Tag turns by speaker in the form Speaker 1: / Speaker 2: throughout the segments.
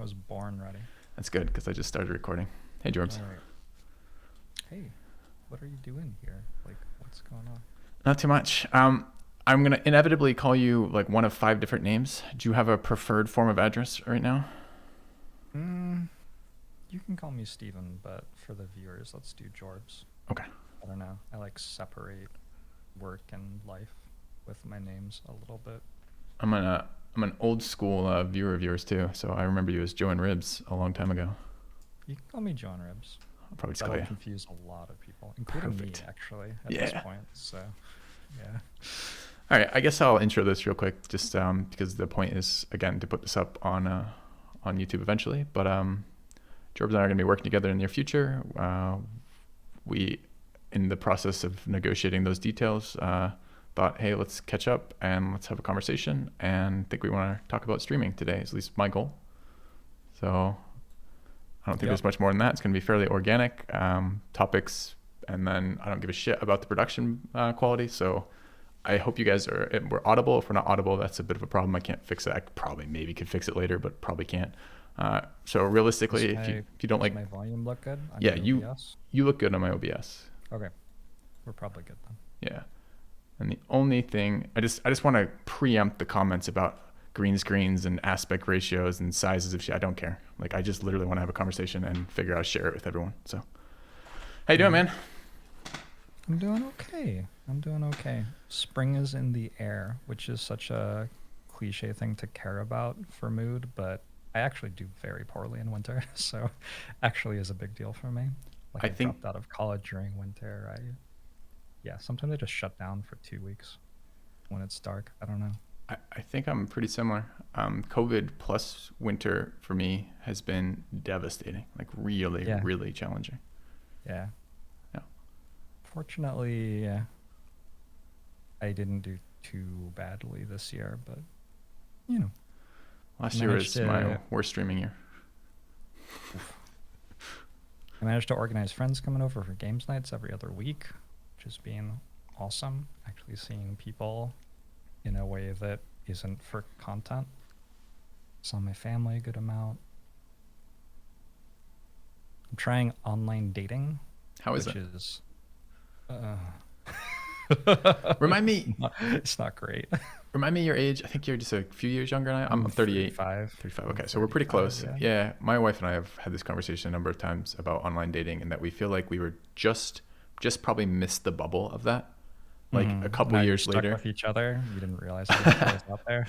Speaker 1: I was born ready.
Speaker 2: That's good because I just started recording. Hey, Jorbs.
Speaker 1: All right. Hey, what are you doing here? Like, what's going on?
Speaker 2: Not too much. I'm gonna inevitably call you like one of 5 different names. Do you have a preferred form of address right now?
Speaker 1: Mm, you can call me Steven, but for the viewers, let's do Jorbs.
Speaker 2: Okay.
Speaker 1: I don't know. I like separate work and life with my names a little bit.
Speaker 2: I'm an old school viewer of yours too, so I remember you as Joe and Ribs a long time ago.
Speaker 1: You can call me John Ribs.
Speaker 2: I'll probably just call
Speaker 1: That'll
Speaker 2: you.
Speaker 1: confuse a lot of people, including me,
Speaker 2: Perfect.
Speaker 1: actually, at this
Speaker 2: Yeah.
Speaker 1: point. So, yeah.
Speaker 2: All right. I guess I'll intro this real quick, just because the point is again to put this up on YouTube eventually. But Jorbs and I are going to be working together in the near future. We, in the process of negotiating those details, thought, hey, let's catch up and let's have a conversation. And I think we want to talk about streaming today, is at least my goal. So I don't think there's much more than that. It's going to be fairly organic topics, and then I don't give a shit about the production quality. So I hope you guys we're audible. If we're not audible, that's a bit of a problem. I can't fix it. I probably maybe could fix it later, but probably can't. So realistically, if you don't like,
Speaker 1: my volume look good?
Speaker 2: Yeah, you look good on my OBS.
Speaker 1: Okay, we're probably good then.
Speaker 2: Yeah, and the only thing I just want to preempt the comments about green screens and aspect ratios and sizes of shit. I don't care. Like, I just literally want to have a conversation and figure out how to share it with everyone. So, how you doing, man?
Speaker 1: I'm doing okay. Spring is in the air, which is such a cliche thing to care about for mood, but I actually do very poorly in winter, so actually is a big deal for me. Like, I dropped out of college during winter. Sometimes I just shut down for 2 weeks when it's dark. I don't know.
Speaker 2: I think I'm pretty similar. COVID plus winter for me has been devastating, like really challenging.
Speaker 1: Yeah. Fortunately, I didn't do too badly this year, but
Speaker 2: last year was my worst streaming year.
Speaker 1: I managed to organize friends coming over for games nights every other week, which has been awesome. Actually seeing people in a way that isn't for content. Saw my family a good amount. I'm trying online dating.
Speaker 2: How is it?
Speaker 1: Which is
Speaker 2: remind me.
Speaker 1: It's not great.
Speaker 2: Remind me your age. I think you're just a few years younger than I am. I'm 38. 35. Okay, so we're pretty close. Yeah, my wife and I have had this conversation a number of times about online dating, and that we feel like we were just probably missed the bubble of that. Like a couple
Speaker 1: now
Speaker 2: years
Speaker 1: you're
Speaker 2: later,
Speaker 1: stuck with each other. You didn't realize it was out there.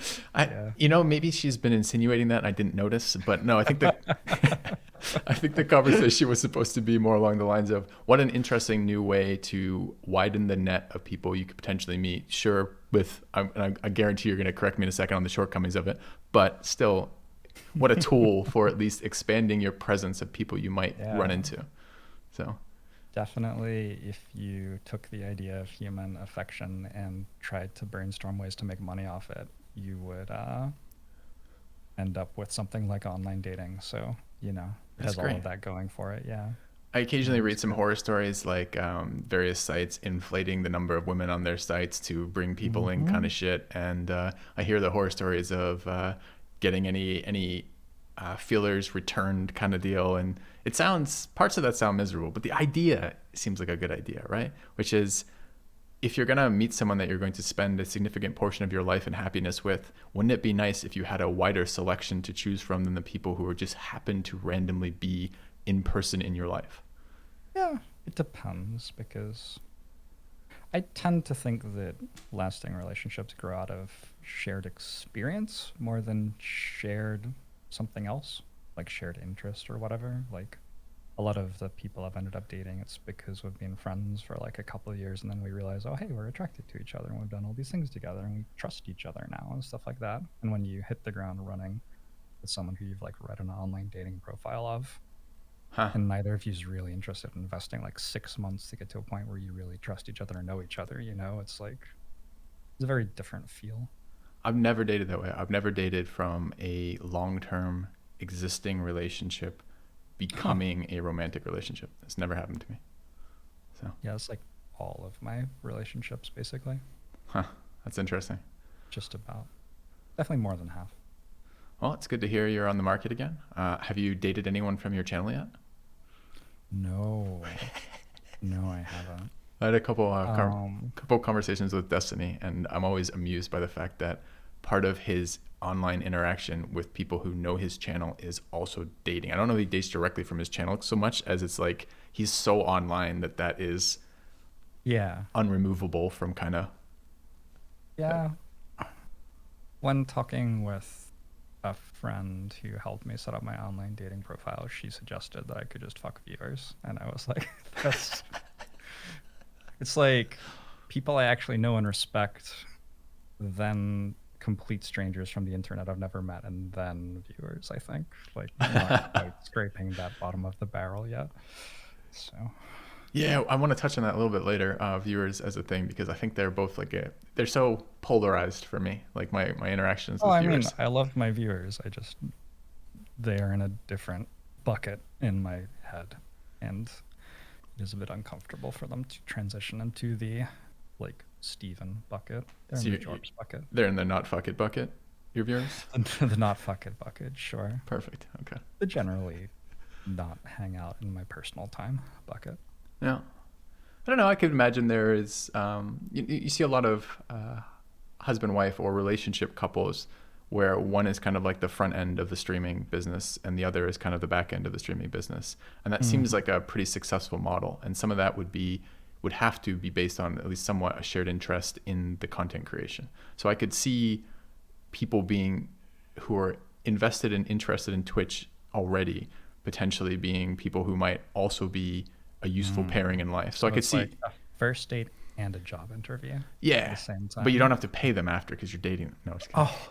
Speaker 2: Maybe she's been insinuating that and I didn't notice, but no, I think that I think the conversation was supposed to be more along the lines of what an interesting new way to widen the net of people you could potentially meet. Sure, I guarantee you're going to correct me in a second on the shortcomings of it, but still, what a tool for at least expanding your presence of people you might run into. So.
Speaker 1: Definitely, if you took the idea of human affection and tried to brainstorm ways to make money off it, you would end up with something like online dating. So, it has all of that going for it. Yeah.
Speaker 2: I occasionally read some horror stories, like various sites inflating the number of women on their sites to bring people in kind of shit. And I hear the horror stories of getting any feelers returned kind of deal, and parts of that sound miserable, but the idea seems like a good idea, right? Which is, if you're gonna meet someone that you're going to spend a significant portion of your life and happiness with, wouldn't it be nice if you had a wider selection to choose from than the people who are just happen to randomly be in person in your life?
Speaker 1: Yeah, it depends, because I tend to think that lasting relationships grow out of shared experience more than shared something else, like shared interest or whatever. Like, a lot of the people I've ended up dating, it's because we've been friends for like a couple of years, and then we realize, oh, hey, we're attracted to each other, and we've done all these things together, and we trust each other now, and stuff like that. And when you hit the ground running with someone who you've like read an online dating profile of, and neither of you is really interested in investing like 6 months to get to a point where you really trust each other and know each other, it's like, it's a very different feel.
Speaker 2: I've never dated that way. I've never dated from a long-term existing relationship becoming a romantic relationship. It's never happened to me. So
Speaker 1: yeah, it's like all of my relationships basically.
Speaker 2: That's interesting.
Speaker 1: Just about. Definitely more than half.
Speaker 2: Well, it's good to hear you're on the market again. Have you dated anyone from your channel yet?
Speaker 1: No, no, I haven't.
Speaker 2: I had a
Speaker 1: Um,
Speaker 2: couple conversations with Destiny, and I'm always amused by the fact that part of his online interaction with people who know his channel is also dating. I don't know if he dates directly from his channel so much as it's like he's so online that is
Speaker 1: yeah,
Speaker 2: unremovable from kind of.
Speaker 1: yeah. When talking with a friend who helped me set up my online dating profile, she suggested that I could just fuck viewers, and I was like, that's. It's like people I actually know and respect, then complete strangers from the internet I've never met, and then viewers, I think. Like, I'm not quite scraping that bottom of the barrel yet. So,
Speaker 2: Yeah, I want to touch on that a little bit later, viewers as a thing, because I think they're both they're so polarized for me, like my interactions
Speaker 1: oh,
Speaker 2: with
Speaker 1: I mean,
Speaker 2: viewers.
Speaker 1: I love my viewers. They are in a different bucket in my head. And it is a bit uncomfortable for them to transition into the, like, Steven bucket. They're
Speaker 2: So
Speaker 1: in the Jorbs bucket.
Speaker 2: they're in the not fuck it bucket, your viewers?
Speaker 1: The not fuck it bucket, sure.
Speaker 2: Perfect. Okay.
Speaker 1: The generally not hang out in my personal time bucket.
Speaker 2: Yeah. I don't know. I could imagine there is, you see a lot of husband wife or relationship couples where one is kind of like the front end of the streaming business and the other is kind of the back end of the streaming business. And that seems like a pretty successful model. And some of that would have to be based on at least somewhat a shared interest in the content creation. So I could see people who are invested and interested in Twitch already potentially being people who might also be a useful pairing in life. So I could see
Speaker 1: like a first date and a job interview.
Speaker 2: yeah,
Speaker 1: At the same time.
Speaker 2: but you don't have to pay them after because you're dating them. No, just kidding.
Speaker 1: Oh,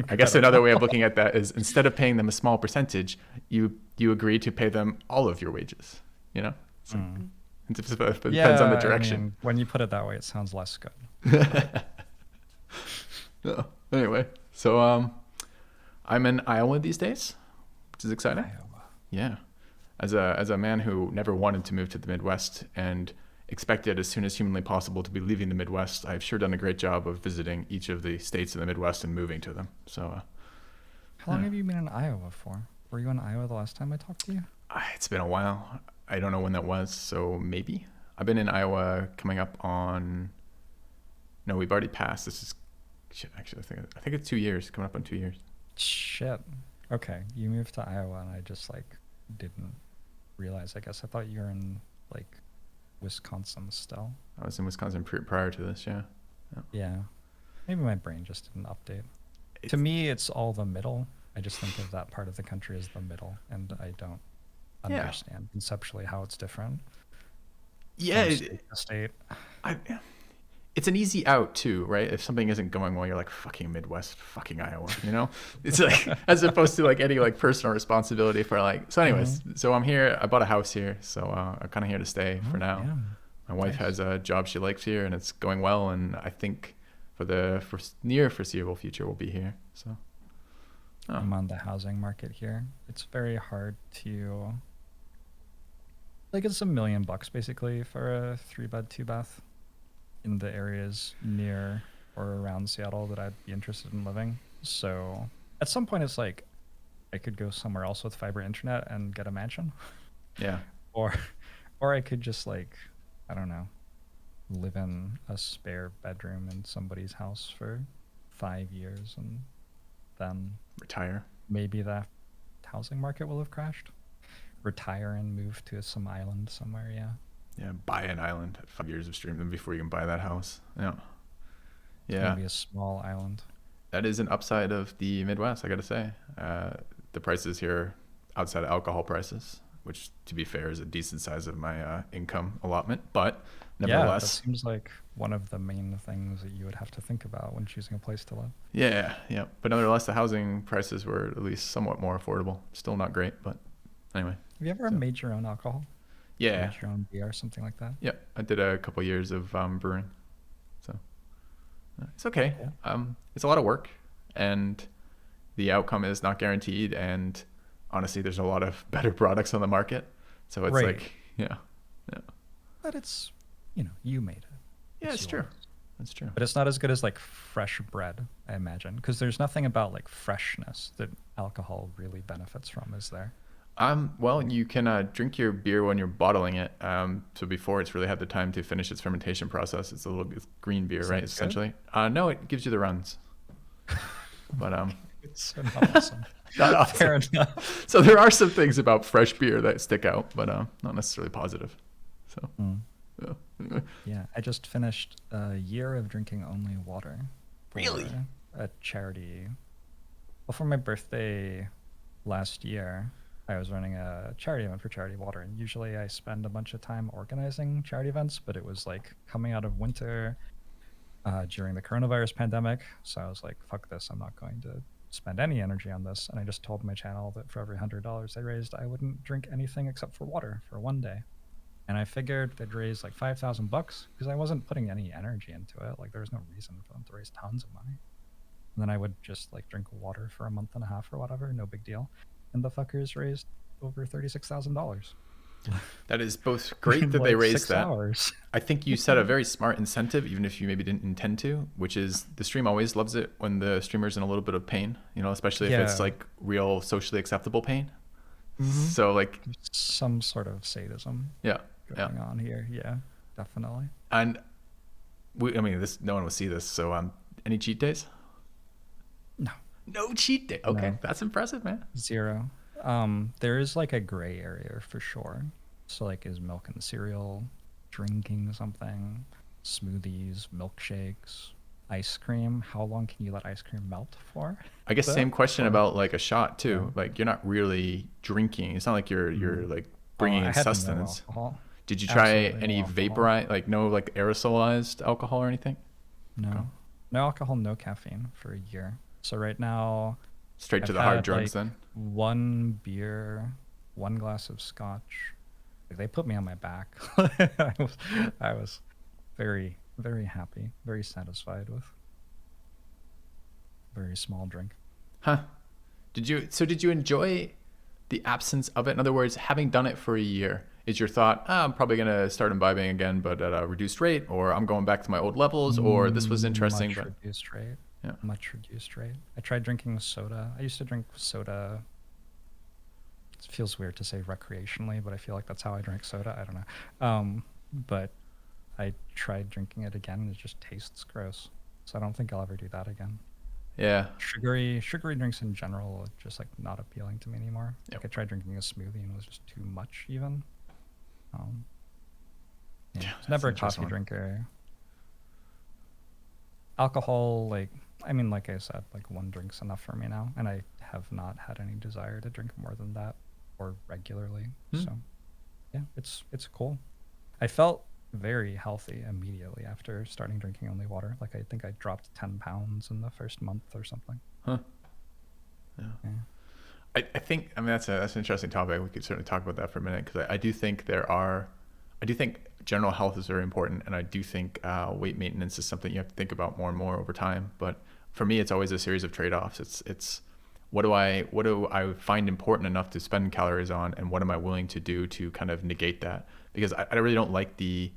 Speaker 2: I guess another way of looking at that is instead of paying them a small percentage, you agree to pay them all of your wages. You know, so it depends on the direction.
Speaker 1: I mean, when you put it that way, it sounds less good.
Speaker 2: No. Anyway, so I'm in Iowa these days, which is exciting.
Speaker 1: Iowa.
Speaker 2: Yeah, as a man who never wanted to move to the Midwest and expected as soon as humanly possible to be leaving the Midwest, I've sure done a great job of visiting each of the states in the Midwest and moving to them. So,
Speaker 1: How long have you been in Iowa for? Were you in Iowa the last time I talked to you?
Speaker 2: it's been a while. I don't know when that was, so maybe. I've been in Iowa coming up on. No, we've already passed. This is shit, actually I think it's 2 years, coming up on 2 years.
Speaker 1: Shit. Okay, you moved to Iowa, and I just didn't realize. I guess I thought you were in Wisconsin still.
Speaker 2: I was in Wisconsin prior to this, yeah.
Speaker 1: Yeah. Maybe my brain just didn't update. To me, it's all the middle. I just think of that part of the country as the middle, and I don't understand conceptually how it's different.
Speaker 2: Yeah,
Speaker 1: from state to state.
Speaker 2: It's an easy out too, right? If something isn't going well, you're like fucking Midwest, fucking Iowa, you know? It's like as opposed to any personal responsibility for so anyways, so I'm here, I bought a house here, so I'm kind of here to stay for now.
Speaker 1: Yeah.
Speaker 2: My wife has a job she likes here and it's going well, and I think for the near foreseeable future we'll be here. So
Speaker 1: I'm on the housing market here. It's very hard to it's $1 million basically for a 3-bed 2-bath in the areas near or around Seattle that I'd be interested in living. So at some point it's I could go somewhere else with fiber internet and get a mansion.
Speaker 2: yeah.
Speaker 1: Or I could just I don't know, live in a spare bedroom in somebody's house for 5 years and then
Speaker 2: Retire.
Speaker 1: maybe the housing market will have crashed. Retire and move to some island somewhere, yeah.
Speaker 2: Yeah, buy an island at 5 years of streaming before you can buy that house. Yeah. Yeah.
Speaker 1: Maybe a small island.
Speaker 2: That is an upside of the Midwest, I got to say. The prices here outside of alcohol prices, which to be fair is a decent size of my income allotment, but nevertheless.
Speaker 1: Yeah, that seems like one of the main things that you would have to think about when choosing a place to live.
Speaker 2: Yeah. But nevertheless, the housing prices were at least somewhat more affordable. Still not great, but anyway.
Speaker 1: Have you ever made your own alcohol?
Speaker 2: Yeah.
Speaker 1: Made your own beer or something like that?
Speaker 2: Yeah, I did a couple years of brewing, so it's okay.
Speaker 1: Yeah.
Speaker 2: It's a lot of work, and the outcome is not guaranteed. And honestly, there's a lot of better products on the market, so it's
Speaker 1: Right.
Speaker 2: yeah.
Speaker 1: But it's, you made it.
Speaker 2: Yeah, it's true.
Speaker 1: yours.
Speaker 2: That's true.
Speaker 1: But it's not as good as fresh bread. I imagine, because there's nothing about like freshness that alcohol really benefits from, is there?
Speaker 2: Well,
Speaker 1: Like,
Speaker 2: you can drink your beer when you're bottling it. So before it's really had the time to finish its fermentation process. It's a little bit green beer,
Speaker 1: is
Speaker 2: right?
Speaker 1: that good?
Speaker 2: Essentially. No, it gives you the runs, but
Speaker 1: It's not awesome.
Speaker 2: not awesome.
Speaker 1: Fair enough.
Speaker 2: So there are some things about fresh beer that stick out, but not necessarily positive. So
Speaker 1: Mm.
Speaker 2: yeah. Anyway.
Speaker 1: Yeah, I just finished a year of drinking only water
Speaker 2: Really?
Speaker 1: for a charity. Well, for my birthday last year, I was running a charity event for Charity Water, and usually I spend a bunch of time organizing charity events, but it was like coming out of winter during the coronavirus pandemic. So I was like, fuck this, I'm not going to spend any energy on this. And I just told my channel that for every $100 I raised, I wouldn't drink anything except for water for one day. And I figured they'd raise like $5,000 because I wasn't putting any energy into it. Like there was no reason for them to raise tons of money. And then I would just like drink water for a month and a half or whatever, no big deal. And the fuckers raised over $36,000
Speaker 2: That is both great
Speaker 1: in
Speaker 2: that they
Speaker 1: like
Speaker 2: raised
Speaker 1: 6
Speaker 2: that.
Speaker 1: hours.
Speaker 2: I think you set a very smart incentive, even if you maybe didn't intend to, which is the stream always loves it when the streamer's in a little bit of pain, especially if it's
Speaker 1: Yeah.
Speaker 2: like real socially acceptable pain.
Speaker 1: Hmm.
Speaker 2: So like,
Speaker 1: Some sort of sadism
Speaker 2: yeah, yeah.
Speaker 1: going on here. Yeah, definitely.
Speaker 2: And I mean, no one will see this. So any cheat days?
Speaker 1: No,
Speaker 2: No cheat day. Okay,
Speaker 1: no,
Speaker 2: that's impressive, man.
Speaker 1: 0. There is like a gray area for sure. So like, is milk and cereal, drinking something, smoothies, milkshakes, ice cream? How long can you let ice cream melt for?
Speaker 2: I guess
Speaker 1: Though,
Speaker 2: same question
Speaker 1: or
Speaker 2: about like a shot
Speaker 1: yeah.
Speaker 2: too. Like you're not really drinking. It's not like you're
Speaker 1: Mm.
Speaker 2: like
Speaker 1: Oh,
Speaker 2: bringing
Speaker 1: I
Speaker 2: in
Speaker 1: had no
Speaker 2: sustenance.
Speaker 1: alcohol.
Speaker 2: Did you try
Speaker 1: Absolutely no
Speaker 2: any
Speaker 1: alcohol.
Speaker 2: vaporize, like no like aerosolized alcohol or anything? Okay.
Speaker 1: No, no alcohol, no caffeine for a year. So right now,
Speaker 2: Straight to
Speaker 1: I've
Speaker 2: the hard
Speaker 1: had
Speaker 2: drugs
Speaker 1: like
Speaker 2: then.
Speaker 1: one beer, one glass of scotch. Like, they put me on my back. I was very, very happy, very satisfied with a very small drink.
Speaker 2: Huh. Did you enjoy the absence of it? In other words, having done it for a year, is your thought, I'm probably going to start imbibing again, but at a reduced rate, or I'm going back to my old levels, or this was interesting,
Speaker 1: Much
Speaker 2: but
Speaker 1: reduced rate.
Speaker 2: yeah.
Speaker 1: Much reduced rate. I tried drinking soda. I used to drink soda. It feels weird to say recreationally, but I feel like that's how I drank soda. I don't know. But I tried drinking it again, and it just tastes gross. So I don't think I'll ever do that again.
Speaker 2: Yeah.
Speaker 1: Sugary drinks in general are just like not appealing to me anymore.
Speaker 2: Yep.
Speaker 1: Like I tried drinking a smoothie and it was just too much even. Um, yeah,
Speaker 2: Yeah,
Speaker 1: I was
Speaker 2: that's
Speaker 1: never
Speaker 2: an
Speaker 1: a coffee
Speaker 2: interesting one.
Speaker 1: drinker. Alcohol, like I mean, like I said, like one drink's enough for me now, and I have not had any desire to drink more than that or regularly.
Speaker 2: Hmm.
Speaker 1: So yeah, it's cool. I felt very healthy immediately after starting drinking only water. Like I think I dropped 10 pounds in the first month or something.
Speaker 2: Huh. Yeah.
Speaker 1: Yeah.
Speaker 2: I think, I mean, that's an interesting topic. We could certainly talk about that for a minute, because I do think I do think general health is very important, and I do think weight maintenance is something you have to think about more and more over time. But for me, it's always a series of trade-offs. It's what do I find important enough to spend calories on, and what am I willing to do to kind of negate that? Because I really don't like the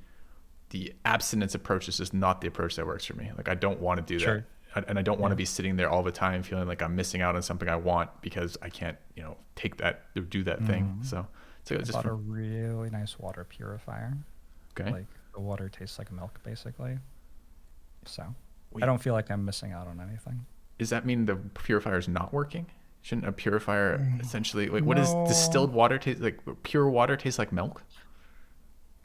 Speaker 2: abstinence approach. Is just not the approach that works for me. Like I don't want to do that.
Speaker 1: Sure.
Speaker 2: And I don't want to
Speaker 1: Yeah.
Speaker 2: be sitting there all the time feeling like I'm missing out on something I want because I can't, take that or do that thing.
Speaker 1: Mm.
Speaker 2: So
Speaker 1: I
Speaker 2: just
Speaker 1: bought a really nice water purifier.
Speaker 2: okay.
Speaker 1: Like the water tastes like milk basically. So
Speaker 2: Wait,
Speaker 1: I don't feel like I'm missing out on anything.
Speaker 2: does that mean the purifier is not working? Shouldn't a purifier
Speaker 1: Mm.
Speaker 2: essentially like what does distilled
Speaker 1: No.
Speaker 2: water taste like? Pure water taste like milk?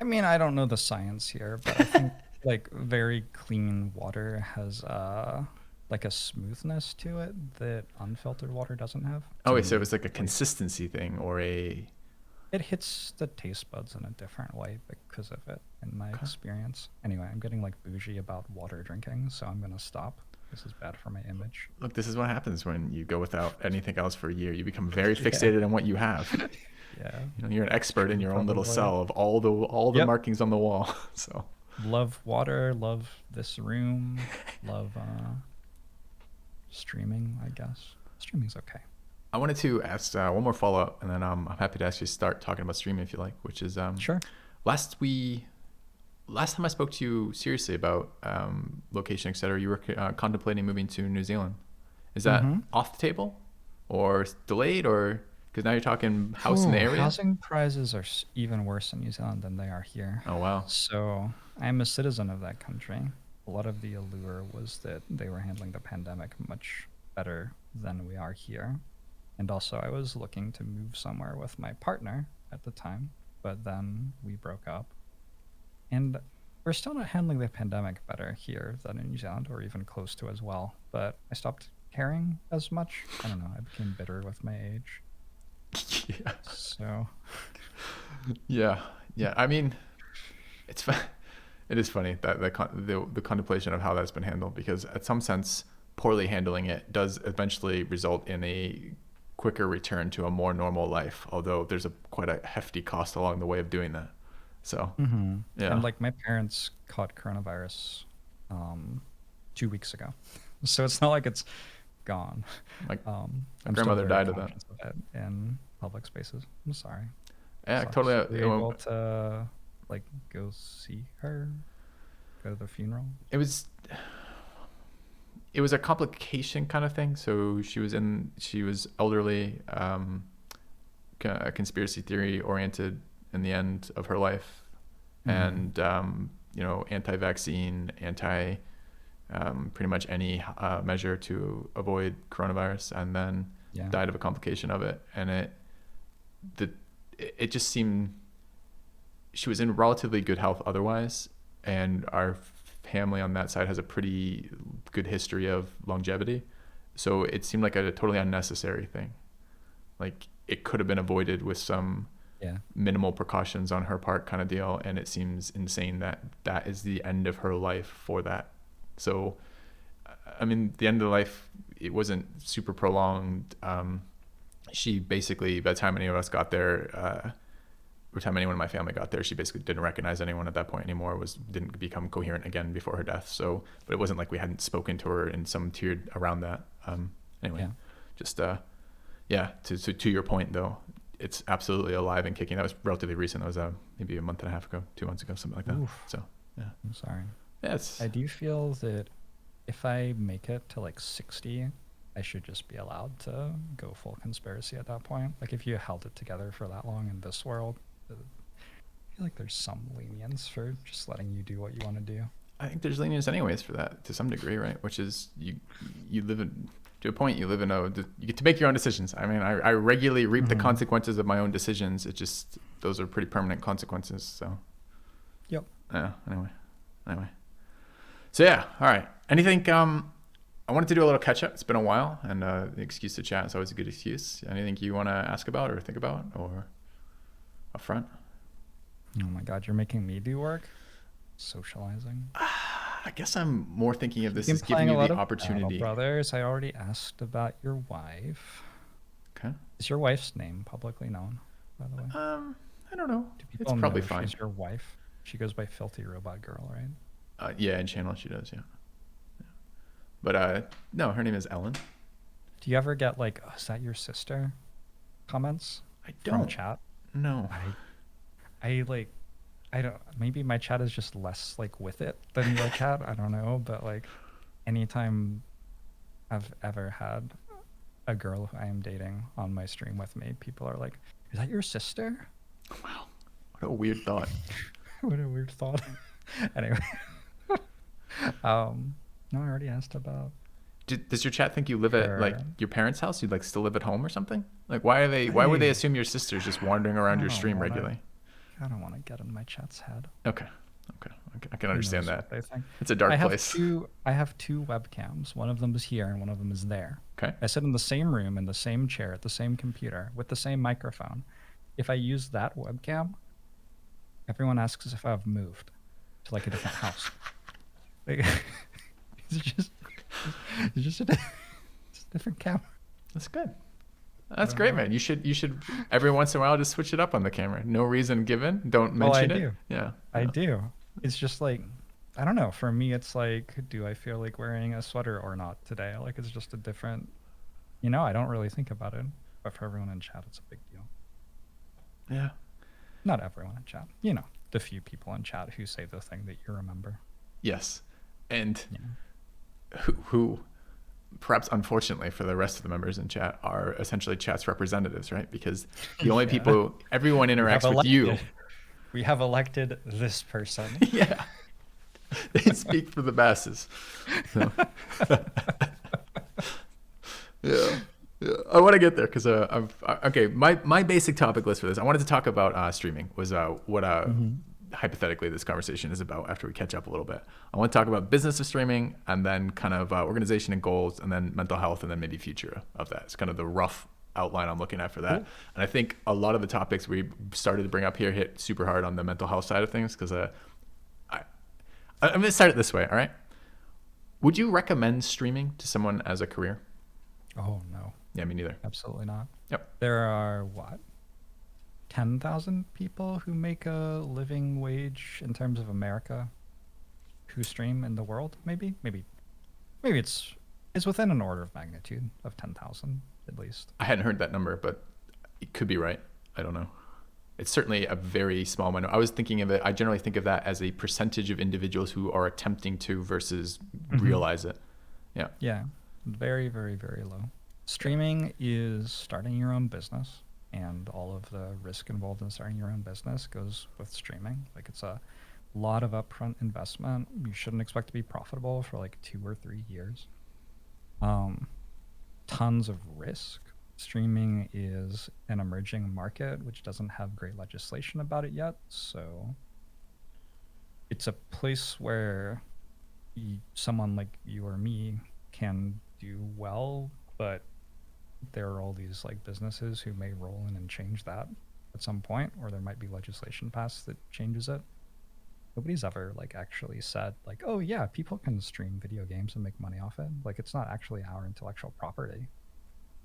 Speaker 1: I mean, I don't know the science here, but I think like very clean water has like a smoothness to it that unfiltered water doesn't have.
Speaker 2: Oh
Speaker 1: To
Speaker 2: wait, so it
Speaker 1: me,
Speaker 2: was like a
Speaker 1: at least.
Speaker 2: consistency thing or a
Speaker 1: It hits the taste buds in a different way because of it, in my
Speaker 2: okay.
Speaker 1: experience. Anyway, I'm getting like bougie about water drinking, so I'm gonna stop. This is bad for my image.
Speaker 2: Look, this is what happens when you go without anything else for a year. You become very
Speaker 1: Yeah.
Speaker 2: fixated on what you have.
Speaker 1: Yeah.
Speaker 2: You're an expert in your own little
Speaker 1: Probably.
Speaker 2: cell of all the
Speaker 1: Yep.
Speaker 2: markings on the wall. So
Speaker 1: Love water, love this room, love streaming, I guess. Streaming's okay.
Speaker 2: I wanted to ask one more follow up, and then I'm happy to actually start talking about streaming if you like. Which is
Speaker 1: Sure.
Speaker 2: last last time I spoke to you seriously about location, etc., you were contemplating moving to New Zealand. Is that
Speaker 1: Mm-hmm.
Speaker 2: off the table, or delayed, or because now you're talking house in the
Speaker 1: Ooh,
Speaker 2: area?
Speaker 1: housing prices are even worse in New Zealand than they are here.
Speaker 2: Oh wow.
Speaker 1: So I'm a citizen of that country. A lot of the allure was that they were handling the pandemic much better than we are here. And also, I was looking to move somewhere with my partner at the time, but then we broke up. And we're still not handling the pandemic better here than in New Zealand, or even close to as well. But I stopped caring as much. I don't know. I became bitter with my age.
Speaker 2: Yeah.
Speaker 1: So,
Speaker 2: Yeah. Yeah. I mean, it's it is funny that the contemplation of how that's been handled, because at some sense, poorly handling it does eventually result in a quicker return to a more normal life, although there's a quite a hefty cost along the way of doing that. So
Speaker 1: hmm
Speaker 2: yeah.
Speaker 1: and like my parents caught coronavirus um, 2 weeks ago. So it's not like it's gone.
Speaker 2: my, my
Speaker 1: I'm still
Speaker 2: grandmother
Speaker 1: very
Speaker 2: died of that.
Speaker 1: conscious of it in public spaces. I'm sorry.
Speaker 2: Yeah,
Speaker 1: Sucks.
Speaker 2: totally.
Speaker 1: Were you able to like go see her, go to the funeral?
Speaker 2: It was a complication kind of thing. So she was elderly, conspiracy theory oriented in the end of her life,
Speaker 1: Mm-hmm.
Speaker 2: and anti-vaccine, pretty much any measure to avoid coronavirus, and then
Speaker 1: Yeah.
Speaker 2: died of a complication of it. And the it just seemed she was in relatively good health otherwise, and our family on that side has a pretty good history of longevity. So it seemed like a totally unnecessary thing. Like it could have been avoided with some
Speaker 1: Yeah.
Speaker 2: minimal precautions on her part kind of deal, and it seems insane that that is the end of her life for that. So I mean, the end of the life, it wasn't super prolonged. She basically, by the time any of us got there, by the time anyone in my family got there, she basically didn't recognize anyone at that point anymore. Didn't become coherent again before her death. So, but it wasn't like we hadn't spoken to her in some period around that. Anyway,
Speaker 1: Yeah.
Speaker 2: just yeah. To your point though, it's absolutely alive and kicking. That was relatively recent. That was maybe a month and a half ago, 2 months ago, something like that.
Speaker 1: Oof.
Speaker 2: So yeah,
Speaker 1: I'm sorry.
Speaker 2: yeah. It's
Speaker 1: I do feel that if I make it to like 60, I should just be allowed to go full conspiracy at that point. Like if you held it together for that long in this world, I feel like there's some lenience for just letting you do what you want to do.
Speaker 2: I think there's lenience anyways for that to some degree, right? Which is you live in, to a point, you live in you get to make your own decisions. I mean, I regularly reap the
Speaker 1: Mm-hmm.
Speaker 2: consequences of my own decisions. It just, those are pretty permanent consequences. So
Speaker 1: Yep.
Speaker 2: yeah. Anyway. So yeah. All right. Anything? I wanted to do a little catch up. It's been a while, and the excuse to chat is always a good excuse. Anything you want to ask about or think about or up front?
Speaker 1: Oh my God, you're making me do work? Socializing.
Speaker 2: I guess I'm more thinking of
Speaker 1: You've
Speaker 2: this
Speaker 1: been
Speaker 2: as giving
Speaker 1: playing a
Speaker 2: you
Speaker 1: lot
Speaker 2: the
Speaker 1: of Battle
Speaker 2: opportunity.
Speaker 1: Brothers. I already asked about your wife.
Speaker 2: Okay.
Speaker 1: Is your wife's name publicly known, by the way?
Speaker 2: I don't know.
Speaker 1: Do
Speaker 2: It's
Speaker 1: people
Speaker 2: probably
Speaker 1: know
Speaker 2: fine.
Speaker 1: she's your wife? She goes by Filthy Robot Girl, right?
Speaker 2: Yeah, in channel she does. Yeah. But no, her name is Ellen.
Speaker 1: Do you ever get like, oh, is that your sister? Comments
Speaker 2: I
Speaker 1: from
Speaker 2: don't
Speaker 1: chat?
Speaker 2: know.
Speaker 1: I like, I don't, maybe my chat is just less like with it than your chat. I don't know. But like anytime I've ever had a girl who I am dating on my stream with me, people are like, is that your sister?
Speaker 2: Wow, what a weird thought.
Speaker 1: What a weird thought. Anyway, no, I already asked about
Speaker 2: Does your chat think you live at like
Speaker 1: her.
Speaker 2: your parents' house? You like still live at home or something? Like why are they? Why would they
Speaker 1: I,
Speaker 2: assume your sister's just wandering around
Speaker 1: I
Speaker 2: your
Speaker 1: don't
Speaker 2: stream
Speaker 1: want to.
Speaker 2: regularly?
Speaker 1: I don't want to get in my chat's head.
Speaker 2: Okay, I can
Speaker 1: Who
Speaker 2: understand
Speaker 1: knows what
Speaker 2: that.
Speaker 1: they think?
Speaker 2: It's a dark
Speaker 1: I have
Speaker 2: place.
Speaker 1: two. I have two webcams. One of them is here, and one of them is there.
Speaker 2: Okay.
Speaker 1: I sit in the same room, in the same chair, at the same computer, with the same microphone. If I use that webcam, everyone asks if I've moved to like a different house. Like, it's just, it's just it's a different camera.
Speaker 2: That's good.
Speaker 1: I
Speaker 2: That's
Speaker 1: don't
Speaker 2: great,
Speaker 1: know.
Speaker 2: man. You should every once in a while just switch it up on the camera. No reason given. Don't
Speaker 1: Well, I
Speaker 2: mention it.
Speaker 1: do.
Speaker 2: Yeah.
Speaker 1: I do. It's just like, I don't know. For me, it's like, do I feel like wearing a sweater or not today? Like, it's just a different, I don't really think about it. But for everyone in chat, it's a big deal.
Speaker 2: Yeah.
Speaker 1: Not everyone in chat, the few people in chat who say the thing that you remember.
Speaker 2: Yes. And
Speaker 1: Yeah.
Speaker 2: who perhaps unfortunately for the rest of the members in chat are essentially chat's representatives, right? Because the only
Speaker 1: Yeah.
Speaker 2: people, everyone
Speaker 1: We have
Speaker 2: interacts with you.
Speaker 1: elected. We have elected this person.
Speaker 2: Yeah. They speak for the masses. So. Yeah. Yeah. I want to get there because okay. My basic topic list for this, I wanted to talk about streaming. Was what
Speaker 1: Mm-hmm.
Speaker 2: hypothetically this conversation is about. After we catch up a little bit, I want to talk about business of streaming, and then kind of organization and goals, and then mental health, and then maybe future of that. It's kind of the rough outline I'm looking at for that.
Speaker 1: Cool.
Speaker 2: And I think a lot of the topics we started to bring up here hit super hard on the mental health side of things because I'm going to start it this way. All right. Would you recommend streaming to someone as a career?
Speaker 1: Oh no,
Speaker 2: Yeah, me neither.
Speaker 1: absolutely not.
Speaker 2: Yep.
Speaker 1: There are what, 10,000 people who make a living wage in terms of America who stream in the world. Maybe it's within an order of magnitude of 10,000 at least.
Speaker 2: I hadn't heard that number, but it could be right. I don't know. It's certainly a very small minority. I was thinking of it. I generally think of that as a percentage of individuals who are attempting to versus realize it. Yeah.
Speaker 1: Yeah, very, very, very low. Streaming is starting your own business, and all of the risk involved in starting your own business goes with streaming. Like, it's a lot of upfront investment. You shouldn't expect to be profitable for like 2 or 3 years. Um, Tons of risk. Streaming is an emerging market which doesn't have great legislation about it yet, so it's a place where someone like you or me can do well, but there are all these like businesses who may roll in and change that at some point, or there might be legislation passed that changes it. Nobody's ever like actually said like, oh yeah, people can stream video games and make money off it. Like, it's not actually our intellectual property.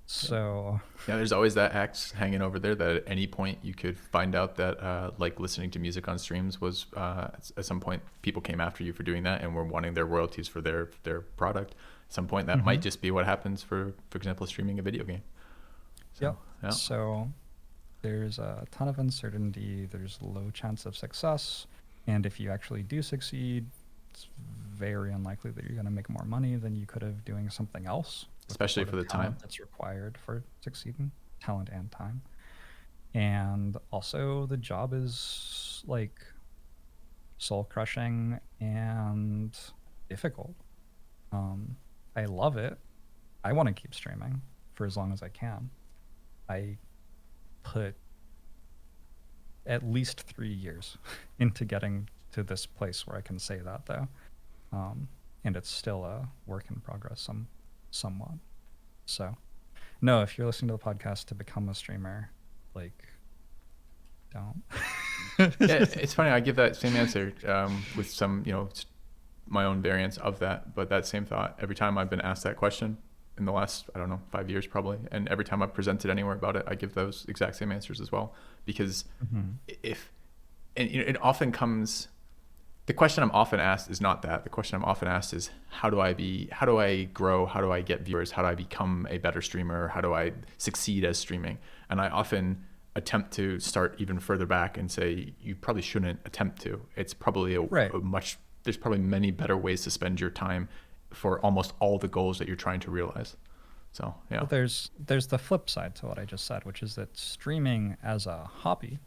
Speaker 1: So
Speaker 2: Yeah, there's always that axe hanging over there that at any point you could find out that like listening to music on streams was at some point people came after you for doing that and were wanting their royalties for their product. At some point that might just be what happens for example, streaming a video game. So,
Speaker 1: yep.
Speaker 2: yeah.
Speaker 1: So there's a ton of uncertainty. There's low chance of success. And if you actually do succeed, it's very unlikely that you're going to make more money than you could have doing something else.
Speaker 2: Especially for the time
Speaker 1: that's required for succeeding, talent and time. And also the job is like soul crushing and difficult. I love it. I want to keep streaming for as long as I can. I put at least 3 years into getting to this place where I can say that, though. And it's still a work in progress somewhat. So, no, if you're listening to the podcast to become a streamer, like, don't.
Speaker 2: Yeah, it's funny. I give that same answer with some, my own variants of that. But that same thought, every time I've been asked that question in the last, I don't know, 5 years probably, and every time I've presented anywhere about it, I give those exact same answers as well. Because it often comes, the question I'm often asked is not that. The question I'm often asked is, how do I grow? How do I get viewers? How do I become a better streamer? How do I succeed as streaming? And I often attempt to start even further back and say, you probably shouldn't attempt to. It's probably there's probably many better ways to spend your time for almost all the goals that you're trying to realize. So, yeah.
Speaker 1: But there's the flip side to what I just said, which is that streaming as a hobby,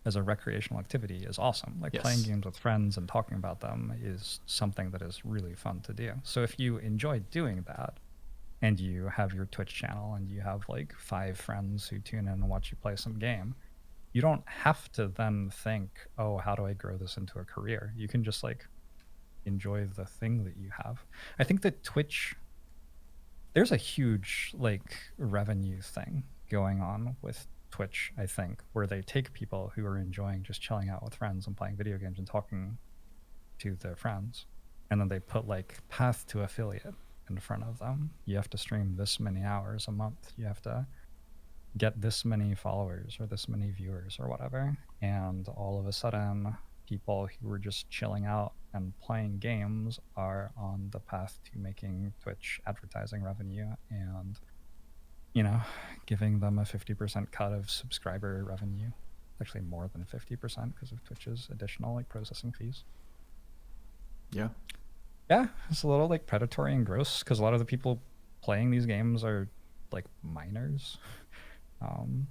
Speaker 1: as a recreational activity, is awesome. Like, playing games with friends and talking about them is something that is really fun to do. So if you enjoy doing that, and you have your Twitch channel and you have like 5 friends who tune in and watch you play some game, you don't have to then think, oh, how do I grow this into a career? You can just like enjoy the thing that you have. I think that Twitch, there's a huge like revenue thing going on with Twitch, I think, where they take people who are enjoying just chilling out with friends and playing video games and talking to their friends, and then they put like path to affiliate in front of them. You have to stream this many hours a month. You have to get this many followers or this many viewers or whatever. And all of a sudden, people who were just chilling out and playing games are on the path to making Twitch advertising revenue and, giving them a 50% cut of subscriber revenue. Actually, more than 50% because of Twitch's additional like processing fees.
Speaker 2: Yeah.
Speaker 1: Yeah, it's a little like predatory and gross because a lot of the people playing these games are like minors. Um,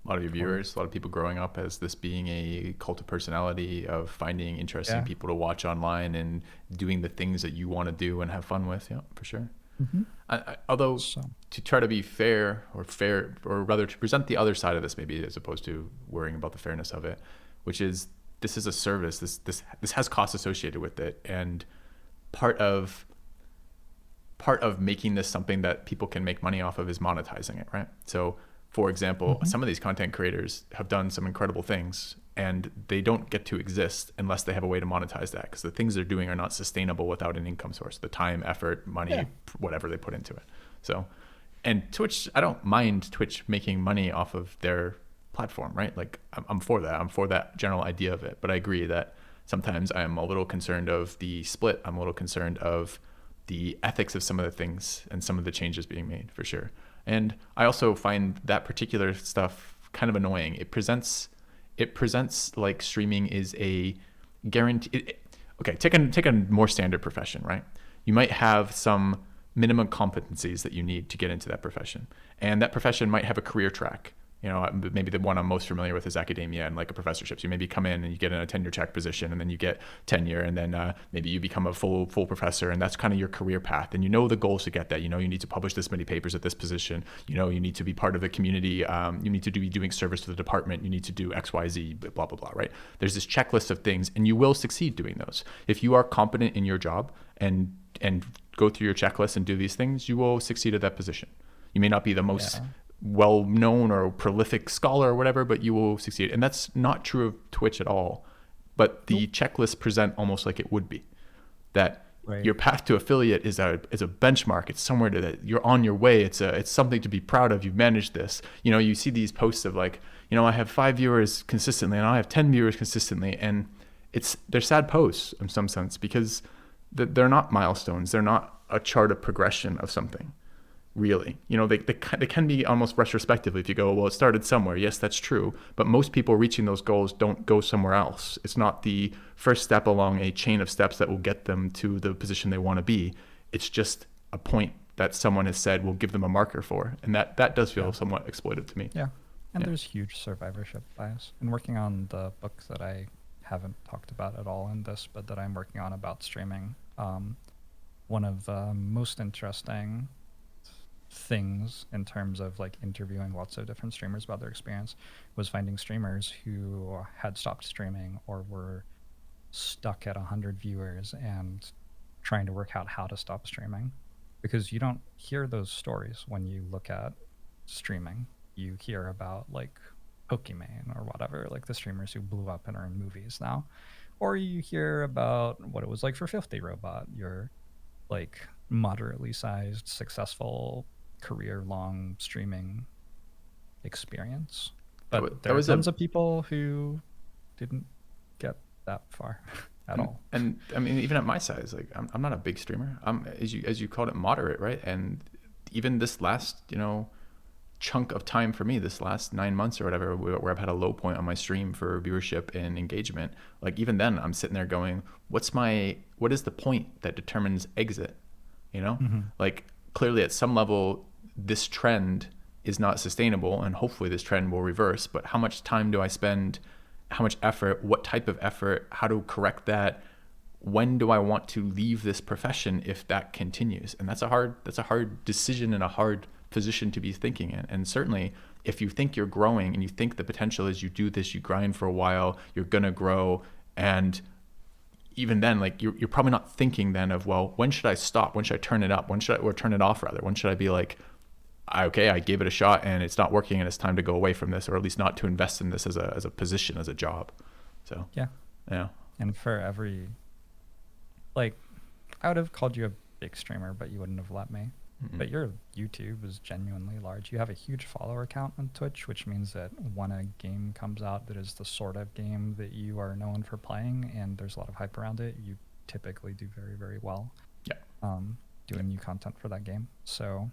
Speaker 2: A lot of your
Speaker 1: or
Speaker 2: viewers, a lot of people growing up as this being a cult of personality, of finding interesting
Speaker 1: yeah.
Speaker 2: people to watch online and doing the things that you want to do and have fun with. Yeah, for sure.
Speaker 1: Mm-hmm.
Speaker 2: Although,
Speaker 1: So
Speaker 2: to try to be fair, or rather to present the other side of this, maybe as opposed to worrying about the fairness of it, which is this is a service. This has costs associated with it, and part of making this something that people can make money off of is monetizing it, right? So, for example,
Speaker 1: mm-hmm.
Speaker 2: some of these content creators have done some incredible things, and they don't get to exist unless they have a way to monetize that, because the things they're doing are not sustainable without an income source, the time, effort, money,
Speaker 1: Yeah.
Speaker 2: whatever they put into it. So, and Twitch, I don't mind Twitch making money off of their platform, right? Like I'm for that. I'm for that general idea of it. But I agree that sometimes I'm a little concerned of the split. I'm a little concerned of the ethics of some of the things and some of the changes being made, for sure. And I also find that particular stuff kind of annoying. It presents like streaming is a guarantee. Okay, take a more standard profession, right? You might have some minimum competencies that you need to get into that profession, and that profession might have a career track. Maybe the one I'm most familiar with is academia and like a professorship. So you maybe come in and you get in a tenure track position, and then you get tenure, and then maybe you become a full professor, and that's kind of your career path. And the goals to get that. You need to publish this many papers at this position. You need to be part of the community. You need to be doing service to the department. You need to do X, Y, Z, blah blah blah. Right? There's this checklist of things, and you will succeed doing those if you are competent in your job and go through your checklist and do these things. You will succeed at that position. You may not be the most
Speaker 1: Yeah.
Speaker 2: well-known or prolific scholar or whatever, but you will succeed. And that's not true of Twitch at all. But the
Speaker 1: Nope.
Speaker 2: checklists present almost like it would be. That
Speaker 1: Right.
Speaker 2: your path to affiliate is a benchmark. It's somewhere that you're on your way. It's something to be proud of. You've managed this. You see these posts of like, I have 5 viewers consistently, and I have 10 viewers consistently, and they're sad posts in some sense, because they're not milestones. They're not a chart of progression of something. Really, they can be almost retrospectively. If you go, well, it started somewhere. Yes, that's true. But most people reaching those goals don't go somewhere else. It's not the first step along a chain of steps that will get them to the position they want to be. It's just a point that someone has said will give them a marker for. And that does feel
Speaker 1: Yeah.
Speaker 2: somewhat exploitive to me.
Speaker 1: Yeah. And
Speaker 2: Yeah.
Speaker 1: there's huge survivorship bias. And working on the book that I haven't talked about at all in this, but that I'm working on about streaming, one of the most interesting things in terms of like interviewing lots of different streamers about their experience was finding streamers who had stopped streaming or were stuck at 100 viewers and trying to work out how to stop streaming, because you don't hear those stories when you look at streaming. You hear about like Pokimane or whatever, like the streamers who blew up and are in movies now, or you hear about what it was like for 50 Robot, your like moderately sized, successful, career long streaming experience.
Speaker 2: That
Speaker 1: But
Speaker 2: that
Speaker 1: there are
Speaker 2: was a
Speaker 1: tons of people who didn't get that far at all.
Speaker 2: and I mean, even at my size, like I'm not a big streamer. I'm, as you called it, moderate, right? And even this last chunk of time for me, this last 9 months or whatever, where I've had a low point on my stream for viewership and engagement, like even then I'm sitting there going, what is the point that determines exit?
Speaker 1: Mm-hmm.
Speaker 2: Like clearly at some level this trend is not sustainable, and hopefully this trend will reverse, but how much time do I spend, how much effort, what type of effort, how to correct that, when do I want to leave this profession if that continues? And that's a hard decision and a hard position to be thinking in. And certainly if you think you're growing and you think the potential is you do this, you grind for a while, you're gonna grow, and even then, like you're probably not thinking then of, well, when should I stop? When should I turn it up? Or turn it off rather? When should I be like, okay, I gave it a shot and it's not working and it's time to go away from this, or at least not to invest in this as a position, as a job. So
Speaker 1: Yeah.
Speaker 2: yeah.
Speaker 1: And for every, like, I would have called you a big streamer, but you wouldn't have let me.
Speaker 2: Mm-mm.
Speaker 1: But your YouTube is genuinely large. You have a huge follower count on Twitch, which means that when a game comes out that is the sort of game that you are known for playing and there's a lot of hype around it, you typically do very, very well.
Speaker 2: Yeah.
Speaker 1: Doing new content for that game. So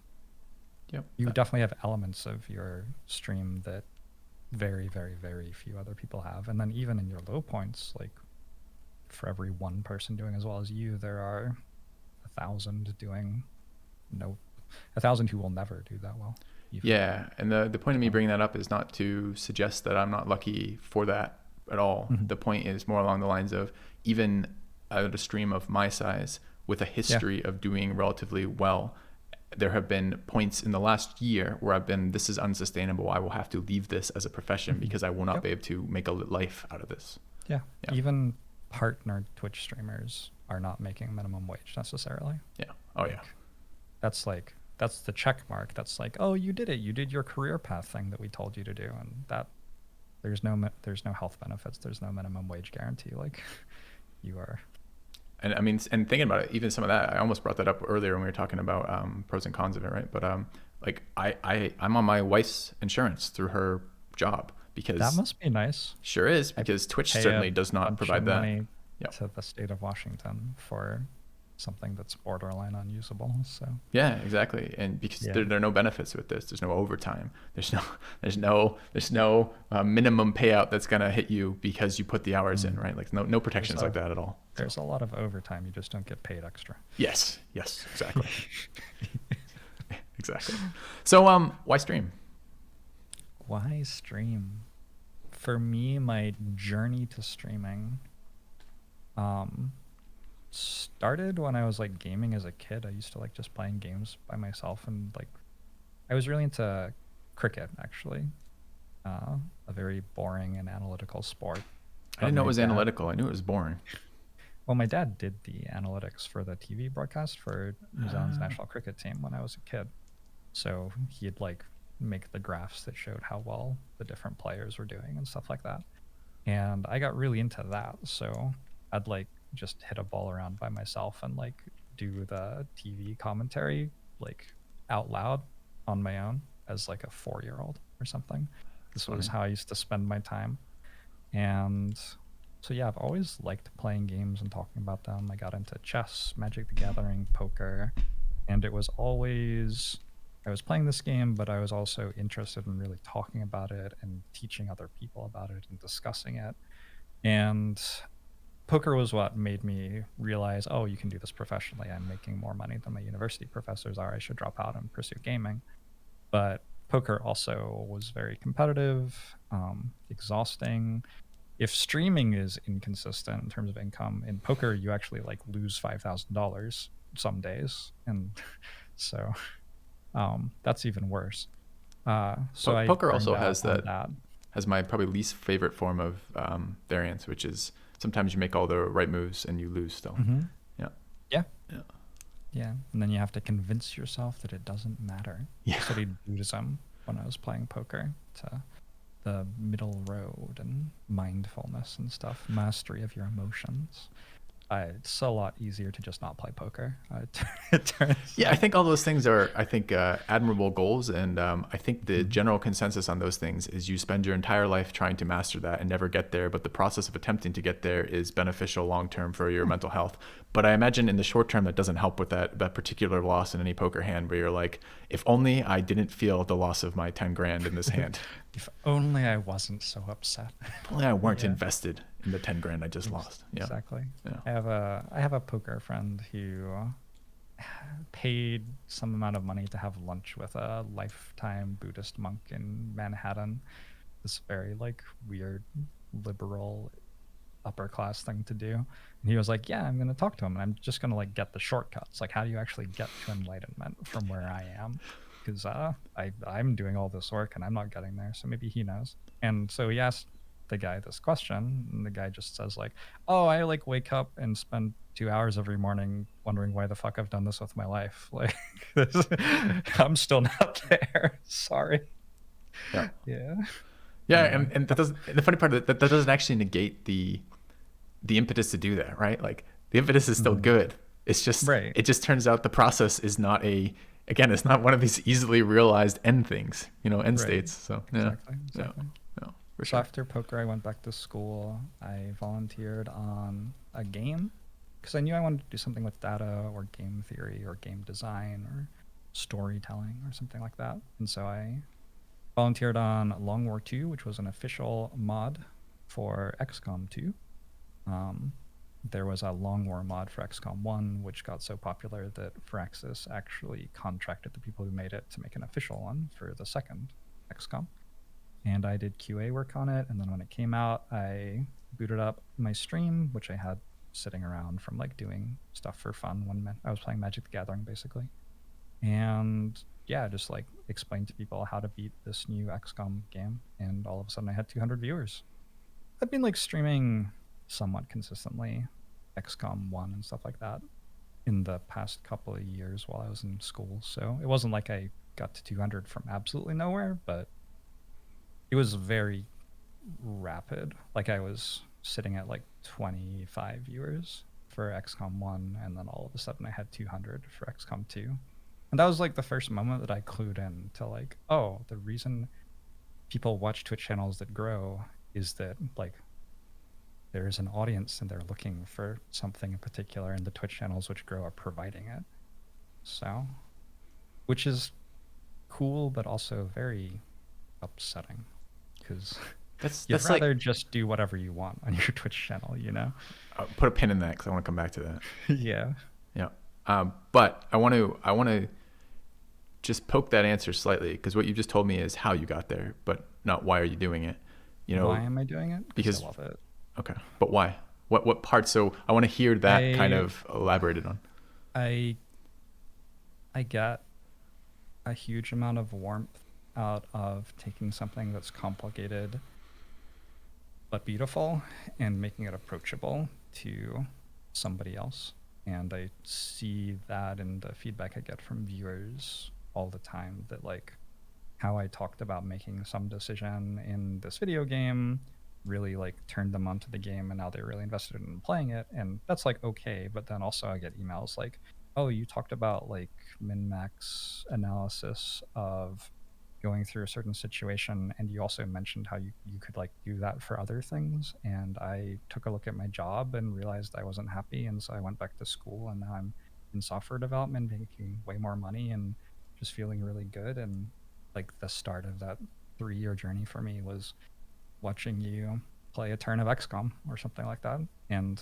Speaker 2: Yep.
Speaker 1: you definitely have elements of your stream that very, very, very few other people have. And then even in your low points, like for every one person doing as well as you, there are 1,000 doing no, 1,000 who will never do that well. Even.
Speaker 2: Yeah, and the point of me bringing that up is not to suggest that I'm not lucky for that at all.
Speaker 1: Mhm.
Speaker 2: The point is more along the lines of, even at a stream of my size with a history of doing relatively well, there have been points in the last year where I've been, this is unsustainable. I will have to leave this as a profession because I will not
Speaker 1: Yep.
Speaker 2: be able to make a life out of this.
Speaker 1: Yeah.
Speaker 2: Yeah.
Speaker 1: Even partner Twitch streamers are not making minimum wage necessarily.
Speaker 2: Yeah. Oh yeah.
Speaker 1: That's the check mark. That's like, oh, you did it. You did your career path thing that we told you to do, and that there's no health benefits. There's no minimum wage guarantee. Like, you are.
Speaker 2: And I mean, and thinking about it, even some of that, I almost brought that up earlier when we were talking about pros and cons of it, right? But like I'm on my wife's insurance through her job because
Speaker 1: That must be nice.
Speaker 2: sure is, because Twitch
Speaker 1: Pay
Speaker 2: certainly
Speaker 1: a
Speaker 2: does not
Speaker 1: bunch
Speaker 2: provide
Speaker 1: of
Speaker 2: that.
Speaker 1: money
Speaker 2: Yep.
Speaker 1: to the state of Washington for something that's borderline unusable. So
Speaker 2: Yeah, exactly. And because there are no benefits with this, there's no overtime. There's no minimum payout that's gonna hit you because you put the hours in, right? Like no protections like that at all.
Speaker 1: There's a lot of overtime. You just don't get paid extra.
Speaker 2: Yes, exactly. Exactly. So why stream?
Speaker 1: Why stream? For me, my journey to streaming started when I was like gaming as a kid. I used to like just playing games by myself, and like I was really into cricket actually. A very boring and analytical sport.
Speaker 2: I didn't know it was
Speaker 1: dad,
Speaker 2: analytical. I knew it was boring.
Speaker 1: Well, my dad did the analytics for the TV broadcast for New Zealand's national cricket team when I was a kid. So he'd like make the graphs that showed how well the different players were doing and stuff like that. And I got really into that. So I'd like just hit a ball around by myself and like do the TV commentary like out loud on my own as like a 4-year-old or something. This was how I used to spend my time. And so yeah, I've always liked playing games and talking about them. I got into chess, Magic the Gathering, poker, and it was always I was playing this game, but I was also interested in really talking about it and teaching other people about it and discussing it. And poker was what made me realize, oh, you can do this professionally. I'm making more money than my university professors are. I should drop out and pursue gaming. But poker also was very competitive, exhausting. If streaming is inconsistent in terms of income, in poker you actually like lose $5,000 some days, and so that's even worse. So
Speaker 2: Poker
Speaker 1: I
Speaker 2: also
Speaker 1: burned
Speaker 2: has
Speaker 1: out on
Speaker 2: that. Has my probably least favorite form of variance, which is sometimes you make all the right moves and you lose still.
Speaker 1: Mm-hmm.
Speaker 2: Yeah.
Speaker 1: Yeah.
Speaker 2: Yeah.
Speaker 1: Yeah. And then you have to convince yourself that it doesn't matter.
Speaker 2: Yeah.
Speaker 1: I studied Buddhism when I was playing poker, to the middle road and mindfulness and stuff, mastery of your emotions. It's a lot easier to just not play poker. It turns
Speaker 2: Yeah, I think all those things are, admirable goals. And I think the general consensus on those things is you spend your entire life trying to master that and never get there. But the process of attempting to get there is beneficial long-term for your mental health. But I imagine in the short term, that doesn't help with that particular loss in any poker hand where you're like, if only I didn't feel the loss of my 10 grand in this hand.
Speaker 1: If only I wasn't so upset.
Speaker 2: If only I weren't invested in the 10 grand I just lost. Yeah.
Speaker 1: Exactly.
Speaker 2: Yeah.
Speaker 1: I have a poker friend who paid some amount of money to have lunch with a lifetime Buddhist monk in Manhattan. This very like weird liberal upper class thing to do. And he was like, yeah, I'm going to talk to him and I'm just going to like get the shortcuts. Like, how do you actually get to enlightenment from where I am? Because I'm doing all this work and I'm not getting there. So maybe he knows. And so he asked the guy this question, and the guy just says like, oh, I like wake up and spend 2 hours every morning wondering why the fuck I've done this with my life. Like, I'm still not there. Sorry.
Speaker 2: Yeah.
Speaker 1: Yeah.
Speaker 2: Yeah, and that doesn't. The funny part that doesn't actually negate the impetus to do that, right? Like the impetus is still good. It's just It just turns out the process is not it's not one of these easily realized end things, end states. So
Speaker 1: Exactly.
Speaker 2: Yeah, for
Speaker 1: So
Speaker 2: sure.
Speaker 1: after poker, I went back to school. I volunteered on a game because I knew I wanted to do something with data or game theory or game design or storytelling or something like that. And so I Volunteered on Long War 2, which was an official mod for XCOM 2. Um, there was a Long War mod for XCOM 1, which got so popular that Firaxis actually contracted the people who made it to make an official one for the second XCOM. And I did QA work on it. And then when it came out, I booted up my stream, which I had sitting around from like doing stuff for fun when I was playing Magic the Gathering, basically. And yeah, just like explained to people how to beat this new XCOM game. And all of a sudden I had 200 viewers. I've been like streaming somewhat consistently XCOM 1 and stuff like that in the past couple of years while I was in school. So it wasn't like I got to 200 from absolutely nowhere, but it was very rapid. Like I was sitting at like 25 viewers for XCOM 1, and then all of a sudden I had 200 for XCOM 2. And that was like the first moment that I clued in to like, oh, the reason people watch Twitch channels that grow is that like there's an audience and they're looking for something in particular, and the Twitch channels which grow are providing it. So, which is cool, but also very upsetting because you'd
Speaker 2: That's
Speaker 1: rather
Speaker 2: like
Speaker 1: just do whatever you want on your Twitch channel, you know?
Speaker 2: put a pin in that because I want to come back to that.
Speaker 1: Yeah.
Speaker 2: Yeah. But I want to just poke that answer slightly because what you just told me is how you got there, but not why are you doing it? You know,
Speaker 1: Why am I doing it?
Speaker 2: because
Speaker 1: I love it.
Speaker 2: okay, but why? What part? So I want to hear that kind
Speaker 1: I
Speaker 2: of elaborated on.
Speaker 1: I I get a huge amount of warmth out of taking something that's complicated but beautiful and making it approachable to somebody else. And I see that in the feedback I get from viewers all the time, that like how I talked about making some decision in this video game really like turned them onto the game, and now they're really invested in playing it. And that's like okay, but then also I get emails like, oh, you talked about like min max analysis of going through a certain situation, and you also mentioned how you could like do that for other things. And I took a look at my job and realized I wasn't happy, and so I went back to school, and now I'm in software development making way more money and just feeling really good. And like the start of that 3-year journey for me was watching you play a turn of XCOM or something like that. And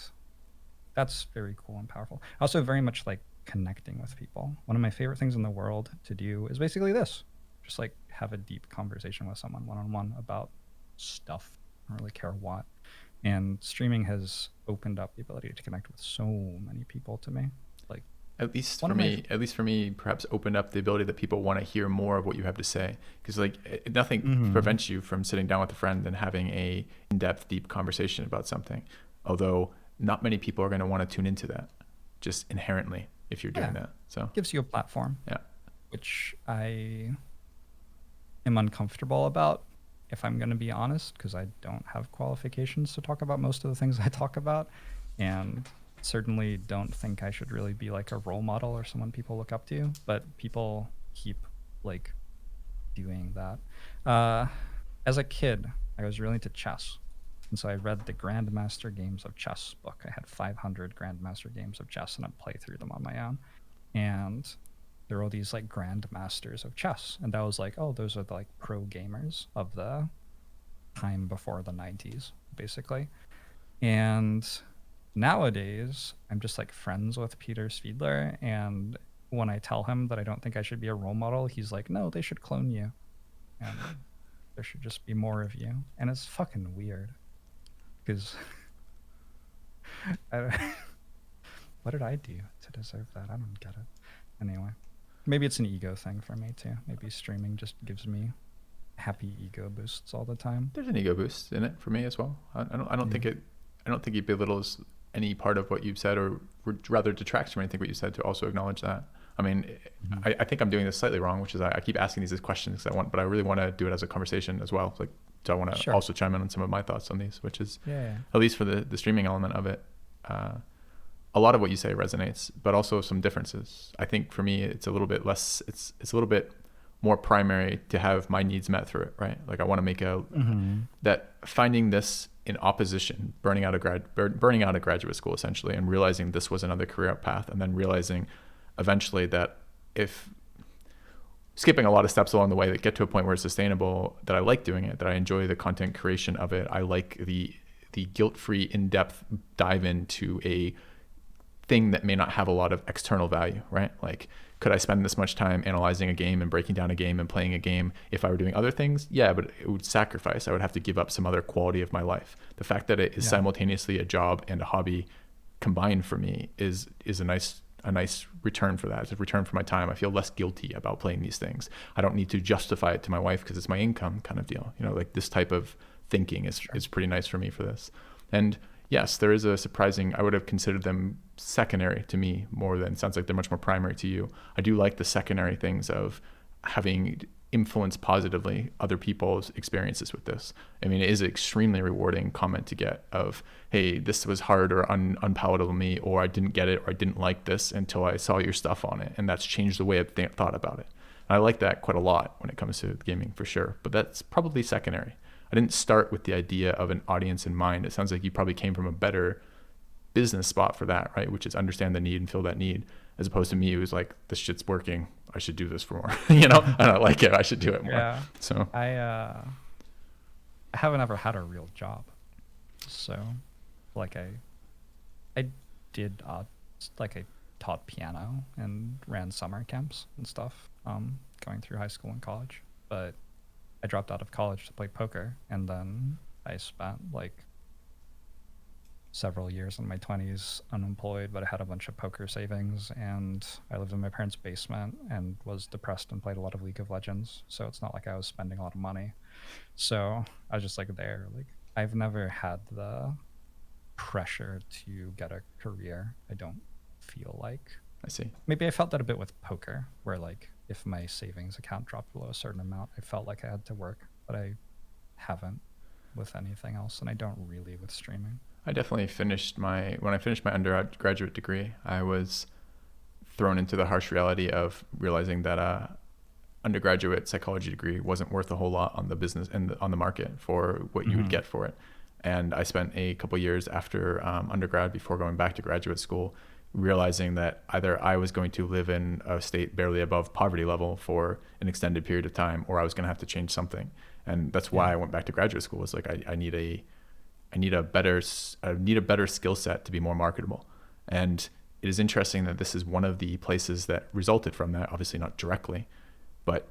Speaker 1: that's very cool and powerful. I also very much like connecting with people. One of my favorite things in the world to do is basically this. Just like have a deep conversation with someone one-on-one about stuff. I don't really care what. And streaming has opened up the ability to connect with so many people to me. Like
Speaker 2: At least
Speaker 1: one
Speaker 2: for
Speaker 1: of my
Speaker 2: me, perhaps opened up the ability that people want to hear more of what you have to say. Because like nothing prevents you from sitting down with a friend and having a in-depth, deep conversation about something. Although not many people are going to want to tune into that, just inherently, if you're doing that. So
Speaker 1: gives you a platform.
Speaker 2: Yeah.
Speaker 1: Which I am uncomfortable about, if I'm going to be honest, because I don't have qualifications to talk about most of the things I talk about, and certainly don't think I should really be like a role model or someone people look up to, but people keep like doing that. As a kid, I was really into chess, and so I read the Grandmaster Games of Chess book. I had 500 Grandmaster Games of Chess, and I'd play through them on my own. And there were all these like grandmasters of chess, and that was like, oh, those are the like pro gamers of the time before the 90s, basically. And nowadays I'm just like friends with Peter Svidler, and when I tell him that I don't think I should be a role model, he's like, no, they should clone you, and there should just be more of you. And it's fucking weird because what did I do to deserve that? I don't get it. Anyway, maybe it's an ego thing for me too. Maybe streaming just gives me happy ego boosts all the time.
Speaker 2: There's an ego boost in it for me as well. I don't think it belittles any part of what you've said, or rather detracts from anything what you said, to also acknowledge that. I mean, I think I'm doing this slightly wrong, which is I keep asking these questions but I really want to do it as a conversation as well. Like, so I want to also chime in on some of my thoughts on these, which is at least for the streaming element of it. A lot of what you say resonates, but also some differences. I think for me, it's a little bit less. It's a little bit more primary to have my needs met through it, right? Like I want to make that finding this in opposition, burning out of graduate school essentially, and realizing this was another career path, and then realizing eventually that skipping a lot of steps along the way that get to a point where it's sustainable, that I like doing it, that I enjoy the content creation of it. I like the guilt-free, in-depth dive into a thing that may not have a lot of external value, right? Like, could I spend this much time analyzing a game and breaking down a game and playing a game if I were doing other things? Yeah, but it would sacrifice. I would have to give up some other quality of my life. The fact that it is
Speaker 1: Yeah.
Speaker 2: simultaneously a job and a hobby combined for me is a nice return for that. It's a return for my time. I feel less guilty about playing these things. I don't need to justify it to my wife because it's my income kind of deal. You know, like this type of thinking
Speaker 1: Sure.
Speaker 2: is pretty nice for me for this. And yes, there is a surprising, I would have considered them secondary to me more than, sounds like they're much more primary to you. I do like the secondary things of having influence positively other people's experiences with this. I mean, it is an extremely rewarding comment to get of, hey, this was hard or unpalatable to me, or I didn't get it, or I didn't like this until I saw your stuff on it. And that's changed the way I've thought about it. And I like that quite a lot when it comes to gaming for sure, but that's probably secondary. I didn't start with the idea of an audience in mind. It sounds like you probably came from a better business spot for that, right? Which is understand the need and fill that need, as opposed to me who's like, this shit's working, I should do this for more. You know, I don't like it, I should do it more.
Speaker 1: Yeah.
Speaker 2: So
Speaker 1: I haven't ever had a real job. So like I did like I taught piano and ran summer camps and stuff going through high school and college. But I dropped out of college to play poker, and then I spent like several years in my 20s unemployed, but I had a bunch of poker savings, and I lived in my parents' basement and was depressed and played a lot of League of Legends. So it's not like I was spending a lot of money. So I was just like there. Like I've never had the pressure to get a career. I don't feel like.
Speaker 2: I see.
Speaker 1: Maybe I felt that a bit with poker, where like if my savings account dropped below a certain amount, I felt like I had to work, but I haven't with anything else, and I don't really with streaming.
Speaker 2: I definitely when I finished my undergraduate degree, I was thrown into the harsh reality of realizing that undergraduate psychology degree wasn't worth a whole lot on the business and on the market for what you would get for it. And I spent a couple years after undergrad, before going back to graduate school, realizing that either I was going to live in a state barely above poverty level for an extended period of time, or I was going to have to change something. And that's why I went back to graduate school. Was like, I need a better skill set to be more marketable. And it is interesting that this is one of the places that resulted from that, obviously not directly, but,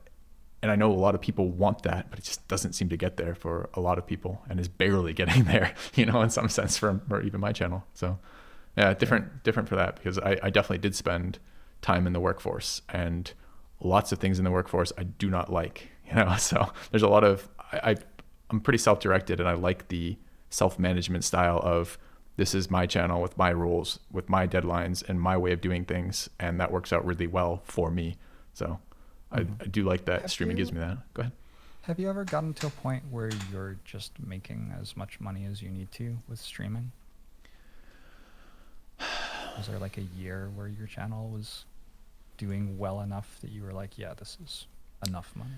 Speaker 2: and I know a lot of people want that, but it just doesn't seem to get there for a lot of people, and is barely getting there, you know, in some sense for even my channel. So yeah, different for that, because I definitely did spend time in the workforce, and lots of things in the workforce I do not like, you know. So there's a lot of, I'm pretty self-directed, and I like the self-management style of, this is my channel with my rules, with my deadlines and my way of doing things, and that works out really well for me. So I do like that streaming gives me that. Go ahead.
Speaker 1: Have you ever gotten to a point where you're just making as much money as you need to with streaming? Was there like a year where your channel was doing well enough that you were like, yeah, this is enough money?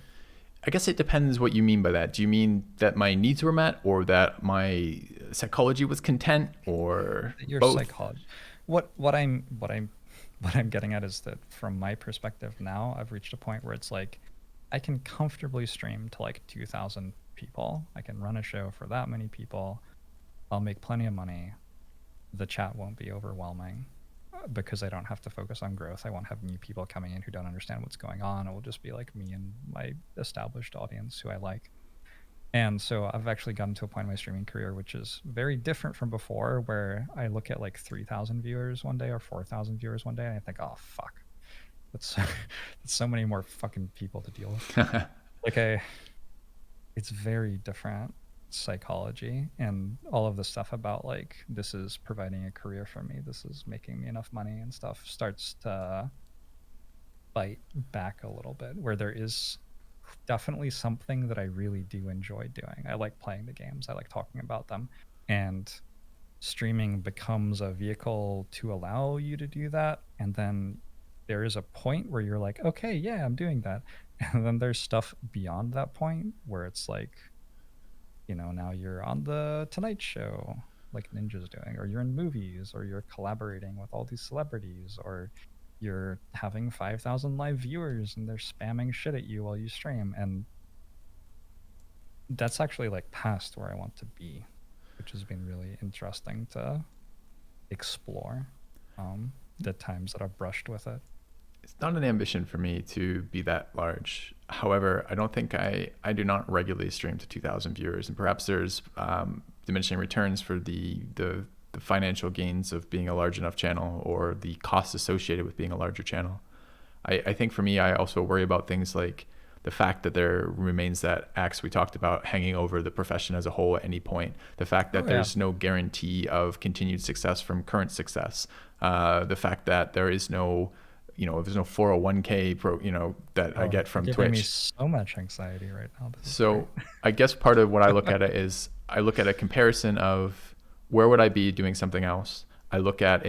Speaker 2: I guess it depends what you mean by that. Do you mean that my needs were met, or that my psychology was content, or
Speaker 1: Your
Speaker 2: both?
Speaker 1: psychology. What I'm getting at is that from my perspective now, I've reached a point where it's like I can comfortably stream to like 2,000 people. I can run a show for that many people. I'll make plenty of money. The chat won't be overwhelming because I don't have to focus on growth. I won't have new people coming in who don't understand what's going on. It will just be like me and my established audience who I like. And so I've actually gotten to a point in my streaming career which is very different from before, where I look at like 3,000 viewers one day or 4,000 viewers one day, and I think, oh fuck, that's that's so many more fucking people to deal with. Like it's very different psychology, and all of the stuff about like, this is providing a career for me, this is making me enough money and stuff, starts to bite back a little bit, where there is definitely something that I really do enjoy doing. I like playing the games, I like talking about them, and streaming becomes a vehicle to allow you to do that. And then there is a point where you're like, okay, yeah, I'm doing that. And then there's stuff beyond that point where it's like, you know, now you're on the Tonight Show like Ninja's doing, or you're in movies, or you're collaborating with all these celebrities, or you're having 5,000 live viewers and they're spamming shit at you while you stream. And that's actually like past where I want to be, which has been really interesting to explore. The times that I've brushed with it.
Speaker 2: It's not an ambition for me to be that large. However, I don't think I do not regularly stream to 2,000 viewers, and perhaps there's diminishing returns for the financial gains of being a large enough channel or the costs associated with being a larger channel. I think for me, I also worry about things like the fact that there remains that axe we talked about hanging over the profession as a whole at any point. The fact that there's no guarantee of continued success from current success. The fact that there is no, there's no 401k that I get from
Speaker 1: You're
Speaker 2: Twitch.
Speaker 1: giving me so much anxiety right now.
Speaker 2: So I guess part of what I look at it is I look at a comparison of where would I be doing something else. I look at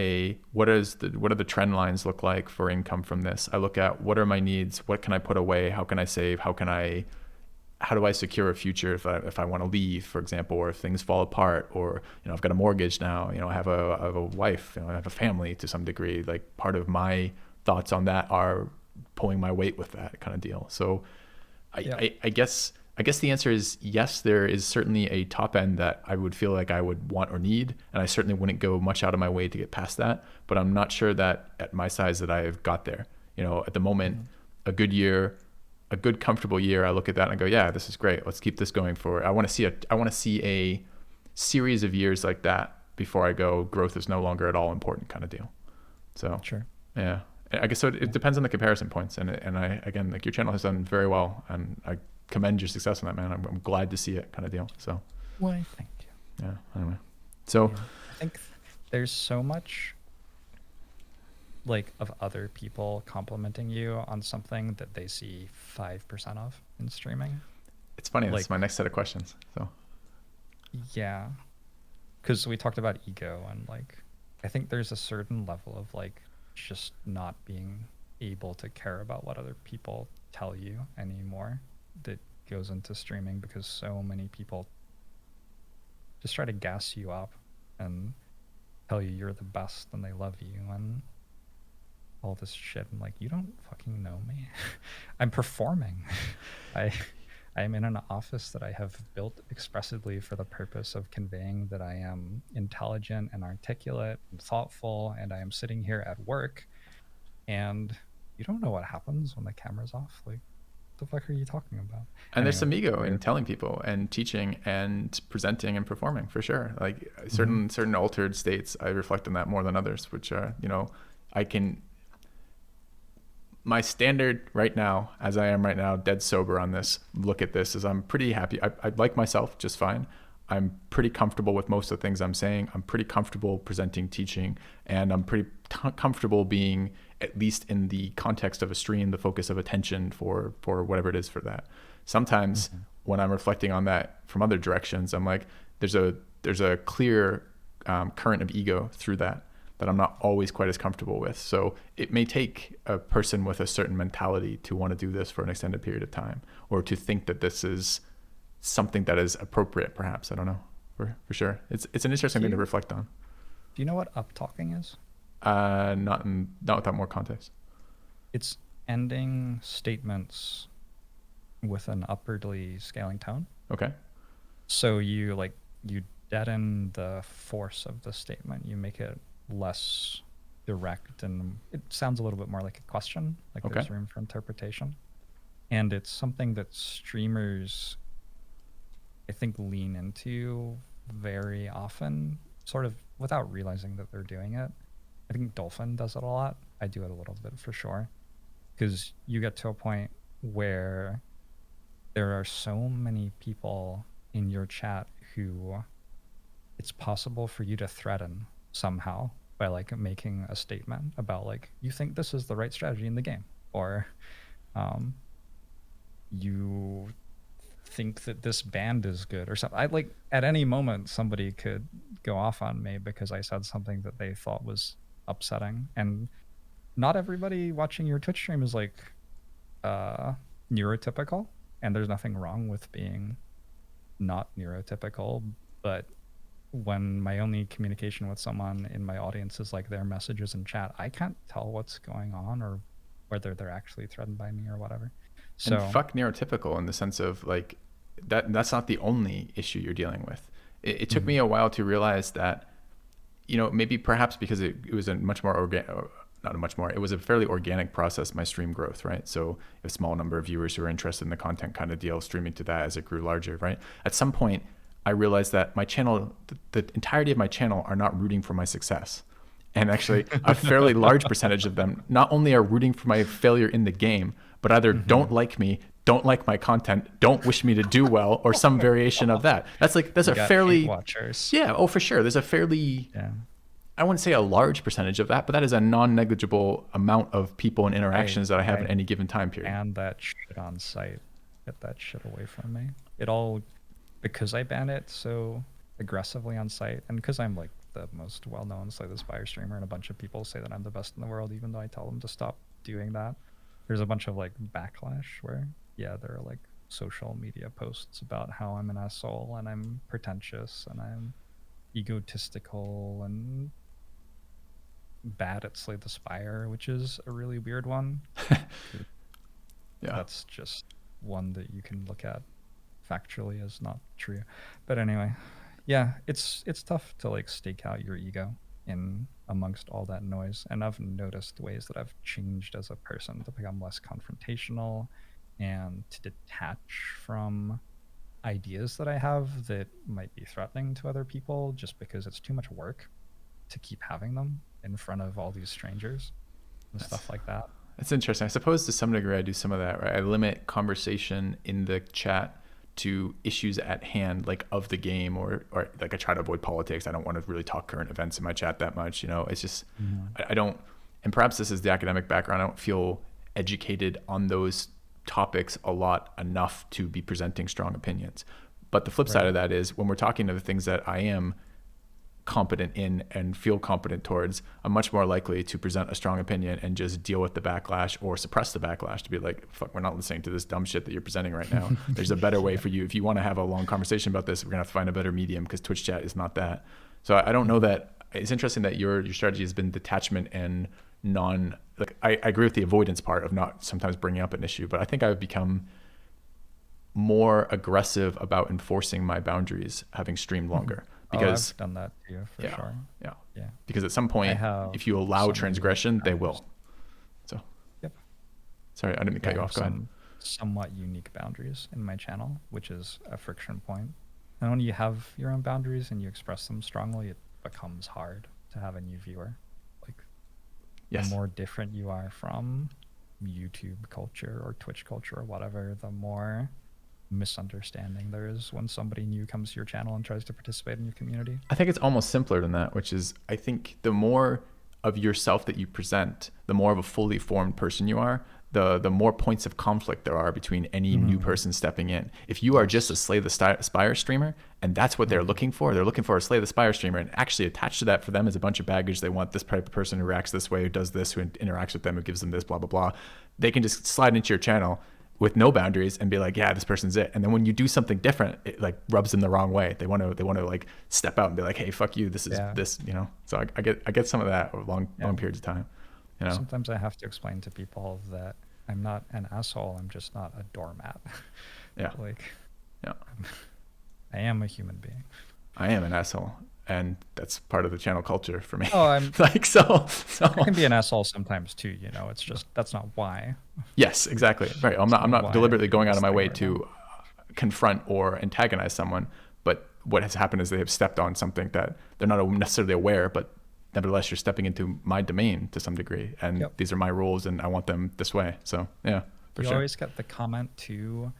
Speaker 2: what are the trend lines look like for income from this. I look at what are my needs, what can I put away, how can I save, how do I secure a future if I want to leave, for example, or if things fall apart, or I've got a mortgage now, I have a wife, I have a family to some degree. Like part of my thoughts on that are pulling my weight with that kind of deal. So I guess the answer is yes, there is certainly a top end that I would feel like I would want or need, and I certainly wouldn't go much out of my way to get past that, but I'm not sure that at my size that I have got there. At the moment, a good year, a good comfortable year, I look at that and I go, yeah, this is great. Let's keep this going I want to see a series of years like that before I go, growth is no longer at all important kind of deal. So
Speaker 1: Sure.
Speaker 2: Yeah. I guess so. It depends on the comparison points, and I again, like, your channel has done very well, and I commend your success on that, man. I'm glad to see it, kind of deal. So,
Speaker 1: Why, thank you.
Speaker 2: yeah. Anyway, so
Speaker 1: I think there's so much like of other people complimenting you on something that they see 5% of in streaming.
Speaker 2: it's funny.
Speaker 1: Like,
Speaker 2: That's my next set of questions. So,
Speaker 1: yeah, because we talked about ego, and like I think there's a certain level of like just not being able to care about what other people tell you anymore that goes into streaming, because so many people just try to gas you up and tell you you're the best and they love you and all this shit. And like, you don't fucking know me. I'm performing. I'm in an office that I have built expressly for the purpose of conveying that I am intelligent and articulate and thoughtful, and I am sitting here at work, and you don't know what happens when the camera's off. Like, what the fuck are you talking about?
Speaker 2: and there's some ego
Speaker 1: weird.
Speaker 2: in telling people and teaching and presenting and performing, for sure. Like certain altered states, I reflect on that more than others, which are, my standard right now, as I am right now, dead sober on this, look at this, is I'm pretty happy. I like myself just fine. I'm pretty comfortable with most of the things I'm saying. I'm pretty comfortable presenting, teaching, and I'm pretty comfortable being, at least in the context of a stream, the focus of attention for whatever it is for that. Sometimes when I'm reflecting on that from other directions, I'm like, there's a clear current of ego through that I'm not always quite as comfortable with. So it may take a person with a certain mentality to want to do this for an extended period of time, or to think that this is something that is appropriate, perhaps. I don't know, for sure. It's an interesting thing to reflect on.
Speaker 1: Do you know what up talking is?
Speaker 2: Not without more context.
Speaker 1: It's ending statements with an upwardly scaling tone.
Speaker 2: Okay.
Speaker 1: So you deaden the force of the statement. You make it less direct, and it sounds a little bit more like a question, like there's room for interpretation. And it's something that streamers, I think, lean into very often, sort of without realizing that they're doing it. I think Dolphin does it a lot. I do it a little bit for sure, because you get to a point where there are so many people in your chat who it's possible for you to threaten somehow by like making a statement about like, you think this is the right strategy in the game, or you think that this band is good or something. I like, at any moment somebody could go off on me because I said something that they thought was upsetting. And not everybody watching your Twitch stream is like neurotypical, and there's nothing wrong with being not neurotypical, but when my only communication with someone in my audience is like their messages in chat, I can't tell what's going on or whether they're actually threatened by me or whatever.
Speaker 2: And
Speaker 1: So,
Speaker 2: fuck neurotypical in the sense of like that's not the only issue you're dealing with. It took me
Speaker 1: mhm,
Speaker 2: a while to realize that, maybe perhaps because it was a much more not a much more, it was a fairly organic process, my stream growth, right? So a small number of viewers who are interested in the content kind of deal, streaming to that as it grew larger, right? At some point, I realized that my channel, the entirety of my channel are not rooting for my success. And actually, a fairly large percentage of them not only are rooting for my failure in the game, but either don't
Speaker 1: mhm.
Speaker 2: like me, don't like my content, don't wish me to do well, or
Speaker 1: Oh
Speaker 2: some
Speaker 1: my
Speaker 2: variation of
Speaker 1: God.
Speaker 2: that. That's
Speaker 1: You
Speaker 2: a
Speaker 1: got hate
Speaker 2: fairly,
Speaker 1: watchers.
Speaker 2: yeah, oh, for sure. There's a fairly,
Speaker 1: Yeah.
Speaker 2: I wouldn't say a large percentage of that, but that is a non-negligible amount of people and interactions that I have
Speaker 1: I
Speaker 2: at any given time period.
Speaker 1: ban that shit on site. Get that shit away from me. It all because I ban it so aggressively on site, and because I'm like the most well-known Slay the Spire streamer, and a bunch of people say that I'm the best in the world, even though I tell them to stop doing that. There's a bunch of like backlash where, yeah, there are like social media posts about how I'm an asshole and I'm pretentious and I'm egotistical and bad at Slay the Spire, which is a really weird one.
Speaker 2: Yeah.
Speaker 1: That's just one that you can look at factually as not true. But anyway, yeah, it's tough to like stake out your ego in amongst all that noise. And I've noticed ways that I've changed as a person to become less confrontational and to detach from ideas that I have that might be threatening to other people just because it's too much work to keep having them in front of all these strangers and
Speaker 2: That's,
Speaker 1: stuff like that.
Speaker 2: that's interesting. I suppose to some degree I do some of that, right? I limit conversation in the chat to issues at hand, like of the game, or like I try to avoid politics. I don't want to really talk current events in my chat that much. It's just,
Speaker 1: Mhm.
Speaker 2: I don't, and perhaps this is the academic background. I don't feel educated on those topics a lot enough to be presenting strong opinions. But the flip side
Speaker 1: Right.
Speaker 2: of that is when we're talking to the things that I am competent in and feel competent towards, I'm much more likely to present a strong opinion and just deal with the backlash or suppress the backlash, to be like, fuck, we're not listening to this dumb shit that you're presenting right now. There's a better way
Speaker 1: Yeah.
Speaker 2: for you. If you want to have a long conversation about this, we're gonna have to find a better medium, because Twitch chat is not that. So I don't know
Speaker 1: Mhm.
Speaker 2: that. It's interesting that your strategy has been detachment and non, like I agree with the avoidance part of not sometimes bringing up an issue, but I think I've become more aggressive about enforcing my boundaries having streamed
Speaker 1: Mhm.
Speaker 2: longer,
Speaker 1: Oh,
Speaker 2: because
Speaker 1: I've done that too for
Speaker 2: yeah,
Speaker 1: sure.
Speaker 2: yeah,
Speaker 1: Yeah.
Speaker 2: because at some
Speaker 1: I
Speaker 2: point,
Speaker 1: have
Speaker 2: if you allow
Speaker 1: some unique
Speaker 2: transgression, they
Speaker 1: boundaries.
Speaker 2: will. So
Speaker 1: Yep.
Speaker 2: sorry, I didn't mean to
Speaker 1: Yeah,
Speaker 2: cut
Speaker 1: I
Speaker 2: you
Speaker 1: have
Speaker 2: off. Go ahead.
Speaker 1: some somewhat unique boundaries in my channel, which is a friction point. And when you have your own boundaries and you express them strongly, it becomes hard to have a new viewer. Like the
Speaker 2: Yes,
Speaker 1: more different you are from YouTube culture or Twitch culture or whatever, the more misunderstanding there is when somebody new comes to your channel and tries to participate in your community.
Speaker 2: I think it's almost simpler than that, which is, I think the more of yourself that you present, the more of a fully formed person you are, the more points of conflict there are between any new
Speaker 1: Mhm.
Speaker 2: person stepping in. If you are just a
Speaker 1: Yes.
Speaker 2: Slay the Spire streamer and that's what they're
Speaker 1: Mhm.
Speaker 2: looking for, they're looking for a Slay the Spire streamer, and actually attached to that for them is a bunch of baggage. They want this type of person who reacts this way, who does this, who interacts with them, who gives them this, blah, blah, blah. They can just slide into your channel with no boundaries and be like, yeah, this person's it. And then when you do something different, it like rubs them the wrong way. They want to like step out and be like, hey, fuck you. This is
Speaker 1: Yeah.
Speaker 2: this. So I get some of that over long
Speaker 1: Yeah.
Speaker 2: periods of time. You know.
Speaker 1: Sometimes I have to explain to people that I'm not an asshole. I'm just not a doormat.
Speaker 2: Yeah.
Speaker 1: Like,
Speaker 2: Yeah.
Speaker 1: I am a human being.
Speaker 2: I am an asshole, and that's part of the channel culture for me.
Speaker 1: Oh, I'm.
Speaker 2: Like so.
Speaker 1: I can be an asshole sometimes too. It's just that's not why.
Speaker 2: Yes, exactly. Right. I'm
Speaker 1: That's
Speaker 2: not
Speaker 1: why I'm
Speaker 2: deliberately
Speaker 1: doing
Speaker 2: going out
Speaker 1: this
Speaker 2: of my
Speaker 1: thing
Speaker 2: way
Speaker 1: right now.
Speaker 2: to confront or antagonize someone, but what has happened is they have stepped on something that they're not necessarily aware, but nevertheless you're stepping into my domain to some degree, and
Speaker 1: Yep.
Speaker 2: these are my rules and I want them this way. So yeah, for
Speaker 1: You
Speaker 2: sure.
Speaker 1: always get the comment too.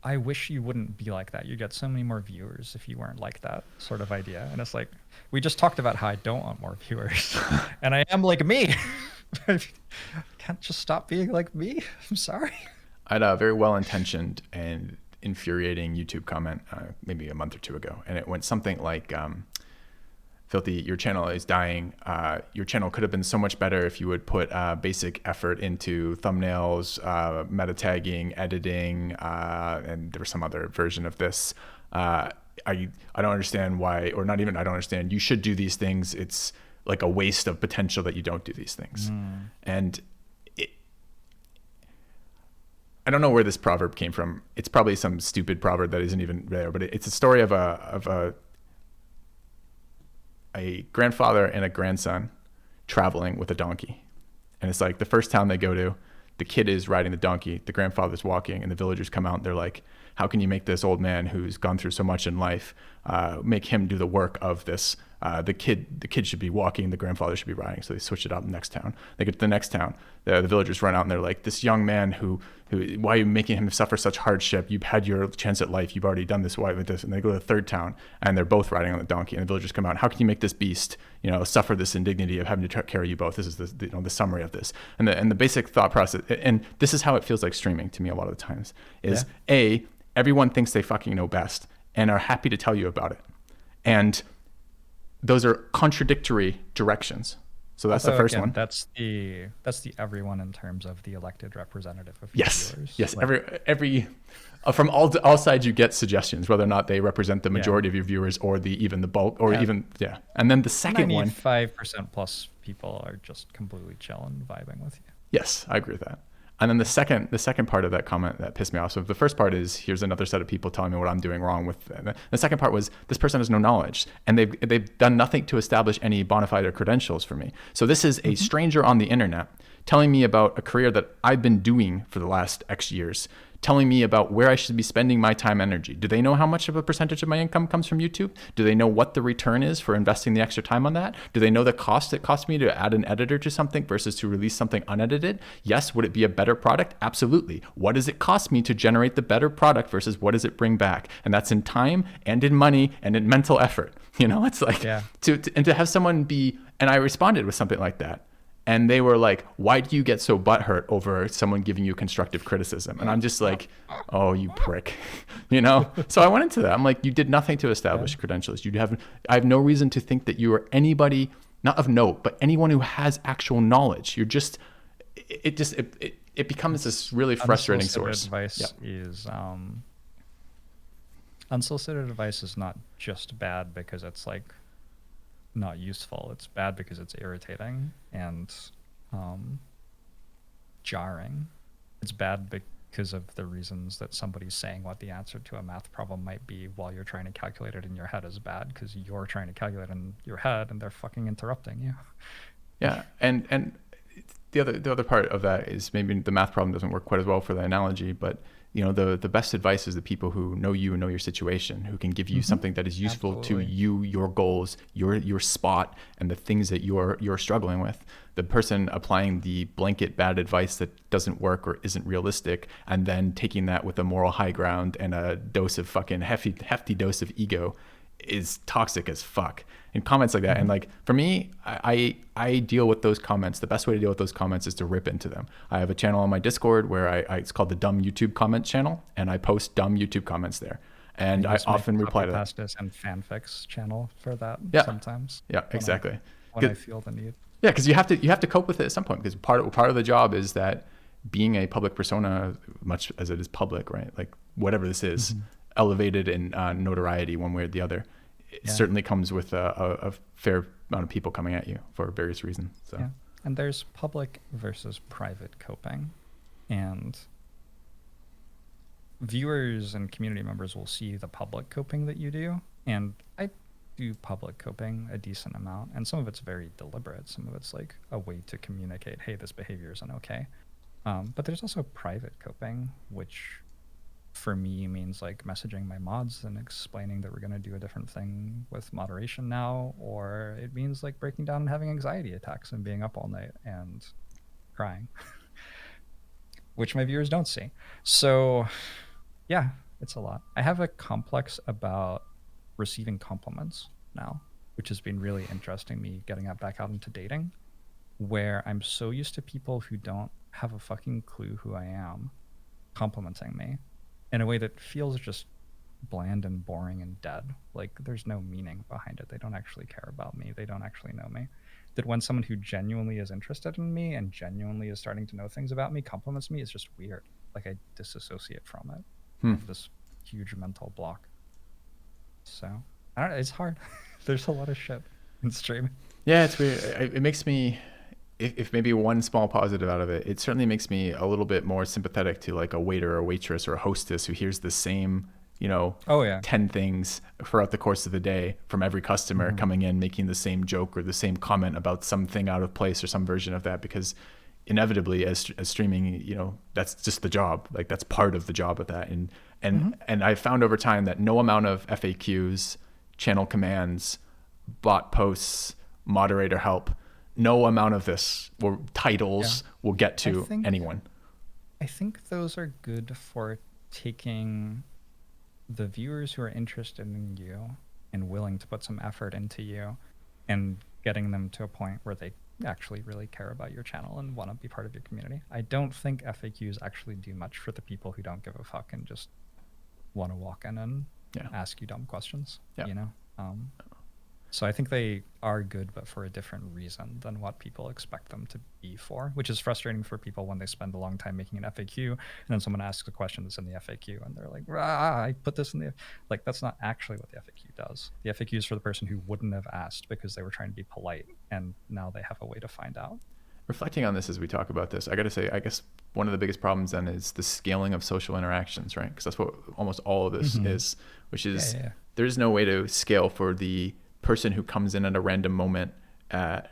Speaker 1: I wish you wouldn't be like that. You'd get so many more viewers if you weren't like that sort of idea. And it's like, we just talked about how I don't want more viewers. And I am like me. I can't just stop being like me. I'm sorry.
Speaker 2: I had a very well-intentioned and infuriating YouTube comment maybe a month or two ago, and it went something like, Filthy, your channel is dying. Your channel could have been so much better if you would put basic effort into thumbnails, meta tagging, editing, and there was some other version of this. I don't understand why, or not even I don't understand. You should do these things. It's like a waste of potential that you don't do these things. And I don't know where this proverb came from. It's probably some stupid proverb that isn't even there, but it's a story of a grandfather and a grandson traveling with a donkey. And it's like the first town they go to, the kid is riding the donkey, the grandfather's walking, and the villagers come out and they're like, how can you make this old man who's gone through so much in life, make him do the work of this? The kid should be walking, the grandfather should be riding. So they switch it up in the next town. They get to the next town. The villagers run out and they're like, this young man who, why are you making him suffer such hardship? You've had your chance at life. You've already done this. Why with this? And they go to the third town and they're both riding on the donkey. And the villagers come out. How can you make this beast, suffer this indignity of having to carry you both? This is the summary of this. And the basic thought process. And this is how it feels like streaming to me a lot of the times is everyone thinks they fucking know best and are happy to tell you about it. And those are contradictory directions. So that's the first one.
Speaker 1: That's the everyone in terms of the elected representative of
Speaker 2: yes.
Speaker 1: viewers.
Speaker 2: Yes.
Speaker 1: Like,
Speaker 2: Every from all sides you get suggestions, whether or not they represent the majority of your viewers or even the bulk or even. And then the second one,
Speaker 1: 95% plus people are just completely chill and vibing with you.
Speaker 2: Yes, I agree with that. And then the second part of that comment that pissed me off. So the first part is, here's another set of people telling me what I'm doing wrong with. The second part was, this person has no knowledge and they've done nothing to establish any bona fide or credentials for me. So this is a stranger on the internet telling me about a career that I've been doing for the last X years, telling me about where I should be spending my time and energy. Do they know how much of a percentage of my income comes from YouTube? Do they know what the return is for investing the extra time on that? Do they know the cost it costs me to add an editor to something versus to release something unedited? Yes. Would it be a better product? Absolutely. What does it cost me to generate the better product versus what does it bring back? And that's in time and in money and in mental effort. It's like, to have someone be, and I responded with something like that. And they were like, why do you get so butthurt over someone giving you constructive criticism? And I'm just like, oh, you prick, So I went into that. I'm like, you did nothing to establish credentials. I have no reason to think that you are anybody, not of note, but anyone who has actual knowledge. You're just, it becomes this really frustrating source.
Speaker 1: Unsolicited advice is not just bad because it's like not useful. It's bad because it's irritating and jarring. It's bad because of the reasons that somebody's saying what the answer to a math problem might be while you're trying to calculate it in your head is bad because you're trying to calculate it in your head and they're fucking interrupting you.
Speaker 2: Yeah, and the other part of that is maybe the math problem doesn't work quite as well for the analogy, but the best advice is the people who know you and know your situation, who can give you something that is useful to you, your goals, your spot, and the things that you're struggling with. The person applying the blanket bad advice that doesn't work or isn't realistic, and then taking that with a moral high ground and a dose of fucking hefty dose of ego is toxic as fuck. And comments like that. And like, for me, I deal with those comments. The best way to deal with those comments is to rip into them. I have a channel on my Discord where it's called the Dumb YouTube Comment channel, and I post dumb YouTube comments there. And I often reply to that.
Speaker 1: And fanfics channel for that sometimes.
Speaker 2: Yeah, exactly.
Speaker 1: When I feel the need.
Speaker 2: Yeah, because you have to cope with it at some point, because part of the job is that being a public persona, much as it is public, right? Like whatever this is, elevated in notoriety one way or the other, it certainly comes with a fair amount of people coming at you for various reasons. So.
Speaker 1: Yeah, and there's public versus private coping, and viewers and community members will see the public coping that you do, and I do public coping a decent amount, and some of it's very deliberate. Some of it's like a way to communicate, hey, this behavior isn't okay. But there's also private coping, which for me means like messaging my mods and explaining that we're going to do a different thing with moderation now, or it means like breaking down and having anxiety attacks and being up all night and crying, which my viewers don't see. So yeah, it's a lot. I have a complex about receiving compliments now, which has been really interesting, me getting back out into dating, where I'm so used to people who don't have a fucking clue who I am complimenting me in a way that feels just bland and boring and dead. Like there's no meaning behind it. They don't actually care about me. They don't actually know me. That when someone who genuinely is interested in me and genuinely is starting to know things about me compliments me, it's just weird. Like I disassociate from it. I have this huge mental block. So I don't know. It's hard. There's a lot of shit in streaming.
Speaker 2: Yeah, it's weird. It makes me, if maybe one small positive out of it, it certainly makes me a little bit more sympathetic to like a waiter or a waitress or a hostess who hears the same, you know,
Speaker 1: Oh yeah.
Speaker 2: 10 things throughout the course of the day from every customer
Speaker 1: Hmm.
Speaker 2: coming in, making the same joke or the same comment about something out of place or some version of that, because inevitably as streaming, you know, that's just the job. Like that's part of the job of that.
Speaker 1: Hmm.
Speaker 2: And I found over time that no amount of FAQs, channel commands, bot posts, moderator help, no amount of this or
Speaker 1: Yeah.
Speaker 2: titles will get
Speaker 1: I
Speaker 2: to
Speaker 1: think
Speaker 2: anyone.
Speaker 1: I think those are good for taking the viewers who are interested in you and willing to put some effort into you and getting them to a point where they actually really care about your channel and want to be part of your community. I don't think FAQs actually do much for the people who don't give a fuck and just want to walk in and
Speaker 2: Yeah.
Speaker 1: ask you dumb questions,
Speaker 2: Yeah.
Speaker 1: you know? So I think they are good, but for a different reason than what people expect them to be for, which is frustrating for people when they spend a long time making an FAQ and then someone asks a question that's in the FAQ and they're like, I put this in the, like, that's not actually what the FAQ does. The FAQ is for the person who wouldn't have asked because they were trying to be polite and now they have a way to find out.
Speaker 2: Reflecting on this as we talk about this, I got to say, I guess one of the biggest problems then is the scaling of social interactions, right? Because that's what almost all of this
Speaker 1: Mm-hmm.
Speaker 2: is, which
Speaker 1: Yeah,
Speaker 2: is
Speaker 1: yeah,
Speaker 2: there's no way to scale for the person who comes in at a random moment,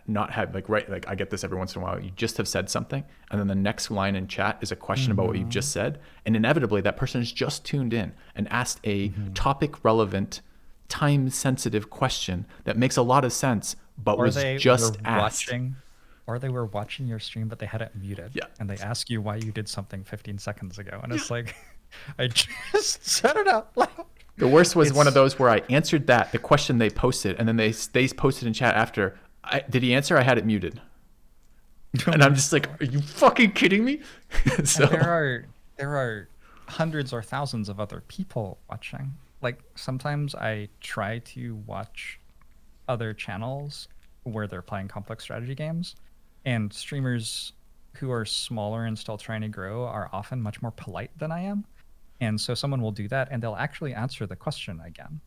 Speaker 2: not have like, right, like I get this every once in a while. You just have said something, and then the next line in chat is a
Speaker 1: yeah.
Speaker 2: question about what you've
Speaker 1: Mm-hmm.
Speaker 2: just said, and inevitably that person has just tuned in and asked a
Speaker 1: Mm-hmm.
Speaker 2: topic relevant, time sensitive question that makes a lot of sense, but
Speaker 1: Or
Speaker 2: was
Speaker 1: they were
Speaker 2: just asked.
Speaker 1: watching, or they were watching your stream, but they had it muted,
Speaker 2: Yeah.
Speaker 1: and they ask you why you did something 15 seconds ago, and
Speaker 2: Yeah.
Speaker 1: it's like, I just said it out loud.
Speaker 2: The worst was one of
Speaker 1: It's
Speaker 2: those where I answered the question they posted, and then they posted in chat after. Did he answer? I had it muted,
Speaker 1: oh
Speaker 2: and I'm
Speaker 1: my
Speaker 2: just like,
Speaker 1: god.
Speaker 2: are you fucking kidding me?
Speaker 1: And there
Speaker 2: So
Speaker 1: are there are hundreds or thousands of other people watching. Like sometimes I try to watch other channels where they're playing complex strategy games, and streamers who are smaller and still trying to grow are often much more polite than I am. And so someone will do that and they'll actually answer the question again.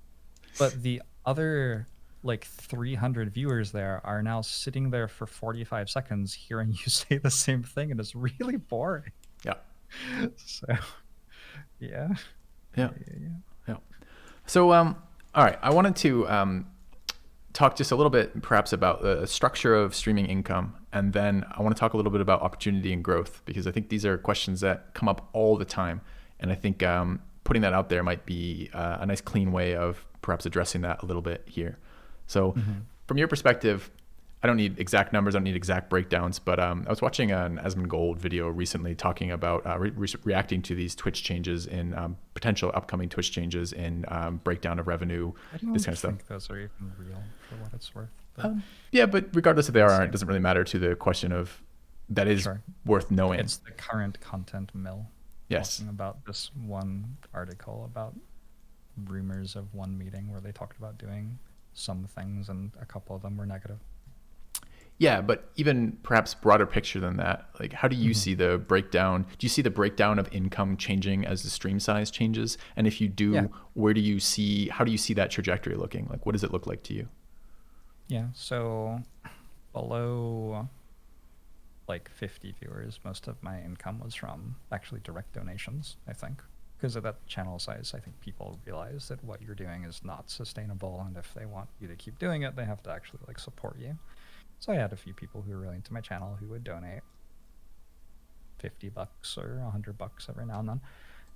Speaker 1: But the other like 300 viewers there are now sitting there for 45 seconds hearing you say the same thing and it's really boring.
Speaker 2: yeah,
Speaker 1: So, yeah.
Speaker 2: yeah,
Speaker 1: Yeah.
Speaker 2: yeah. So all right, I wanted to talk just a little bit perhaps about the structure of streaming income, and then I want to talk a little bit about opportunity and growth, because I think these are questions that come up all the time, and I think putting that out there might be a nice clean way of perhaps addressing that a little bit here. So
Speaker 1: Hmm.
Speaker 2: from your perspective, I don't need exact numbers, I don't need exact breakdowns, but I was watching an Asmongold video recently talking about reacting to these Twitch changes in potential upcoming Twitch changes in breakdown of revenue,
Speaker 1: I
Speaker 2: this
Speaker 1: don't
Speaker 2: kind of stuff.
Speaker 1: think those are even real for what it's worth, but
Speaker 2: Yeah, but regardless if they
Speaker 1: we'll
Speaker 2: are or
Speaker 1: see.
Speaker 2: aren't, it doesn't really matter to the question of that is
Speaker 1: Sure.
Speaker 2: worth knowing.
Speaker 1: It's the current content mill
Speaker 2: Yes.
Speaker 1: talking about this one article about rumors of one meeting where they talked about doing some things and a couple of them were negative.
Speaker 2: Yeah, but even perhaps broader picture than that, like how do you
Speaker 1: Hmm.
Speaker 2: see the breakdown? Do you see the breakdown of income changing as the stream size changes? And if you
Speaker 1: Yeah.
Speaker 2: do, how do you see that trajectory looking? Like what does it look like to you?
Speaker 1: Yeah. So below like 50 viewers, most of my income was from actually direct donations, I think. Because of that channel size, I think people realize that what you're doing is not sustainable. And if they want you to keep doing it, they have to actually like support you. So I had a few people who were really into my channel who would donate $50 or $100 every now and then.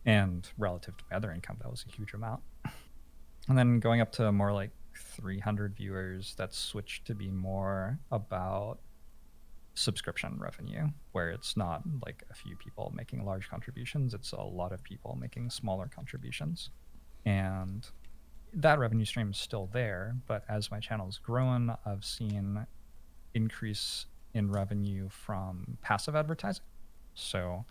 Speaker 1: And relative to my other income, that was a huge amount. And then going up to more like 300 viewers, that switched to be more about subscription revenue, where it's not like a few people making large contributions, it's a lot of people making smaller contributions. And that revenue stream is still there, but as my channel's grown, I've seen increase in revenue from passive advertising. So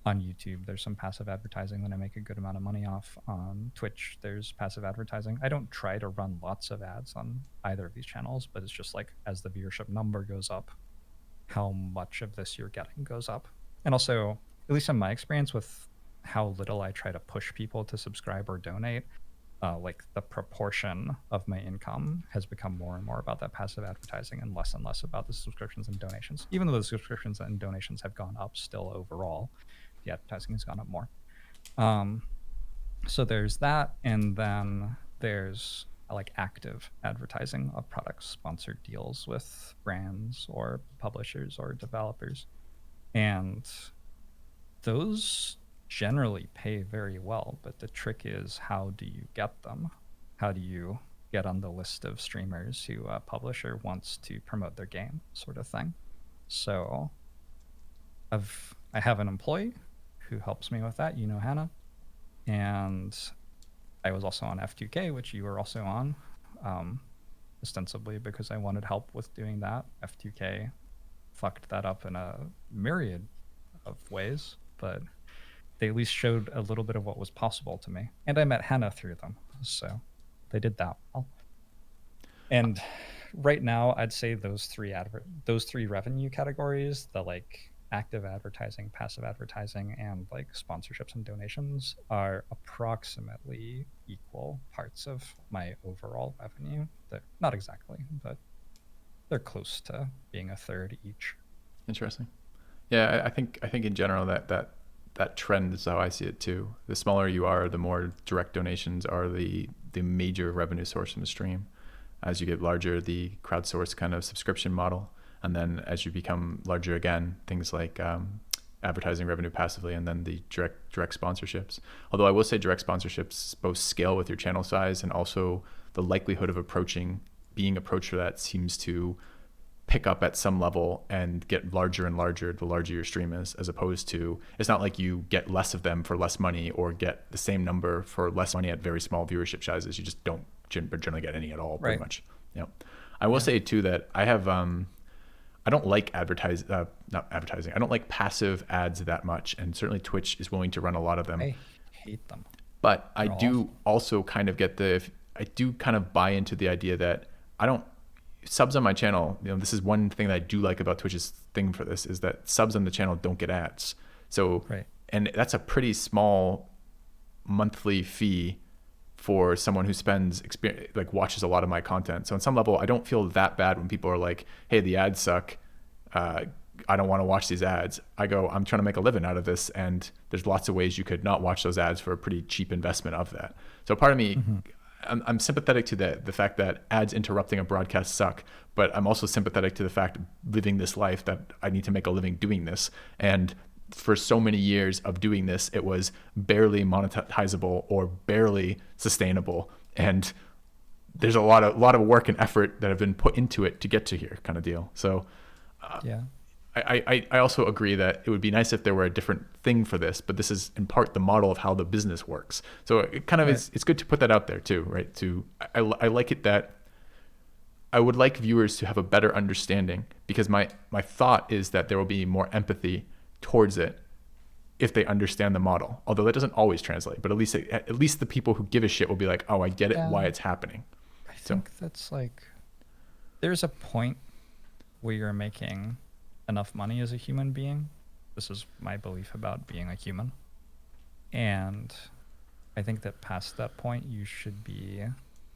Speaker 1: on YouTube, there's some passive advertising that I make a good amount of money off. On Twitch, there's passive advertising. I don't try to run lots of ads on either of these channels, but it's just like as the viewership number goes up, how much of this you're getting goes up. And also, at least in my experience with how little I try to push people to subscribe or donate, like the proportion of my income has become more and more about that passive advertising and less about the subscriptions and donations. Even though the subscriptions and donations have gone up still overall, the advertising has gone up more. So there's that, and then there's like active advertising of products, sponsored deals with brands or publishers or developers. And those generally pay very well, but the trick is, how do you get them? How do you get on the list of streamers who a publisher wants to promote their game, sort of thing? So I have an employee who helps me with that, Hannah, and I was also on F2K, which you were also on, ostensibly because I wanted help with doing that. F2K fucked that up in a myriad of ways, but they at least showed a little bit of what was possible to me. And I met Hannah through them, so they did that well. And right now, I'd say those three revenue categories, the like active advertising, passive advertising, and like sponsorships and donations, are approximately equal parts of my overall revenue. They're not exactly, but they're close to being a third each.
Speaker 2: Interesting. Yeah, I think in general that trend is how I see it too. The smaller you are, the more direct donations are the major revenue source from the stream. As you get larger, the crowdsourced kind of subscription model, and then as you become larger again, things like advertising revenue passively, and then the direct sponsorships. Although I will say direct sponsorships both scale with your channel size, and also the likelihood of being approached for that seems to pick up at some level and get larger and larger the larger your stream is, as opposed to, it's not like you get less of them for less money or get the same number for less money at very small viewership sizes. You just don't generally get any at all, pretty much. Yeah. I will say too that I have I don't like not advertising. I don't like passive ads that much, and certainly Twitch is willing to run a lot of them.
Speaker 1: I hate them.
Speaker 2: But I do also kind of buy into the idea that subs on my channel, this is one thing that I do like about Twitch's thing for this, is that subs on the channel don't get ads. So, and that's a pretty small monthly fee for someone who watches a lot of my content. So on some level, I don't feel that bad when people are like, hey, the ads suck. I don't want to watch these ads. I'm trying to make a living out of this, and there's lots of ways you could not watch those ads for a pretty cheap investment of that. So part of me, I'm sympathetic to the fact that ads interrupting a broadcast suck, but I'm also sympathetic to the fact, living this life, that I need to make a living doing this. And for so many years of doing this, it was barely monetizable or barely sustainable. And there's a lot of work and effort that have been put into it to get to here, kind of deal. So I also agree that it would be nice if there were a different thing for this, but this is in part the model of how the business works. So it kind of it's good to put that out there too, right? I like it that I would like viewers to have a better understanding, because my thought is that there will be more empathy towards it if they understand the model. Although that doesn't always translate, but at least the people who give a shit will be like, oh, I get it, why it's happening.
Speaker 1: I think that's like, there's a point where you're making enough money as a human being. This is my belief about being a human. And I think that past that point, you should be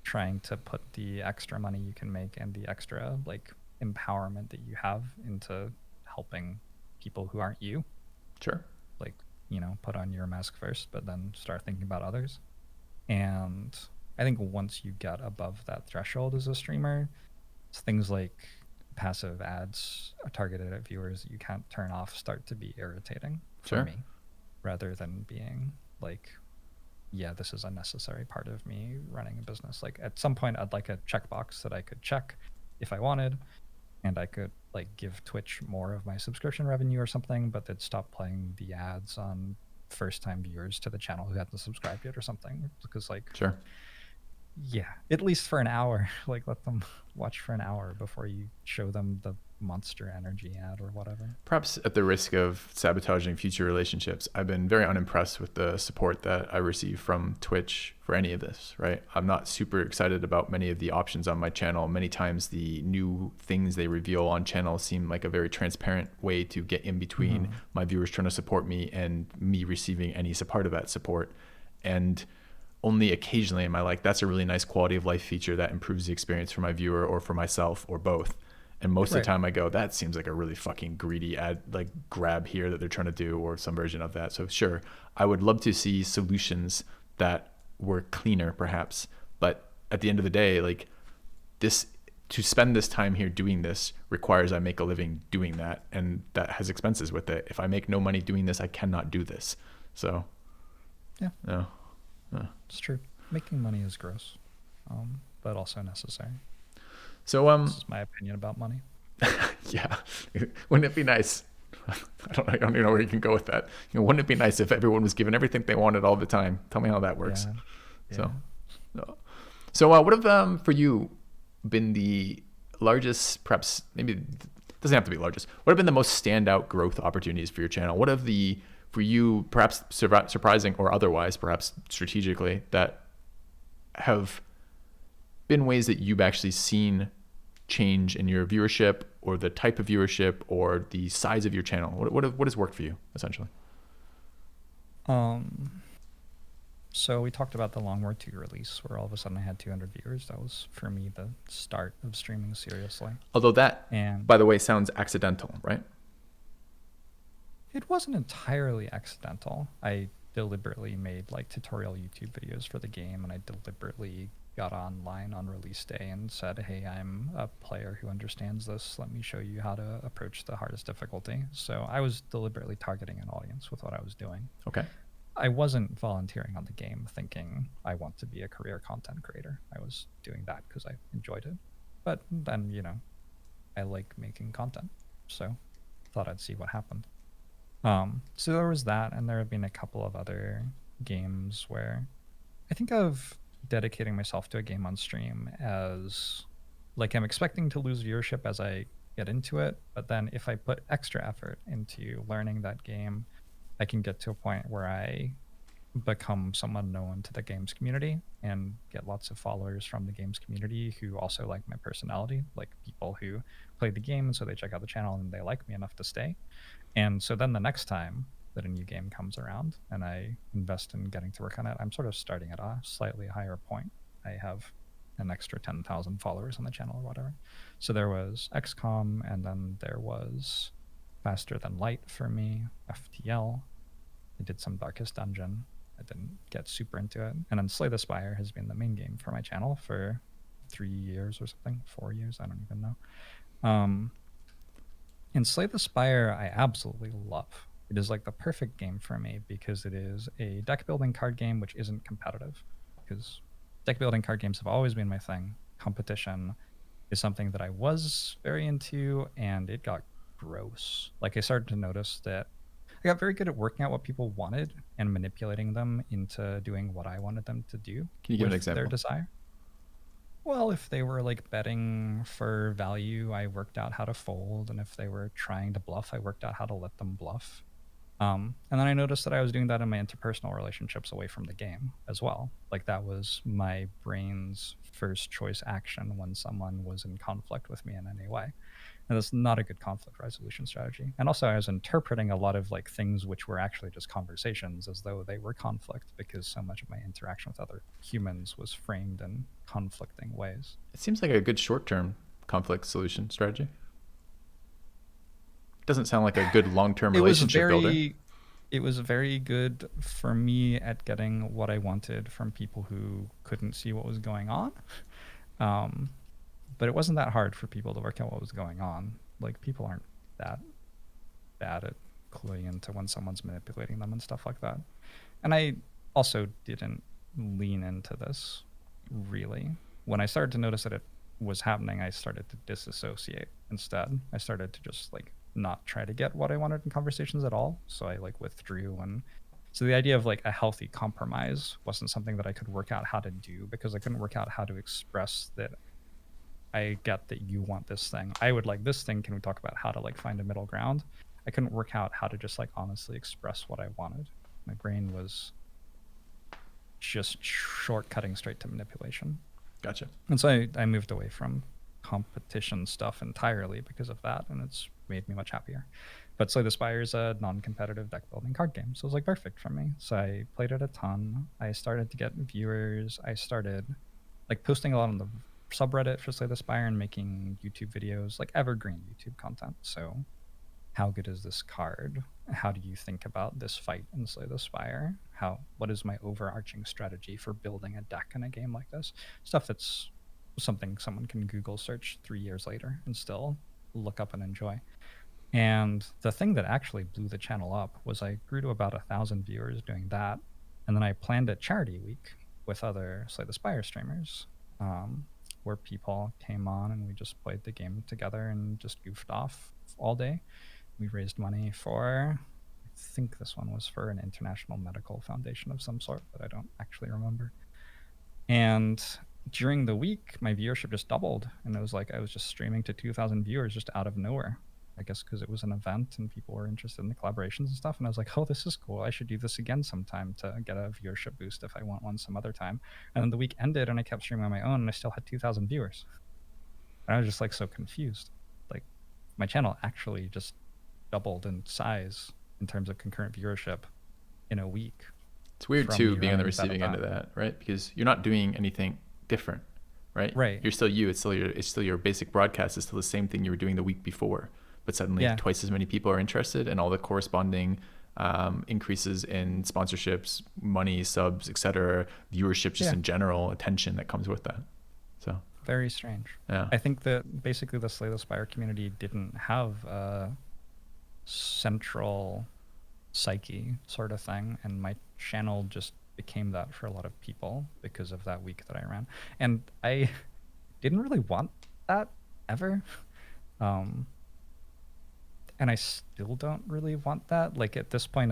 Speaker 1: trying to put the extra money you can make and the extra like empowerment that you have into helping people who aren't you.
Speaker 2: Sure.
Speaker 1: Like, put on your mask first, but then start thinking about others. And I think once you get above that threshold as a streamer, it's things like passive ads targeted at viewers that you can't turn off start to be irritating for me, rather than being like, yeah, this is a necessary part of me running a business. Like, at some point, I'd like a checkbox that I could check if I wanted, and I could like give Twitch more of my subscription revenue or something, but they'd stop playing the ads on first-time viewers to the channel who hadn't subscribed yet or something. Because at least for an hour, like let them watch for an hour before you show them the Monster Energy ad or whatever.
Speaker 2: Perhaps at the risk of sabotaging future relationships, I've been very unimpressed with the support that I receive from Twitch for any of this, right? I'm not super excited about many of the options on my channel. Many times the new things they reveal on channel seem like a very transparent way to get in between my viewers trying to support me and me receiving any support of that support. And only occasionally am I like, that's a really nice quality of life feature that improves the experience for my viewer or for myself or both. And most of the
Speaker 1: Right.
Speaker 2: time I go, that seems like a really fucking greedy ad, like grab here that they're trying to do, or some version of that. So sure, I would love to see solutions that were cleaner perhaps. But at the end of the day, like this, to spend this time here doing this requires I make a living doing that. And that has expenses with it. If I make no money doing this, I cannot do this. So,
Speaker 1: Yeah,
Speaker 2: no.
Speaker 1: it's true. Making money is gross, but also necessary.
Speaker 2: So,
Speaker 1: This is my opinion about money.
Speaker 2: yeah, wouldn't it be nice? I don't even know where you can go with that. Wouldn't it be nice if everyone was given everything they wanted all the time? Tell me how that works.
Speaker 1: Yeah.
Speaker 2: So,
Speaker 1: Yeah.
Speaker 2: no. So, what have for you been the largest, perhaps maybe it doesn't have to be largest. What have been the most standout growth opportunities for your channel? What have the for you, perhaps surprising or otherwise, perhaps strategically, that have been ways that you've actually seen change in your viewership or the type of viewership or the size of your channel? What has worked for you essentially?
Speaker 1: Um, so we talked about the Long War 2 release where all of a sudden I had 200 viewers. That was for me the start of streaming seriously.
Speaker 2: Although that,
Speaker 1: And
Speaker 2: by the way, sounds accidental, right?
Speaker 1: it wasn't entirely accidental. I deliberately made like tutorial YouTube videos for the game, and I deliberately got online on release day and said, "Hey, I'm a player who understands this. Let me show you how to approach the hardest difficulty." So I was deliberately targeting an audience with what I was doing.
Speaker 2: Okay.
Speaker 1: I wasn't volunteering on the game thinking I want to be a career content creator. I was doing that because I enjoyed it. But then, I like making content. So thought I'd see what happened. So there was that, and there have been a couple of other games where I think of dedicating myself to a game on stream as like I'm expecting to lose viewership as I get into it, but then if I put extra effort into learning that game, I can get to a point where I become someone known to the games community and get lots of followers from the games community who also like my personality, like people who play the game and so they check out the channel and they like me enough to stay. And so then the next time that a new game comes around and I invest in getting to work on it, I'm sort of starting at a slightly higher point. I have an extra 10,000 followers on the channel or whatever. So there was XCOM, and then there was Faster Than Light for me, FTL. I did some Darkest Dungeon. I didn't get super into it. And then Slay the Spire has been the main game for my channel for 3 years or something, 4 years, I don't even know. And Slay the Spire, I absolutely love. It is like the perfect game for me because it is a deck building card game which isn't competitive. Because deck building card games have always been my thing. Competition is something that I was very into, and it got gross. Like I started to notice that I got very good at working out what people wanted and manipulating them into doing what I wanted them to do.
Speaker 2: Can you give an
Speaker 1: with
Speaker 2: example?
Speaker 1: their desire. Well, if they were like betting for value, I worked out how to fold, and if they were trying to bluff, I worked out how to let them bluff. And then I noticed that I was doing that in my interpersonal relationships away from the game as well. Like that was my brain's first choice action when someone was in conflict with me in any way. And that's not a good conflict resolution strategy. And also I was interpreting a lot of like things which were actually just conversations as though they were conflict because so much of my interaction with other humans was framed in conflicting ways.
Speaker 2: It seems like a good short-term conflict solution strategy. Doesn't sound like a good long-term relationship builder.
Speaker 1: It was very good for me at getting what I wanted from people who couldn't see what was going on. But it wasn't that hard for people to work out what was going on. Like people aren't that bad at cluing into when someone's manipulating them and stuff like that. And I also didn't lean into this really. When I started to notice that it was happening, I started to disassociate instead. I started to just like not try to get what I wanted in conversations at all. So I like withdrew. And so the idea of like a healthy compromise wasn't something that I could work out how to do because I couldn't work out how to express that I get that you want this thing. I would like this thing. Can we talk about how to like find a middle ground? I couldn't work out how to just like honestly express what I wanted. My brain was just shortcutting straight to manipulation.
Speaker 2: Gotcha.
Speaker 1: And so I moved away from competition stuff entirely because of that, and it's made me much happier. But Slay the Spire is a non-competitive deck building card game, so it was like perfect for me. So I played it a ton. I started to get viewers. I started like posting a lot on the subreddit for Slay the Spire and making YouTube videos, like evergreen YouTube content. So how good is this card? How do you think about this fight in Slay the Spire? What is my overarching strategy for building a deck in a game like this? Stuff that's something someone can Google search 3 years later and still look up and enjoy. And the thing that actually blew the channel up was I grew to about 1,000 viewers doing that. And then I planned a charity week with other Slay the Spire streamers, where people came on and we just played the game together and just goofed off all day. We raised money for, I think this one was for an international medical foundation of some sort, but I don't actually remember. And during the week, my viewership just doubled. And it was like I was just streaming to 2,000 viewers just out of nowhere. I guess because it was an event and people were interested in the collaborations and stuff. And I was like, oh, this is cool. I should do this again sometime to get a viewership boost if I want one some other time. And then the week ended and I kept streaming on my own and I still had 2,000 viewers. And I was just like so confused. Like my channel actually just doubled in size in terms of concurrent viewership in a week.
Speaker 2: It's weird too being on the receiving end of that, right? Because you're not doing anything different, right?
Speaker 1: Right.
Speaker 2: You're still you. It's still your basic broadcast. It's still the same thing you were doing the week before. But suddenly twice as many people are interested, and all the corresponding increases in sponsorships, money, subs, etc., viewership just in general, attention that comes with that. So
Speaker 1: very strange.
Speaker 2: Yeah.
Speaker 1: I think that basically the Slay the Spire community didn't have a central psyche sort of thing, and my channel just became that for a lot of people because of that week that I ran. And I didn't really want that ever. And I still don't really want that. Like at this point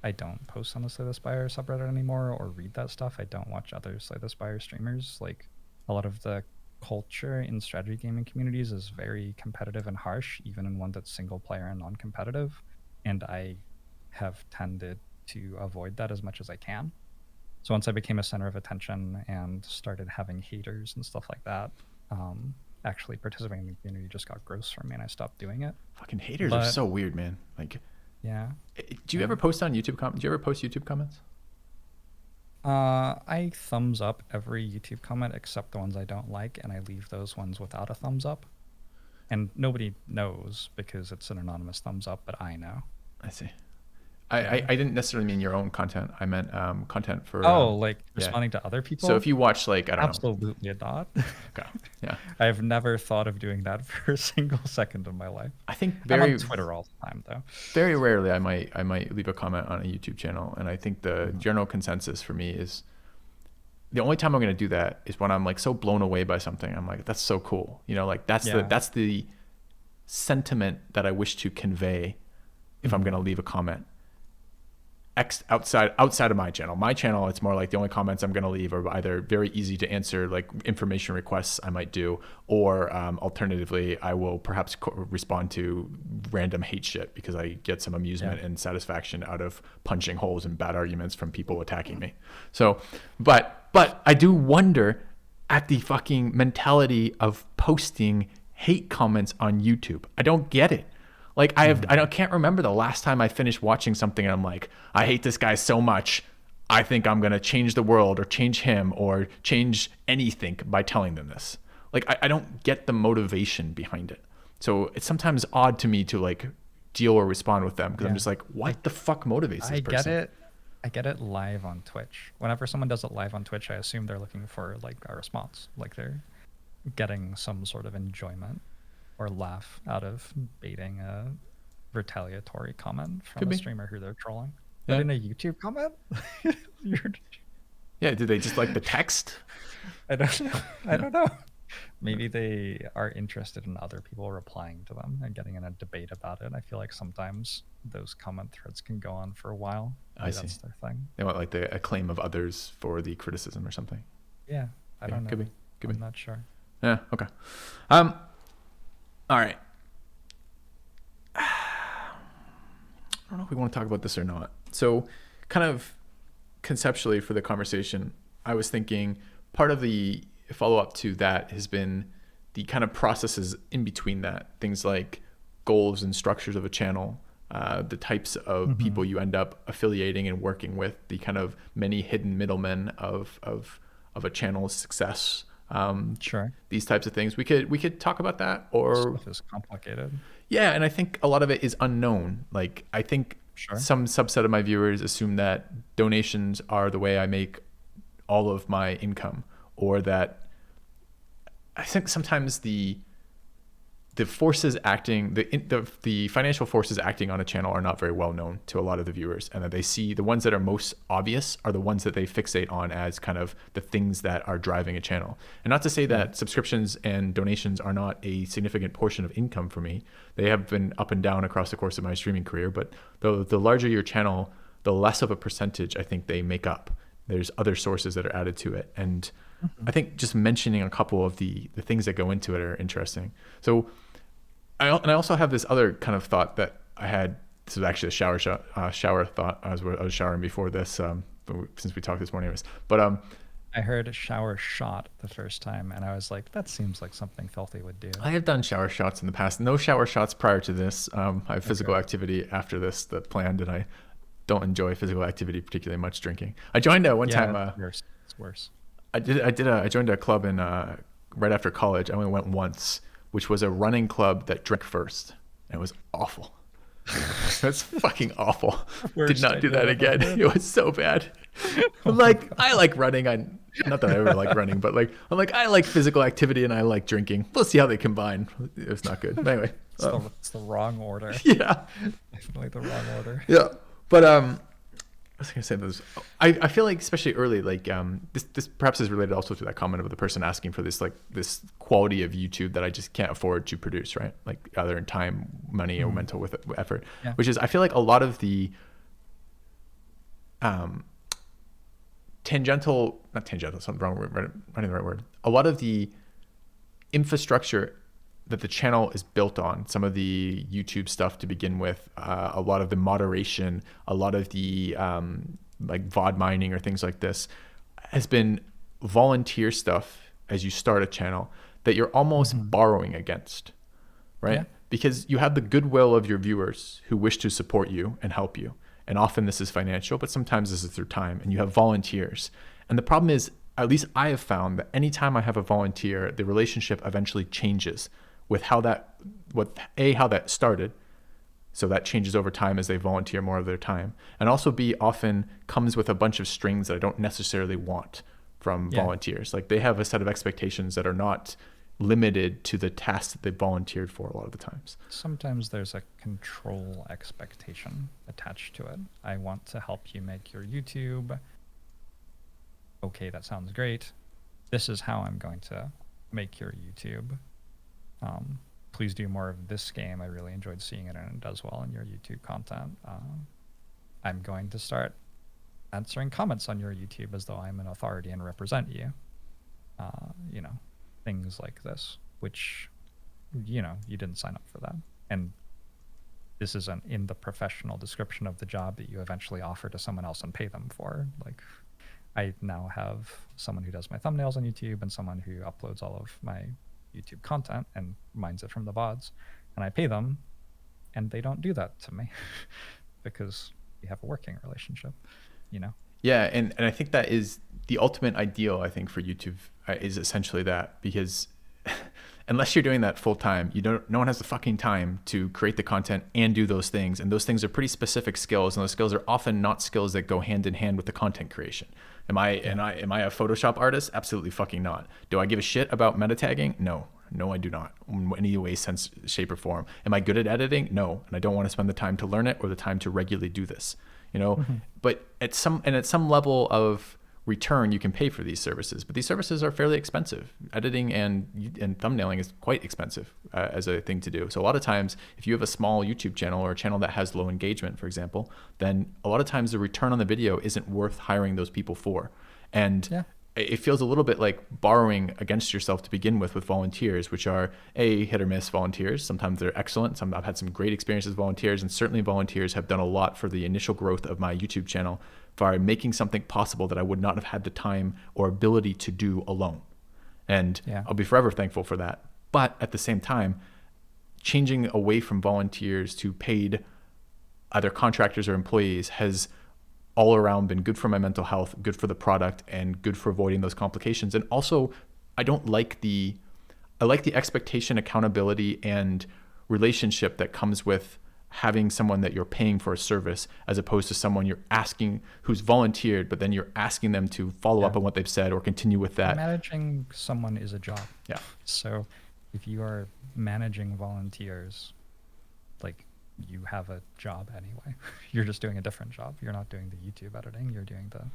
Speaker 1: I don't post on the Slay the Spire subreddit anymore or read that stuff. I don't watch other Slay the Spire streamers. Like a lot of the culture in strategy gaming communities is very competitive and harsh, even in one that's single player and non-competitive. And I have tended to avoid that as much as I can. So once I became a center of attention and started having haters and stuff like that, actually participating in the community just got gross for me and I stopped doing it.
Speaker 2: Fucking haters are so weird, man. Like,
Speaker 1: yeah.
Speaker 2: Do you ever post on YouTube comments? Do you ever post YouTube comments?
Speaker 1: I thumbs up every YouTube comment except the ones I don't like, and I leave those ones without a thumbs up. And nobody knows because it's an anonymous thumbs up, but I know.
Speaker 2: I see. I didn't necessarily mean your own content. I meant content for...
Speaker 1: like responding to other people?
Speaker 2: So if you watch, like, I don't know.
Speaker 1: Absolutely not.
Speaker 2: Okay, yeah.
Speaker 1: I've never thought of doing that for a single second in my life.
Speaker 2: I think
Speaker 1: I'm on Twitter all the time, though.
Speaker 2: Very rarely I might leave a comment on a YouTube channel, and I think the general consensus for me is the only time I'm going to do that is when I'm like so blown away by something. I'm like, that's so cool. You know, like that's the sentiment that I wish to convey if I'm going to leave a comment. Outside of my channel, it's more like the only comments I'm going to leave are either very easy to answer, like information requests I might do, or alternatively, I will perhaps respond to random hate shit because I get some amusement and satisfaction out of punching holes in bad arguments from people attacking me. So, but I do wonder at the fucking mentality of posting hate comments on YouTube. I don't get it. Like I can't remember the last time I finished watching something and I'm like, I hate this guy so much. I think I'm going to change the world or change him or change anything by telling them this. Like, I don't get the motivation behind it. So it's sometimes odd to me to like deal or respond with them because I'm just like, what the fuck motivates this person?
Speaker 1: I get it live on Twitch. Whenever someone does it live on Twitch, I assume they're looking for like a response. Like they're getting some sort of enjoyment or laugh out of baiting a retaliatory comment from a streamer who they're trolling. But in a YouTube comment?
Speaker 2: Yeah, do they just like the text?
Speaker 1: I don't know. Maybe they are interested in other people replying to them and getting in a debate about it. I feel like sometimes those comment threads can go on for a while. Maybe that's their thing.
Speaker 2: They want like the acclaim of others for the criticism or something.
Speaker 1: Yeah, I don't know.
Speaker 2: Could be.
Speaker 1: I'm not sure.
Speaker 2: Yeah, okay. All right. I don't know if we want to talk about this or not. So kind of conceptually for the conversation, I was thinking part of the follow-up to that has been the kind of processes in between that. Things like goals and structures of a channel, the types of people you end up affiliating and working with, the kind of many hidden middlemen of a channel's success.
Speaker 1: Sure.
Speaker 2: These types of things. We could talk about that, or
Speaker 1: Stuff is complicated.
Speaker 2: yeah, and I think a lot of it is unknown. Like I think
Speaker 1: Sure.
Speaker 2: some subset of my viewers assume that donations are the way I make all of my income, or that I think sometimes the forces acting, the financial forces acting on a channel are not very well known to a lot of the viewers, and that they see the ones that are most obvious are the ones that they fixate on as kind of the things that are driving a channel. And not to say that subscriptions and donations are not a significant portion of income for me. They have been up and down across the course of my streaming career, but the larger your channel, the less of a percentage I think they make up. There's other sources that are added to it. And I think just mentioning a couple of the things that go into it are interesting. So I also have this other kind of thought that I had. This was actually a shower thought. I was showering before this, since we talked this morning.
Speaker 1: I heard a shower shot the first time, and I was like, that seems like something Filthy would do.
Speaker 2: I have done shower shots in the past. No shower shots prior to this. I have physical activity after this that planned, and I don't enjoy physical activity particularly much. Drinking. I joined one time.
Speaker 1: It's worse.
Speaker 2: I joined a club in right after college. I only went once, which was a running club that drank first. And it was awful. That's fucking awful. Did not do that again. It was so bad. Like, I like running. Not that I ever like running, but like, I like physical activity and I like drinking. We'll see how they combine. It was not good. But anyway.
Speaker 1: It's the wrong order.
Speaker 2: Yeah.
Speaker 1: Definitely the wrong order.
Speaker 2: Yeah. But I was gonna say this. I feel like especially early, like this perhaps is related also to that comment of the person asking for this this quality of YouTube that I just can't afford to produce, right? Like either in time, money, or mental effort.
Speaker 1: Yeah.
Speaker 2: Which is, I feel like a lot of the not tangential, something wrong word, running the right word. A lot of the infrastructure that the channel is built on, some of the YouTube stuff to begin with, a lot of the moderation, a lot of the like VOD mining or things like this has been volunteer stuff as you start a channel that you're almost borrowing against, right?
Speaker 1: Yeah.
Speaker 2: Because you have the goodwill of your viewers who wish to support you and help you. And often this is financial, but sometimes this is through time, and you have volunteers. And the problem is, at least I have found that anytime I have a volunteer, the relationship eventually changes with how that started. So that changes over time as they volunteer more of their time. And also B, often comes with a bunch of strings that I don't necessarily want from volunteers. Like they have a set of expectations that are not limited to the tasks that they volunteered for a lot of the times.
Speaker 1: Sometimes there's a control expectation attached to it. I want to help you make your YouTube. Okay, that sounds great. This is how I'm going to make your YouTube. Please do more of this game. I really enjoyed seeing it, and it does well in your YouTube content. I'm going to start answering comments on your YouTube as though I'm an authority and represent you. Things like this, which, you didn't sign up for that. And this isn't in the professional description of the job that you eventually offer to someone else and pay them for. Like, I now have someone who does my thumbnails on YouTube and someone who uploads all of my YouTube content and mines it from the VODs, and I pay them, and they don't do that to me because we have a working relationship,
Speaker 2: Yeah, and I think that is the ultimate ideal, I think, for YouTube is essentially that, because unless you're doing that full time, no one has the fucking time to create the content and do those things. And those things are pretty specific skills, and those skills are often not skills that go hand in hand with the content creation. Am I a Photoshop artist? Absolutely fucking not. Do I give a shit about meta tagging? No, I do not in any way, sense, shape, or form. Am I good at editing? No, and I don't want to spend the time to learn it or the time to regularly do this. But at some level of return, you can pay for these services, but these services are fairly expensive. Editing and thumbnailing is quite expensive as a thing to do. So a lot of times, if you have a small YouTube channel or a channel that has low engagement, for example, then a lot of times the return on the video isn't worth hiring those people for. And it feels a little bit like borrowing against yourself to begin with volunteers, which are hit or miss volunteers. Sometimes they're excellent. I've had some great experiences with volunteers, and certainly volunteers have done a lot for the initial growth of my YouTube channel by making something possible that I would not have had the time or ability to do alone. And I'll be forever thankful for that. But at the same time, changing away from volunteers to paid either contractors or employees has all around been good for my mental health, good for the product, and good for avoiding those complications. And also, I like the expectation, accountability, and relationship that comes with having someone that you're paying for a service, as opposed to someone you're asking who's volunteered, but then you're asking them to follow
Speaker 1: Yeah.
Speaker 2: up on what they've said or continue with that.
Speaker 1: Managing someone is a job.
Speaker 2: Yeah.
Speaker 1: So if you are managing volunteers, like, you have a job anyway. You're just doing a different job. You're not doing the YouTube editing, you're doing the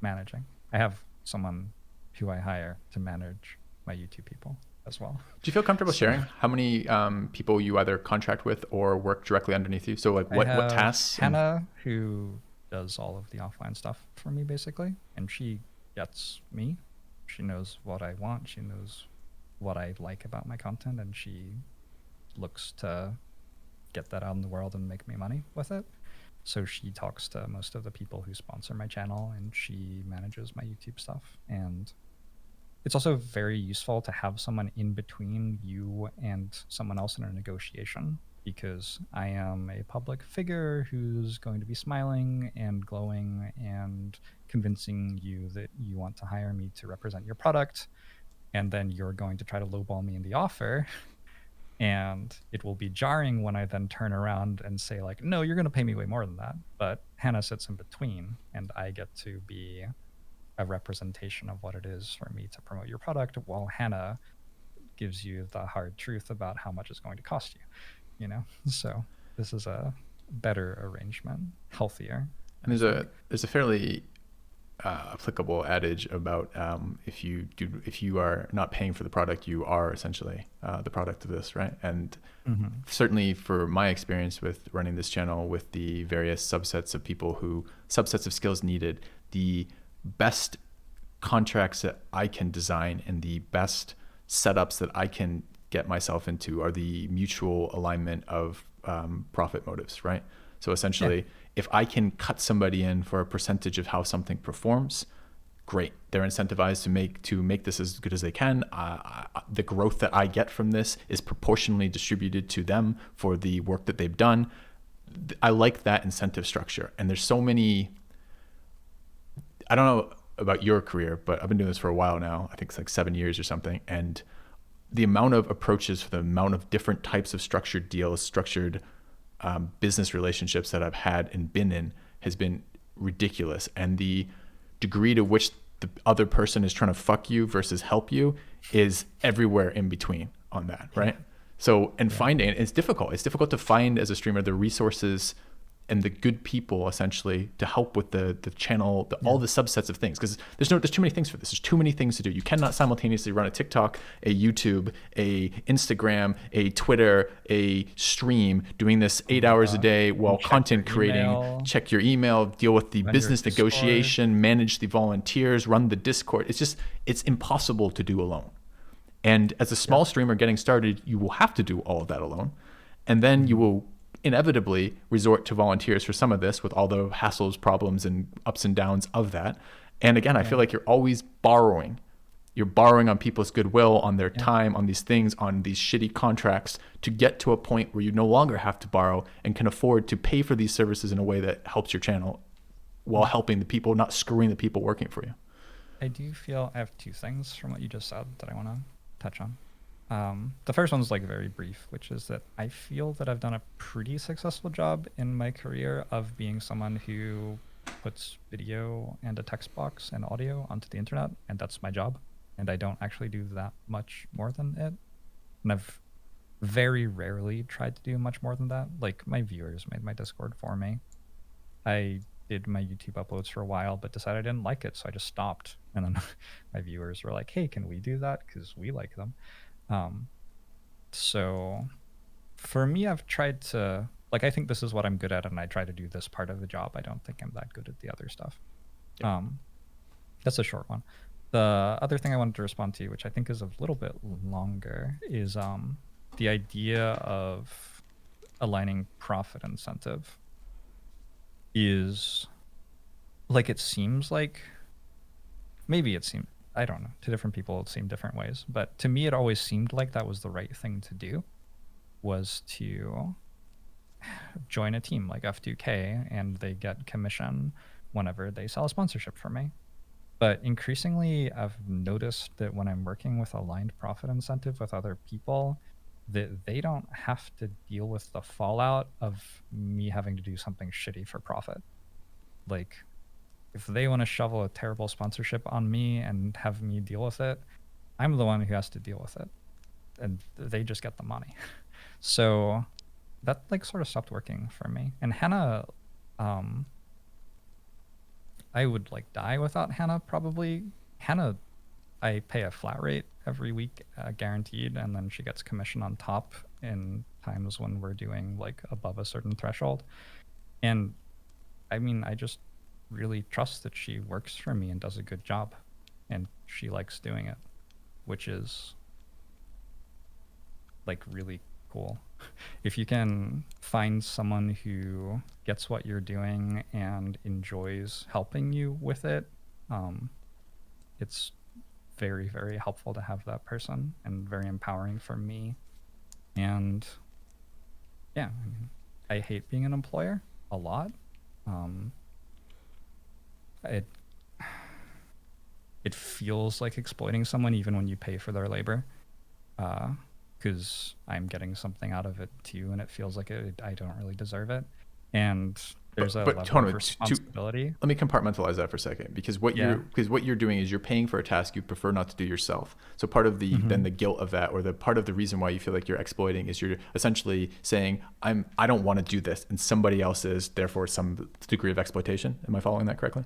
Speaker 1: managing. I have someone who I hire to manage my YouTube people as well.
Speaker 2: Do you feel comfortable
Speaker 1: So
Speaker 2: sharing how many people you either contract with or work directly underneath you? So like
Speaker 1: I
Speaker 2: what
Speaker 1: have
Speaker 2: tasks? And
Speaker 1: Hannah, who does all of the offline stuff for me basically, and she gets me. She knows what I want. She knows what I like about my content, and she looks to get that out in the world and make me money with it. So she talks to most of the people who sponsor my channel, and she manages my YouTube stuff. And it's also very useful to have someone in between you and someone else in a negotiation, because I am a public figure who's going to be smiling and glowing and convincing you that you want to hire me to represent your product. And then you're going to try to lowball me in the offer. And it will be jarring when I then turn around and say, like, no, you're going to pay me way more than that. But Hannah sits in between, and I get to be a representation of what it is for me to promote your product, while Hannah gives you the hard truth about how much it's going to cost you. So this is a better arrangement, healthier.
Speaker 2: and there's a fairly applicable adage about if you are not paying for the product, you are essentially the product of this, right? And certainly for my experience with running this channel, with the various subsets of skills needed, the best contracts that I can design and the best setups that I can get myself into are the mutual alignment of profit motives, right? So essentially, if I can cut somebody in for a percentage of how something performs, great. They're incentivized to make this as good as they can. The growth that I get from this is proportionally distributed to them for the work that they've done. I like that incentive structure. And there's so many, I don't know about your career, but I've been doing this for a while now. I think it's like 7 years or something. And the amount of approaches for the amount of different types of structured deals, structured business relationships that I've had and been in has been ridiculous. And the degree to which the other person is trying to fuck you versus help you is everywhere in between on that, right? So, and finding it's difficult. It's difficult to find as a streamer the resources and the good people essentially to help with the channel, all the subsets of things. Because there's too many things for this. There's too many things to do. You cannot simultaneously run a TikTok, a YouTube, a Instagram, a Twitter, a stream, doing this 8 hours a day while content creating, check your email, deal with the business negotiation, manage the volunteers, run the Discord. It's impossible to do alone. And as a small streamer getting started, you will have to do all of that alone. And then you will inevitably resort to volunteers for some of this with all the hassles, problems, and ups and downs of that. And again, I feel like you're always borrowing. You're borrowing on people's goodwill, on their time, on these things, on these shitty contracts to get to a point where you no longer have to borrow and can afford to pay for these services in a way that helps your channel while helping the people, not screwing the people working for you.
Speaker 1: I do feel I have two things from what you just said that I want to touch on. The first one's like very brief, which is that I feel that I've done a pretty successful job in my career of being someone who puts video and a text box and audio onto the internet, and that's my job. And I don't actually do that much more than it. And I've very rarely tried to do much more than that. Like, my viewers made my Discord for me. I did my YouTube uploads for a while, but decided I didn't like it, so I just stopped. And then my viewers were like, hey, can we do that? Because we like them. So for me, I've tried to, like, I think this is what I'm good at, and I try to do this part of the job. I don't think I'm that good at the other stuff. That's a short one. The other thing I wanted to respond to, which I think is a little bit longer, is the idea of aligning profit incentive is, like, it seems like, maybe it seems, I don't know, to different people it seemed different ways, but to me it always seemed like that was the right thing to do, was to join a team like F2K and they get commission whenever they sell a sponsorship for me. But increasingly, I've noticed that when I'm working with aligned profit incentive with other people, that they don't have to deal with the fallout of me having to do something shitty for profit. Like, if they want to shovel a terrible sponsorship on me and have me deal with it, I'm the one who has to deal with it, and they just get the money. So that like sort of stopped working for me. And Hannah, um, I would like die without Hannah probably. Hannah, I pay a flat rate every week, guaranteed, and then she gets commission on top in times when we're doing like above a certain threshold. And I mean, I just really trust that she works for me and does a good job, and she likes doing it, which is like really cool. If you can find someone who gets what you're doing and enjoys helping you with it, it's very, very helpful to have that person and very empowering for me. And yeah, I mean, I hate being an employer a lot. Um, it it feels like exploiting someone even when you pay for their labor, because I'm getting something out of it too, and it feels like I don't really deserve it. And there's a
Speaker 2: But
Speaker 1: level
Speaker 2: hold
Speaker 1: of
Speaker 2: on,
Speaker 1: responsibility.
Speaker 2: let me compartmentalize that for a second, because
Speaker 1: Yeah.
Speaker 2: what you're doing is you're paying for a task you prefer not to do yourself. So part of the then
Speaker 1: Hmm.
Speaker 2: the guilt of that, or the part of the reason why you feel like you're exploiting, is you're essentially saying I don't want to do this and somebody else is, therefore some degree of exploitation. Am I following that correctly?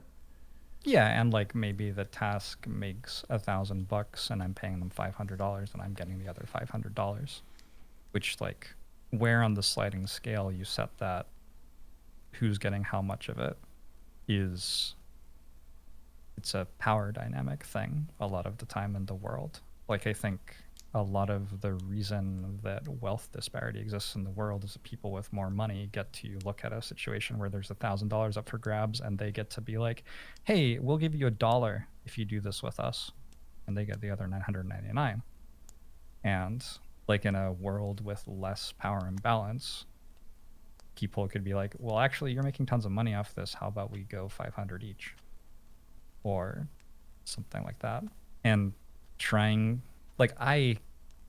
Speaker 1: Yeah, and like maybe the task makes $1,000 and I'm paying them $500 and I'm getting the other $500, which like where on the sliding scale you set that, who's getting how much of it, is it's a power dynamic thing a lot of the time in the world. Like I think a lot of the reason that wealth disparity exists in the world is that people with more money get to look at a situation where there's $1,000 up for grabs and they get to be like, hey, we'll give you $1 if you do this with us. And they get the other 999. And like in a world with less power imbalance, people could be like, well, actually, you're making tons of money off this. How about we go 500 each? Or something like that. And trying, like, I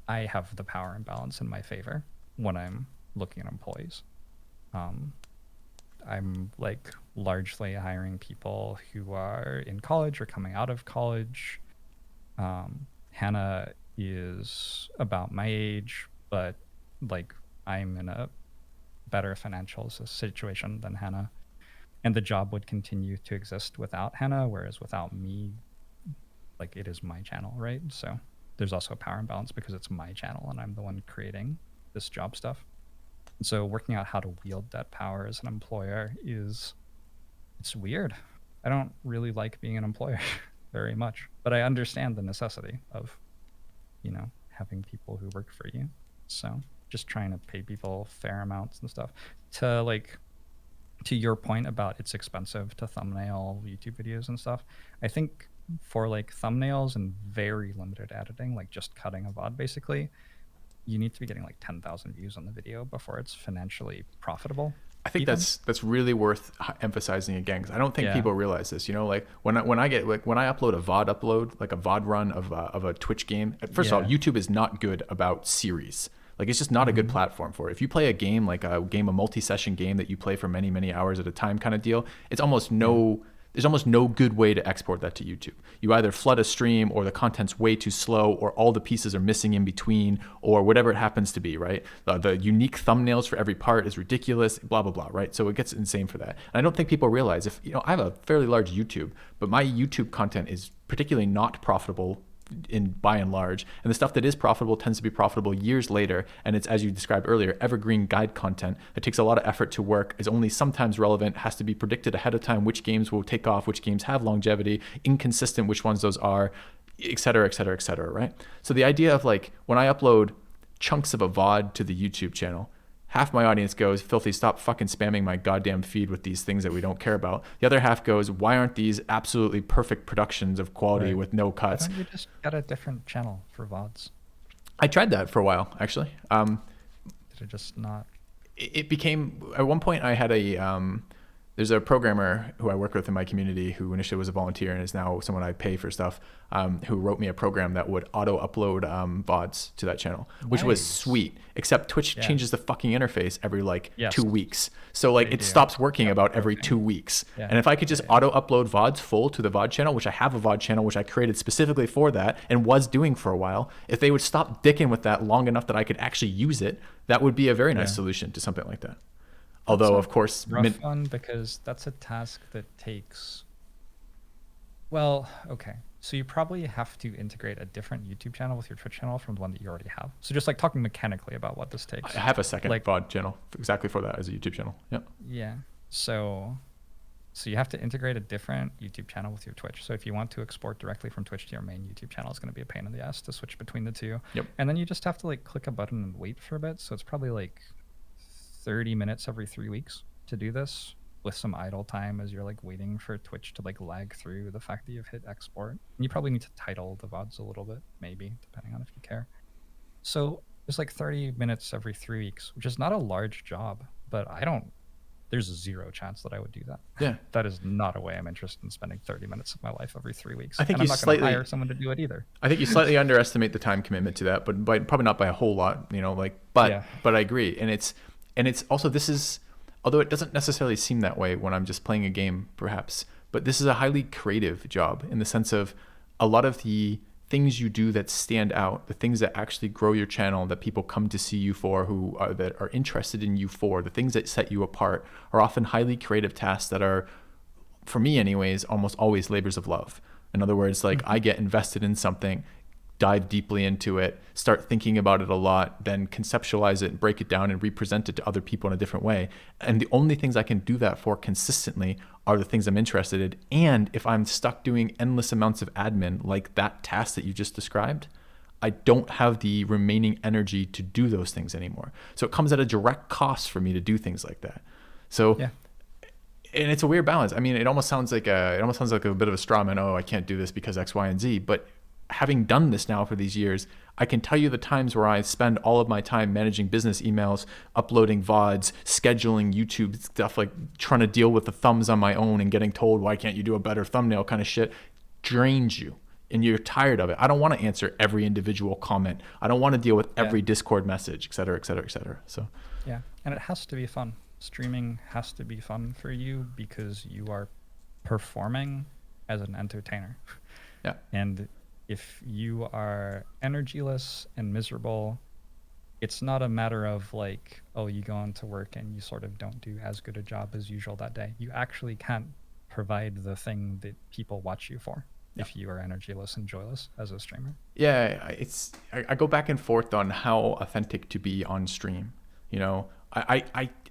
Speaker 1: have the power imbalance in my favor when I'm looking at employees. Um, I'm like largely hiring people who are in college or coming out of college. Hannah is about my age, but like I'm in a better financial situation than Hannah. And the job would continue to exist without Hannah, whereas without me, like it is my channel, right? So there's also a power imbalance because it's my channel and I'm the one creating this job stuff. And so working out how to wield that power as an employer is, it's weird. I don't really like being an employer very much, but I understand the necessity of, having people who work for you. So just trying to pay people fair amounts and stuff. To like to your point about it's expensive to thumbnail YouTube videos and stuff, I think for like thumbnails and very limited editing, like just cutting a VOD basically, you need to be getting like 10,000 views on the video before it's financially profitable.
Speaker 2: I think
Speaker 1: Even.
Speaker 2: that's really worth emphasizing again, because I don't think
Speaker 1: Yeah.
Speaker 2: people realize this. Like when I get like when I upload a VOD upload, like a VOD run of a Twitch game. First of all,
Speaker 1: Yeah.
Speaker 2: YouTube is not good about series. Like it's just not a good
Speaker 1: Hmm.
Speaker 2: platform for it. If you play a game like a multi-session game that you play for many hours at a time kind of deal, it's almost
Speaker 1: Yeah.
Speaker 2: no there's almost no good way to export that to YouTube. You either flood a stream, or the content's way too slow, or all the pieces are missing in between, or whatever it happens to be, right? The unique thumbnails for every part is ridiculous, blah, blah, blah, right? So it gets insane for that. And I don't think people realize, if I have a fairly large YouTube, but my YouTube content is particularly not profitable in by and large, and the stuff that is profitable tends to be profitable years later, and it's, as you described earlier, evergreen guide content that takes a lot of effort to work, is only sometimes relevant, has to be predicted ahead of time which games will take off, which games have longevity, inconsistent which ones those are, et cetera, et cetera, et cetera, right? So the idea of like when I upload chunks of a VOD to the YouTube channel, half my audience goes, filthy, stop fucking spamming my goddamn feed with these things that we don't care about. The other half goes, why aren't these absolutely perfect productions of quality
Speaker 1: Right.
Speaker 2: with no
Speaker 1: Why
Speaker 2: cuts?
Speaker 1: don't you just get a different channel for VODs?
Speaker 2: I tried that for a while, actually.
Speaker 1: Did it just not?
Speaker 2: it became, at one point I had there's a programmer who I work with in my community who initially was a volunteer and is now someone I pay for stuff, who wrote me a program that would auto upload VODs to that channel, which was
Speaker 1: Nice.
Speaker 2: sweet, except Twitch
Speaker 1: Yeah.
Speaker 2: changes the fucking interface every like
Speaker 1: Yes.
Speaker 2: 2 weeks. So like
Speaker 1: They
Speaker 2: it
Speaker 1: do.
Speaker 2: stops working
Speaker 1: Yeah,
Speaker 2: about every
Speaker 1: broken.
Speaker 2: 2 weeks.
Speaker 1: Yeah.
Speaker 2: And if I could just
Speaker 1: Yeah.
Speaker 2: auto upload VODs full to the VOD channel, which I have a VOD channel, which I created specifically for that and was doing for a while, if they would stop dicking with that long enough that I could actually use it, that would be a very nice
Speaker 1: Yeah.
Speaker 2: solution to something like that. Although, of course,
Speaker 1: Rough one, because that's a task that takes, well, okay. So you probably have to integrate a different YouTube channel with your Twitch channel from the one that you already have. So just like talking mechanically about what this takes.
Speaker 2: I have a second
Speaker 1: Like-
Speaker 2: VOD channel exactly for that as a YouTube channel. Yep.
Speaker 1: Yeah. So you have to integrate a different YouTube channel with your Twitch. So if you want to export directly from Twitch to your main YouTube channel, it's going to be a pain in the ass to switch between the two.
Speaker 2: Yep.
Speaker 1: And then you just have to like click a button and wait for a bit. So it's probably like 30 minutes every 3 weeks to do this, with some idle time as you're like waiting for Twitch to like lag through the fact that you've hit export. And you probably need to title the VODs a little bit, maybe, depending on if you care. So it's like 30 minutes every 3 weeks, which is not a large job, but there's zero chance that I would do that.
Speaker 2: Yeah.
Speaker 1: That is not a way I'm interested in spending 30 minutes of my life every 3 weeks.
Speaker 2: I think
Speaker 1: and I'm
Speaker 2: you
Speaker 1: not going to
Speaker 2: slightly-
Speaker 1: hire someone to do it either.
Speaker 2: I think you slightly underestimate the time commitment to that, but probably not by a whole lot, but
Speaker 1: Yeah.
Speaker 2: but I agree. And it's also, this is, although it doesn't necessarily seem that way when I'm just playing a game perhaps, but this is a highly creative job in the sense of a lot of the things you do that stand out, the things that actually grow your channel, that people come to see you for, that are interested in you for, the things that set you apart are often highly creative tasks that are, for me anyways, almost always labors of love. In other words, like I get invested in something, dive deeply into it, start thinking about it a lot, then conceptualize it and break it down and represent it to other people in a different way. And the only things I can do that for consistently are the things I'm interested in. And if I'm stuck doing endless amounts of admin, like that task that you just described, I don't have the remaining energy to do those things anymore. So it comes at a direct cost for me to do things like that. So
Speaker 1: Yeah.
Speaker 2: and it's a weird balance. I mean, it almost sounds like a bit of a straw man. Oh, I can't do this because X, Y, and Z. But having done this now for these years, I can tell you the times where I spend all of my time managing business emails, uploading VODs, scheduling YouTube stuff, like trying to deal with the thumbs on my own and getting told, why can't you do a better thumbnail kind of shit, drains you. And you're tired of it. I don't want to answer every individual comment. I don't want to deal with every Discord message, et cetera, et cetera, et cetera. So
Speaker 1: Yeah. And it has to be fun. Streaming has to be fun for you because you are performing as an entertainer.
Speaker 2: yeah.
Speaker 1: And if you are energyless and miserable, it's not a matter of like, oh, you go into work and you sort of don't do as good a job as usual that day. You actually can't provide the thing that people watch you for if you are energyless and joyless as a streamer.
Speaker 2: Yeah, I go back and forth on how authentic to be on stream.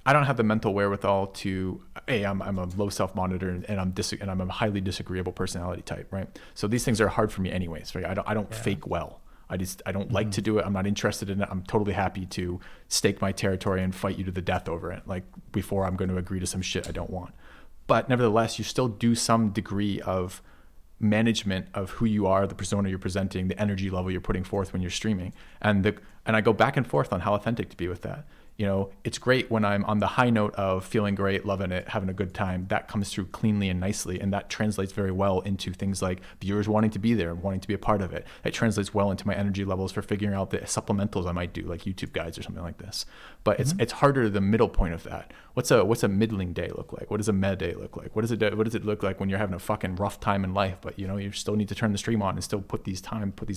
Speaker 2: I don't have the mental wherewithal to, I'm a low self-monitor and I'm a highly disagreeable personality type, right? So these things are hard for me anyways, right? I don't fake well. I don't like to do it. I'm not interested in it. I'm totally happy to stake my territory and fight you to the death over it, like before I'm going to agree to some shit I don't want. But nevertheless, you still do some degree of management of who you are, the persona you're presenting, the energy level you're putting forth when you're streaming. And I go back and forth on how authentic to be with that. It's great when I'm on the high note of feeling great, loving it, having a good time. That comes through cleanly and nicely. And that translates very well into things like viewers wanting to be there and wanting to be a part of it. It translates well into my energy levels for figuring out the supplementals I might do, like YouTube guides or something like this. But it's harder the middle point of that. What's a middling day look like? What does a meh day look like? What does it look like when you're having a fucking rough time in life, but you still need to turn the stream on and still put these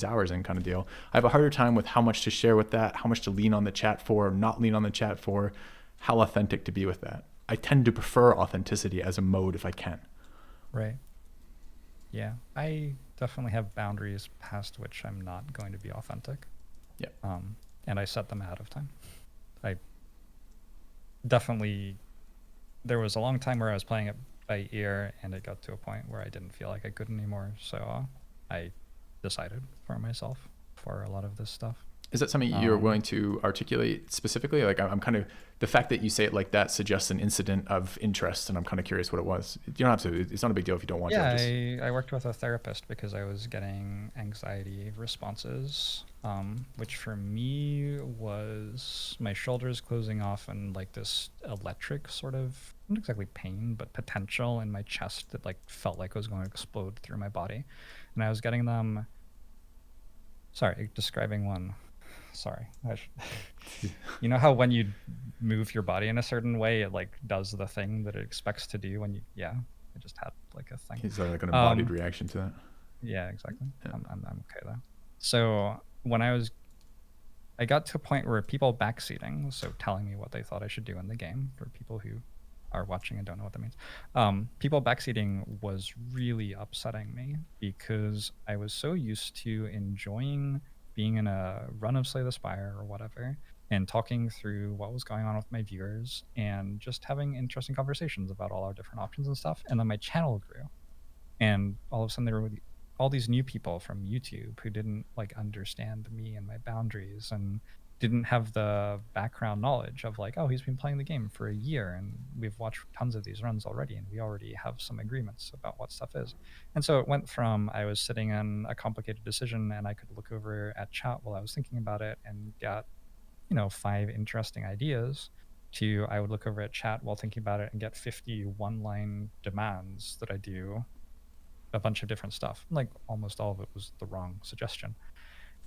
Speaker 2: hours in, kind of deal. I have a harder time with how much to share with that, how much to lean on the chat for, not lean on the chat for, how authentic to be with that. I tend to prefer authenticity as a mode if I can.
Speaker 1: Right. Yeah. I definitely have boundaries past which I'm not going to be authentic.
Speaker 2: Yeah.
Speaker 1: And I set them ahead of time. I definitely, there was a long time where I was playing it by ear and it got to a point where I didn't feel like I could anymore. So I decided for myself for a lot of this stuff.
Speaker 2: Is that something you're willing to articulate specifically? Like I'm kind of, the fact that you say it like that suggests an incident of interest, and I'm kind of curious what it was. You don't have to, it's not a big deal if you don't want
Speaker 1: Yeah,
Speaker 2: to.
Speaker 1: I worked with a therapist because I was getting anxiety responses which for me was my shoulders closing off and like this electric sort of, not exactly pain, but potential in my chest that like felt like it was going to explode through my body. And I was getting them, sorry, describing one. Sorry. You know how when you move your body in a certain way, it like does the thing that it expects to do when you, yeah, I just had like a thing.
Speaker 2: Is there like an embodied reaction to that?
Speaker 1: Yeah, exactly.
Speaker 2: Yeah.
Speaker 1: I'm okay though. So when I got to a point where people backseating, so telling me what they thought I should do in the game, for people who are watching and don't know what that means. People backseating was really upsetting me because I was so used to enjoying being in a run of Slay the Spire or whatever and talking through what was going on with my viewers and just having interesting conversations about all our different options and stuff. And then my channel grew, and all of a sudden there were all these new people from YouTube who didn't like understand me and my boundaries and didn't have the background knowledge of like, oh, he's been playing the game for a year and we've watched tons of these runs already and we already have some agreements about what stuff is. And so it went from I was sitting in a complicated decision and I could look over at chat while I was thinking about it and got, 5 interesting ideas, to I would look over at chat while thinking about it and get 50 one-line demands that I do a bunch of different stuff. Like almost all of it was the wrong suggestion.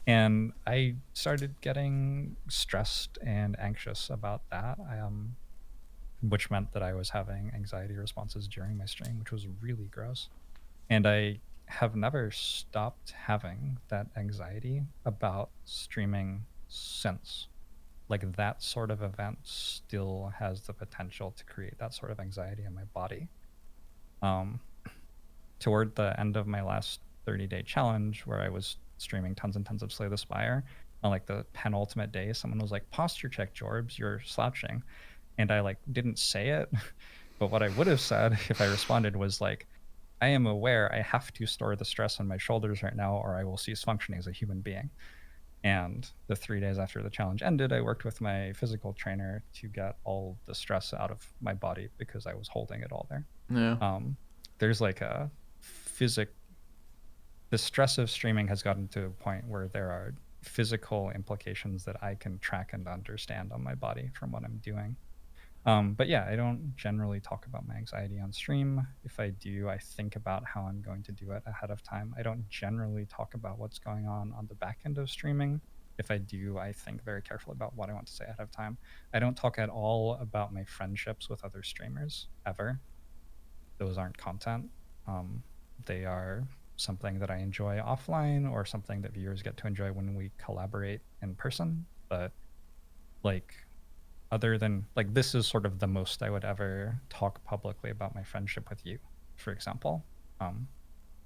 Speaker 1: And I started getting stressed and anxious about that, which meant that I was having anxiety responses during my stream, which was really gross. And I have never stopped having that anxiety about streaming since. Like that sort of event still has the potential to create that sort of anxiety in my body. Toward the end of my last 30-day challenge, where I was streaming tons and tons of Slay the Spire, on like the penultimate day, someone was like, posture check, Jorbs, you're slouching. And I like didn't say it, but what I would have said if I responded was like, I am aware I have to store the stress on my shoulders right now or I will cease functioning as a human being. And the 3 days after the challenge ended, I worked with my physical trainer to get all the stress out of my body because I was holding it all there.
Speaker 2: Yeah.
Speaker 1: There's like a the stress of streaming has gotten to a point where there are physical implications that I can track and understand on my body from what I'm doing. But yeah, I don't generally talk about my anxiety on stream. If I do, I think about how I'm going to do it ahead of time. I don't generally talk about what's going on the back end of streaming. If I do, I think very carefully about what I want to say ahead of time. I don't talk at all about my friendships with other streamers, ever. Those aren't content. They are something that I enjoy offline or something that viewers get to enjoy when we collaborate in person. But like, other than like, this is sort of the most I would ever talk publicly about my friendship with you, for example.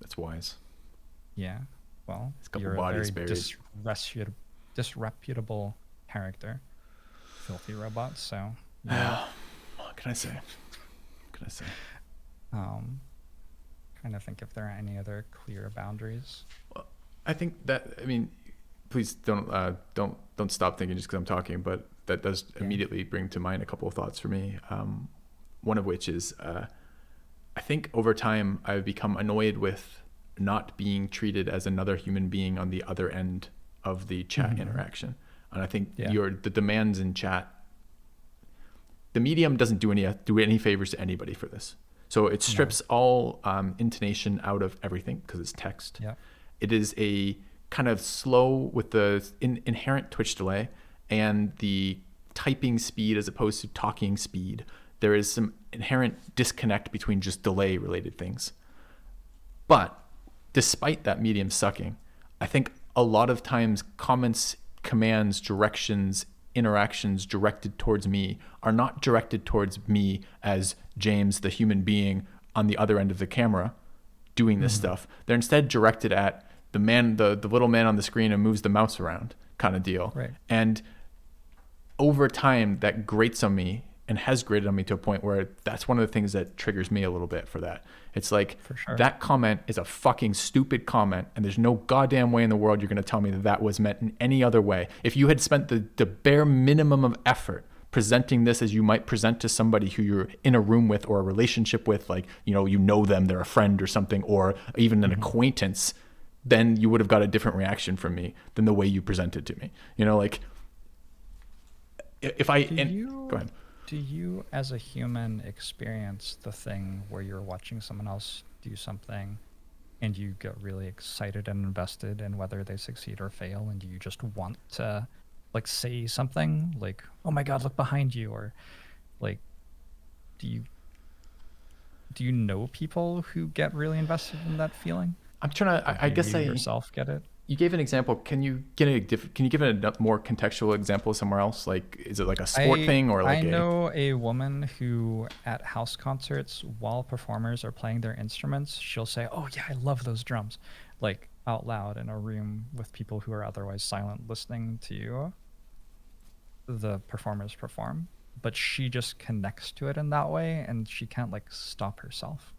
Speaker 2: That's wise.
Speaker 1: Yeah. Well,
Speaker 2: It's a couple
Speaker 1: you're a
Speaker 2: bodies
Speaker 1: very
Speaker 2: buried.
Speaker 1: disreputable character, filthy robot. So
Speaker 2: Yeah. What can I say?
Speaker 1: Trying to think if there are any other clear boundaries.
Speaker 2: Well, I think that, I mean, please don't stop thinking just because I'm talking, but that does immediately bring to mind a couple of thoughts for me. One of which is, I think over time I've become annoyed with not being treated as another human being on the other end of the chat interaction. And I think the demands in chat, the medium doesn't do any favors to anybody for this. So it strips all intonation out of everything because it's text.
Speaker 1: Yeah.
Speaker 2: It is a kind of slow with the inherent Twitch delay and the typing speed as opposed to talking speed. There is some inherent disconnect between just delay related things. But despite that medium sucking, I think a lot of times comments, commands, directions, interactions directed towards me are not directed towards me as James, the human being on the other end of the camera doing this stuff. They're instead directed at the man, the little man on the screen and moves the mouse around kind of deal.
Speaker 1: Right.
Speaker 2: And over time that grates on me and has grated on me to a point where that's one of the things that triggers me a little bit for that. It's like,
Speaker 1: For sure.
Speaker 2: that comment is a fucking stupid comment, and there's no goddamn way in the world you're going to tell me that was meant in any other way. If you had spent the bare minimum of effort presenting this as you might present to somebody who you're in a room with or a relationship with, like, you know them, they're a friend or something, or even an acquaintance, then you would have got a different reaction from me than the way you presented to me. Like if I, go ahead.
Speaker 1: Do you as a human experience the thing where you're watching someone else do something and you get really excited and invested in whether they succeed or fail, and you just want to like say something like, oh my god, look behind you, or like, do you know people who get really invested in that feeling?
Speaker 2: I'm trying to, I guess
Speaker 1: you yourself get it.
Speaker 2: You gave an example. Can you give it a more contextual example somewhere else? Like, is it like a sport thing, or like
Speaker 1: I know a woman who at house concerts, while performers are playing their instruments, she'll say, oh yeah, I love those drums, like out loud in a room with people who are otherwise silent, listening to the performers perform. But she just connects to it in that way, and she can't like stop herself.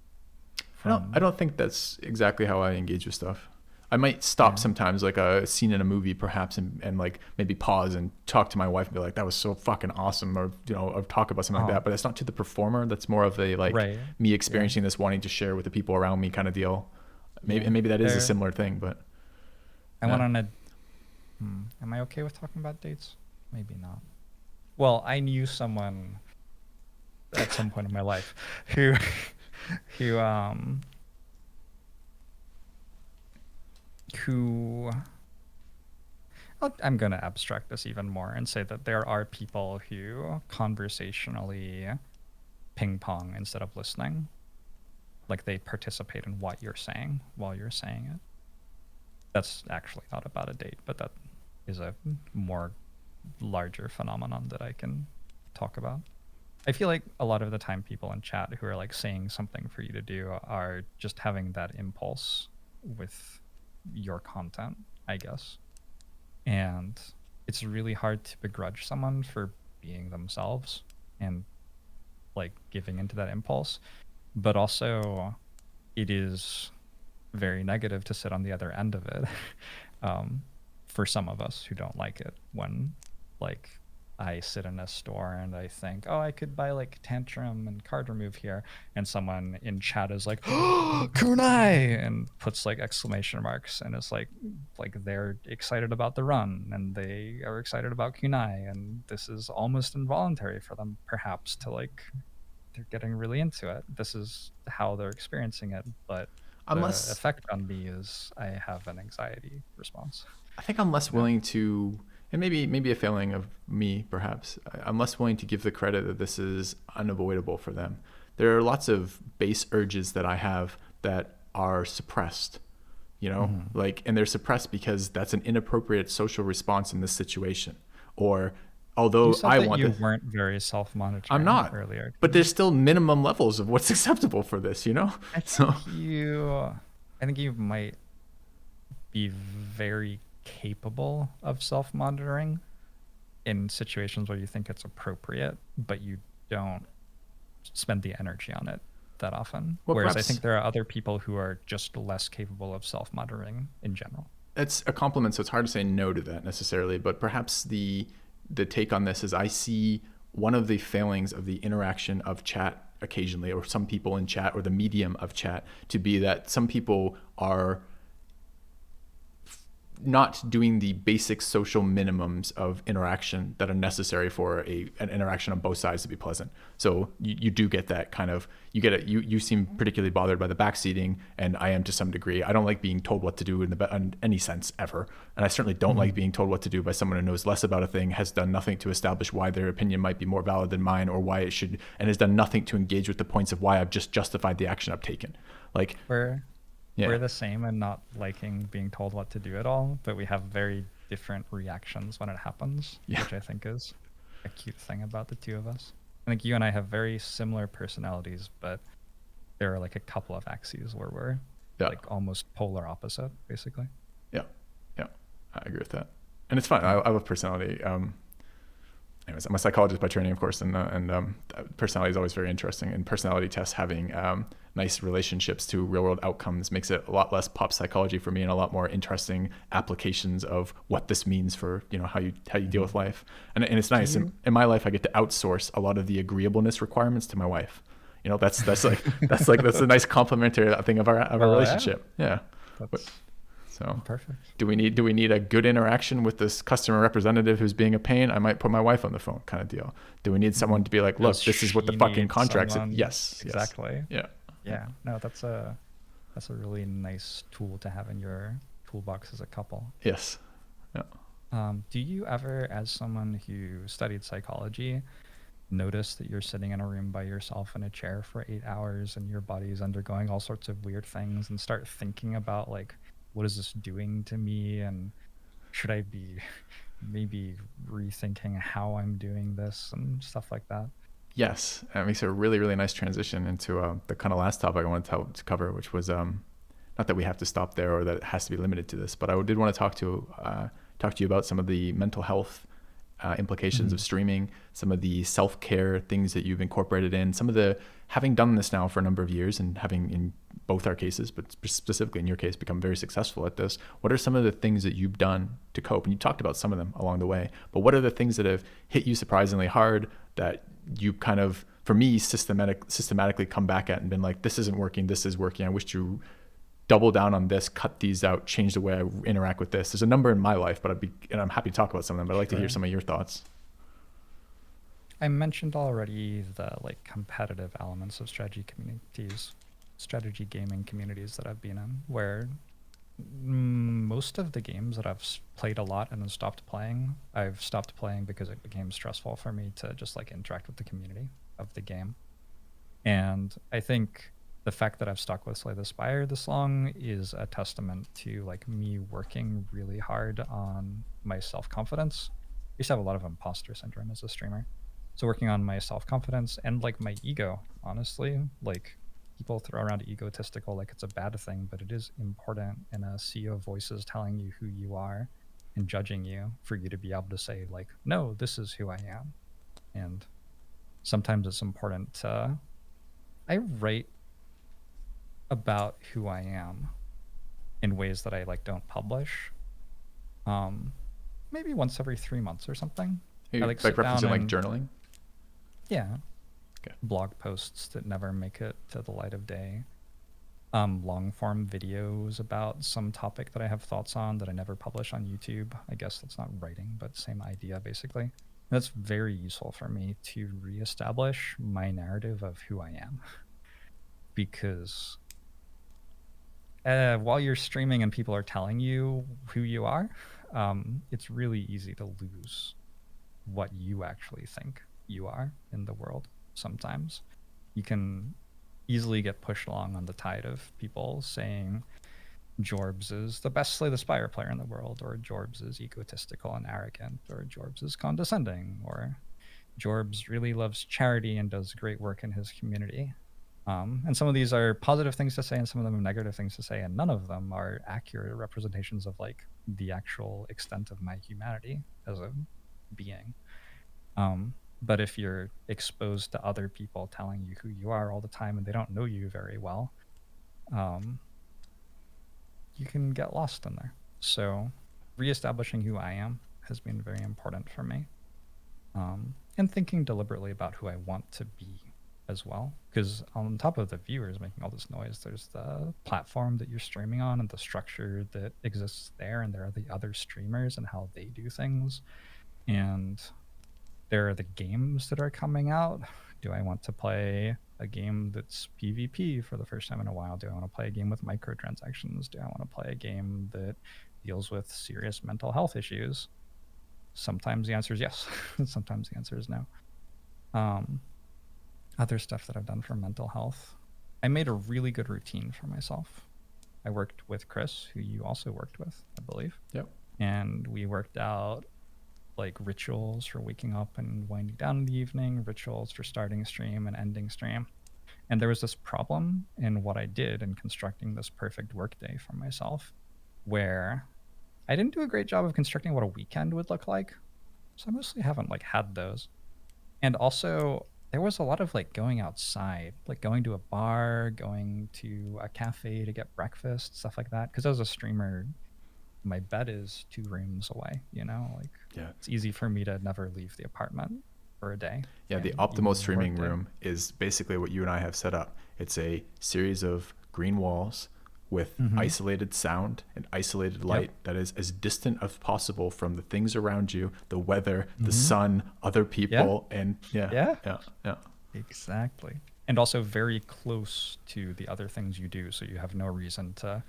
Speaker 2: I don't think that's exactly how I engage with stuff. I might stop sometimes, like a scene in a movie perhaps, and like maybe pause and talk to my wife and be like, that was so fucking awesome, or or talk about something like that. But it's not to the performer. That's more of a like me experiencing this, wanting to share with the people around me kind of deal. Maybe that is a similar thing, but
Speaker 1: I went on a am I okay with talking about dates? Maybe not. Well, I knew someone at some point in my life who I'm going to abstract this even more and say that there are people who conversationally ping pong instead of listening. Like they participate in what you're saying while you're saying it. That's actually not about a date, but that is a more larger phenomenon that I can talk about. I feel like a lot of the time people in chat who are like saying something for you to do are just having that impulse with your content, I guess. And it's really hard to begrudge someone for being themselves and like giving into that impulse. But also it is very negative to sit on the other end of it for some of us who don't like it, when like I sit in a store and I think, oh, I could buy like Tantrum and Card Remove here, and someone in chat is like, oh, kunai, and puts like exclamation marks, and it's like they're excited about the run and they are excited about kunai, and this is almost involuntary for them perhaps to like, they're getting really into it. This is how they're experiencing it, but the effect on me is I have an anxiety response.
Speaker 2: I think I'm less willing to, and maybe a failing of me perhaps, I'm less willing to give the credit that this is unavoidable for them. There are lots of base urges that I have that are suppressed, like, and they're suppressed because that's an inappropriate social response in this situation. Or although I want
Speaker 1: you weren't very self-monitoring.
Speaker 2: I'm not
Speaker 1: earlier,
Speaker 2: but there's still minimum levels of what's acceptable for this,
Speaker 1: I think you might be very capable of self-monitoring in situations where you think it's appropriate, but you don't spend the energy on it that often.
Speaker 2: Well,
Speaker 1: whereas I think there are other people who are just less capable of self-monitoring in general.
Speaker 2: It's a compliment, so it's hard to say no to that necessarily, but perhaps the take on this is I see one of the failings of the interaction of chat occasionally, or some people in chat, or the medium of chat, to be that some people are not doing the basic social minimums of interaction that are necessary for an interaction on both sides to be pleasant. So you do get that kind of, you seem particularly bothered by the backseating, and I am to some degree. I don't like being told what to do in any sense ever. And I certainly don't like being told what to do by someone who knows less about a thing, has done nothing to establish why their opinion might be more valid than mine, or why it should, and has done nothing to engage with the points of why I've just justified the action I've taken. Like,
Speaker 1: we're the same in not liking being told what to do at all, but we have very different reactions when it happens, which I think is a cute thing about the two of us. I think you and I have very similar personalities, but there are like a couple of axes where we're like almost polar opposite, basically.
Speaker 2: Yeah, I agree with that. And it's fun. I love personality. Anyways, I'm a psychologist by training, of course, and personality is always very interesting. And personality tests, having nice relationships to real world outcomes, makes it a lot less pop psychology for me, and a lot more interesting applications of what this means for how you deal with life. And it's nice. In my life, I get to outsource a lot of the agreeableness requirements to my wife. That's a nice complementary thing of our relationship. Yeah. So
Speaker 1: Perfect.
Speaker 2: do we need a good interaction with this customer representative who's being a pain? I might put my wife on the phone, kind of deal. Do we need someone to be like,
Speaker 1: Does
Speaker 2: look, this is what the
Speaker 1: she
Speaker 2: fucking
Speaker 1: need
Speaker 2: contract said?
Speaker 1: someone?
Speaker 2: Yes, yes,
Speaker 1: Exactly.
Speaker 2: yeah,
Speaker 1: Yeah. No, that's a really nice tool to have in your toolbox as a couple.
Speaker 2: yes, yeah.
Speaker 1: Do you ever, as someone who studied psychology, notice that you're sitting in a room by yourself in a chair for 8 hours and your body is undergoing all sorts of weird things and start thinking about like, what is this doing to me? And should I be maybe rethinking how I'm doing this and stuff like that?
Speaker 2: Yes, and it makes a really, really nice transition into the kind of last topic I wanted to cover, which was not that we have to stop there or that it has to be limited to this, but I did want to talk to you about some of the mental health implications of
Speaker 1: Mhm.
Speaker 2: streaming, some of the self-care things that you've incorporated in, some of the having done this now for a number of years and having in both our cases, but specifically in your case, become very successful at this. What are some of the things that you've done to cope? And you talked about some of them along the way, but what are the things that have hit you surprisingly hard that you kind of, for me, systematically come back at and been like, this isn't working, this is working. I wish to double down on this, cut these out, change the way I interact with this. There's a number in my life, but I'm happy to talk about some of them, but I'd like to hear
Speaker 1: Sure.
Speaker 2: some of your thoughts.
Speaker 1: I mentioned already the like competitive elements of strategy gaming communities that I've been in, where most of the games that I've played a lot and then stopped playing, I've stopped playing because it became stressful for me to just like interact with the community of the game. And I think the fact that I've stuck with Slay the Spire this long is a testament to like me working really hard on my self-confidence. I used to have a lot of imposter syndrome as a streamer. So working on my self-confidence and like my ego, honestly, like people throw around egotistical like it's a bad thing, but it is important in a sea of voices telling you who you are and judging you for you to be able to say like, no, this is who I am. And sometimes it's important to I write about who I am in ways that I like don't publish. Um, Maybe once every 3 months or something.
Speaker 2: Are
Speaker 1: I
Speaker 2: you
Speaker 1: like
Speaker 2: like
Speaker 1: sit down
Speaker 2: referencing like
Speaker 1: and
Speaker 2: journaling?
Speaker 1: yeah,
Speaker 2: Okay.
Speaker 1: blog posts that never make it to the light of day. Long form videos about some topic that I have thoughts on that I never publish on YouTube. I guess that's not writing, but same idea basically. That's very useful for me to reestablish my narrative of who I am because while you're streaming and people are telling you who you are, it's really easy to lose what you actually think you are in the world. Sometimes you can easily get pushed along on the tide of people saying Jorbs is the best Slay the Spire player in the world, or Jorbs is egotistical and arrogant, or Jorbs is condescending, or Jorbs really loves charity and does great work in his community. And some of these are positive things to say, and some of them are negative things to say, and none of them are accurate representations of like the actual extent of my humanity as a being. But if you're exposed to other people telling you who you are all the time and they don't know you very well, um, you can get lost in there. So, reestablishing who I am has been very important for me, and thinking deliberately about who I want to be as well. Because on top of the viewers making all this noise, there's the platform that you're streaming on and the structure that exists there, and there are the other streamers and how they do things, and there are the games that are coming out. Do I want to play a game that's PvP for the first time in a while? Do I want to play a game with microtransactions? Do I want to play a game that deals with serious mental health issues? Sometimes the answer is yes. Sometimes the answer is no. Um, Other stuff that I've done for mental health. I made a really good routine for myself. I worked with Chris, who you also worked with, I believe.
Speaker 2: Yep.
Speaker 1: And we worked out like rituals for waking up and winding down in the evening, rituals for starting stream and ending stream. And there was this problem in what I did in constructing this perfect workday for myself, where I didn't do a great job of constructing what a weekend would look like. So I mostly haven't like had those. And also there was a lot of like going outside, like going to a bar, going to a cafe to get breakfast, stuff like that. Because as a streamer, my bed is 2 rooms away, like
Speaker 2: Yeah.
Speaker 1: it's easy for me to never leave the apartment for a day.
Speaker 2: Yeah, the
Speaker 1: And even
Speaker 2: optimal
Speaker 1: in a
Speaker 2: streaming
Speaker 1: work day.
Speaker 2: room is basically what you and I have set up. It's a series of green walls with
Speaker 1: Mm-hmm.
Speaker 2: isolated sound and isolated light that is as distant as possible from the things around you, the weather, the
Speaker 1: Mm-hmm.
Speaker 2: sun, other
Speaker 1: Yeah.
Speaker 2: people, and yeah,
Speaker 1: Yeah.
Speaker 2: yeah, yeah,
Speaker 1: Exactly. And also very close to the other things you do, so you have no reason to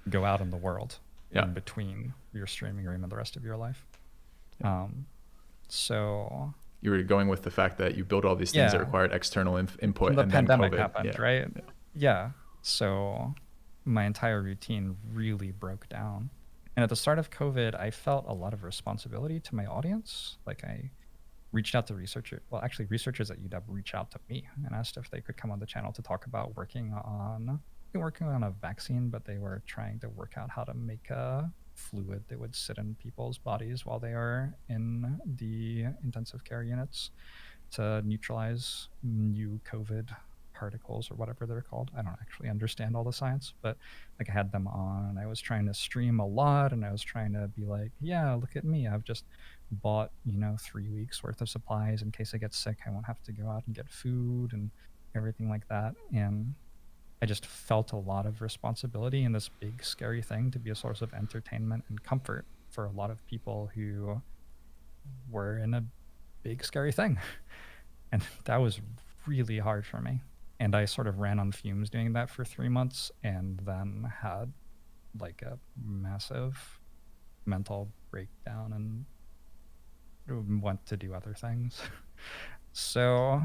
Speaker 1: go out in the world
Speaker 2: yeah.
Speaker 1: in between your streaming room and the rest of your life.
Speaker 2: Yeah.
Speaker 1: So
Speaker 2: You were going with the fact that you build all these things that
Speaker 1: yeah,
Speaker 2: required external input,
Speaker 1: when the
Speaker 2: and then
Speaker 1: pandemic
Speaker 2: COVID.
Speaker 1: happened,
Speaker 2: Yeah,
Speaker 1: right?
Speaker 2: yeah,
Speaker 1: Yeah. So my entire routine really broke down. And at the start of COVID, I felt a lot of responsibility to my audience. Like I reached out to researchers at UW reached out to me and asked if they could come on the channel to talk about working on a vaccine, but they were trying to work out how to make a fluid that would sit in people's bodies while they are in the intensive care units to neutralize new COVID particles or whatever they're called. I don't actually understand all the science, but like I had them on. I was trying to stream a lot and I was trying to be like, yeah, look at me. I've just bought, 3 weeks worth of supplies in case I get sick. I won't have to go out and get food and everything like that. And I just felt a lot of responsibility in this big, scary thing to be a source of entertainment and comfort for a lot of people who were in a big, scary thing. And that was really hard for me. And I sort of ran on fumes doing that for 3 months and then had like a massive mental breakdown and went to do other things. So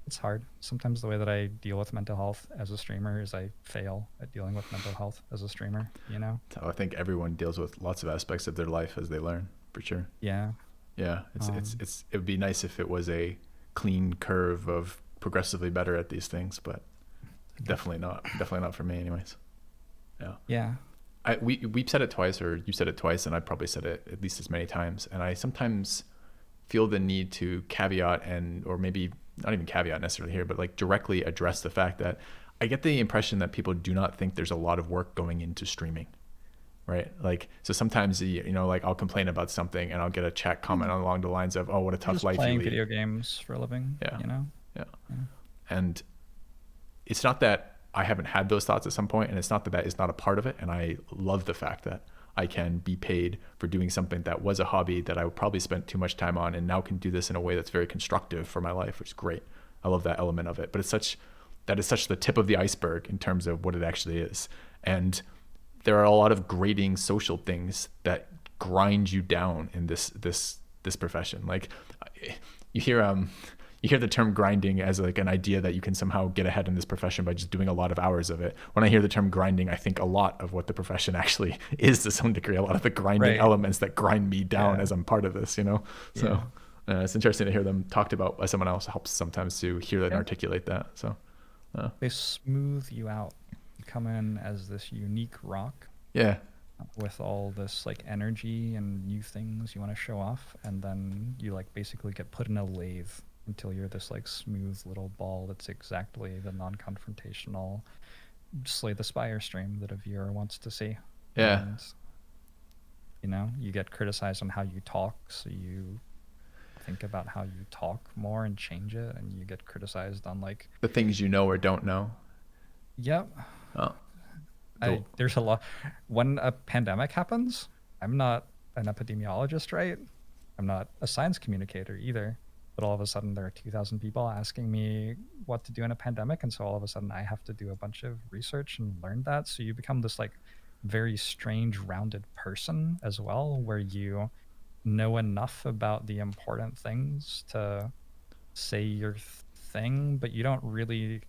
Speaker 1: it's hard. Sometimes the way that I deal with mental health as a streamer is I fail at dealing with mental health as a streamer,
Speaker 2: So I think everyone deals with lots of aspects of their life as they learn, for sure.
Speaker 1: Yeah.
Speaker 2: Yeah, it would be nice if it was a clean curve of progressively better at these things, but definitely not for me, anyways. Yeah.
Speaker 1: Yeah.
Speaker 2: We've said it twice, or you said it twice, and I've probably said it at least as many times. And I sometimes feel the need to caveat or maybe not even caveat necessarily here, but like directly address the fact that I get the impression that people do not think there's a lot of work going into streaming, right? Like, so sometimes, like I'll complain about something and I'll get a chat comment along the lines of, oh, what a tough
Speaker 1: Just
Speaker 2: life you
Speaker 1: playing
Speaker 2: lead.
Speaker 1: video games for a living,
Speaker 2: Yeah. Yeah. And it's not that I haven't had those thoughts at some point, and it's not that is not a part of it. And I love the fact that I can be paid for doing something that was a hobby that I would probably spent too much time on, and now can do this in a way that's very constructive for my life, which is great. I love that element of it. But that is such the tip of the iceberg in terms of what it actually is. And there are a lot of grating social things that grind you down in this profession. Like you hear the term grinding as like an idea that you can somehow get ahead in this profession by just doing a lot of hours of it. When I hear the term grinding, I think a lot of what the profession actually is to some degree, a lot of the grinding elements that grind me down as I'm part of this, So it's interesting to hear them talked about by someone else. It helps sometimes to hear and articulate that. So
Speaker 1: they smooth you out. You come in as this unique rock.
Speaker 2: Yeah.
Speaker 1: With all this like energy and new things you want to show off, and then you like basically get put in a lathe until you're this like smooth little ball that's exactly the non-confrontational Slay the Spire stream that a viewer wants to see.
Speaker 2: Yeah.
Speaker 1: And, you get criticized on how you talk, so you think about how you talk more and change it, and you get criticized on like
Speaker 2: the things you know or don't know.
Speaker 1: Yep.
Speaker 2: Oh.
Speaker 1: There's a lot. When a pandemic happens, I'm not an epidemiologist, right? I'm not a science communicator either. But all of a sudden, there are 2,000 people asking me what to do in a pandemic, and so all of a sudden, I have to do a bunch of research and learn that. So you become this like very strange, rounded person as well, where you know enough about the important things to say your thing, but you don't really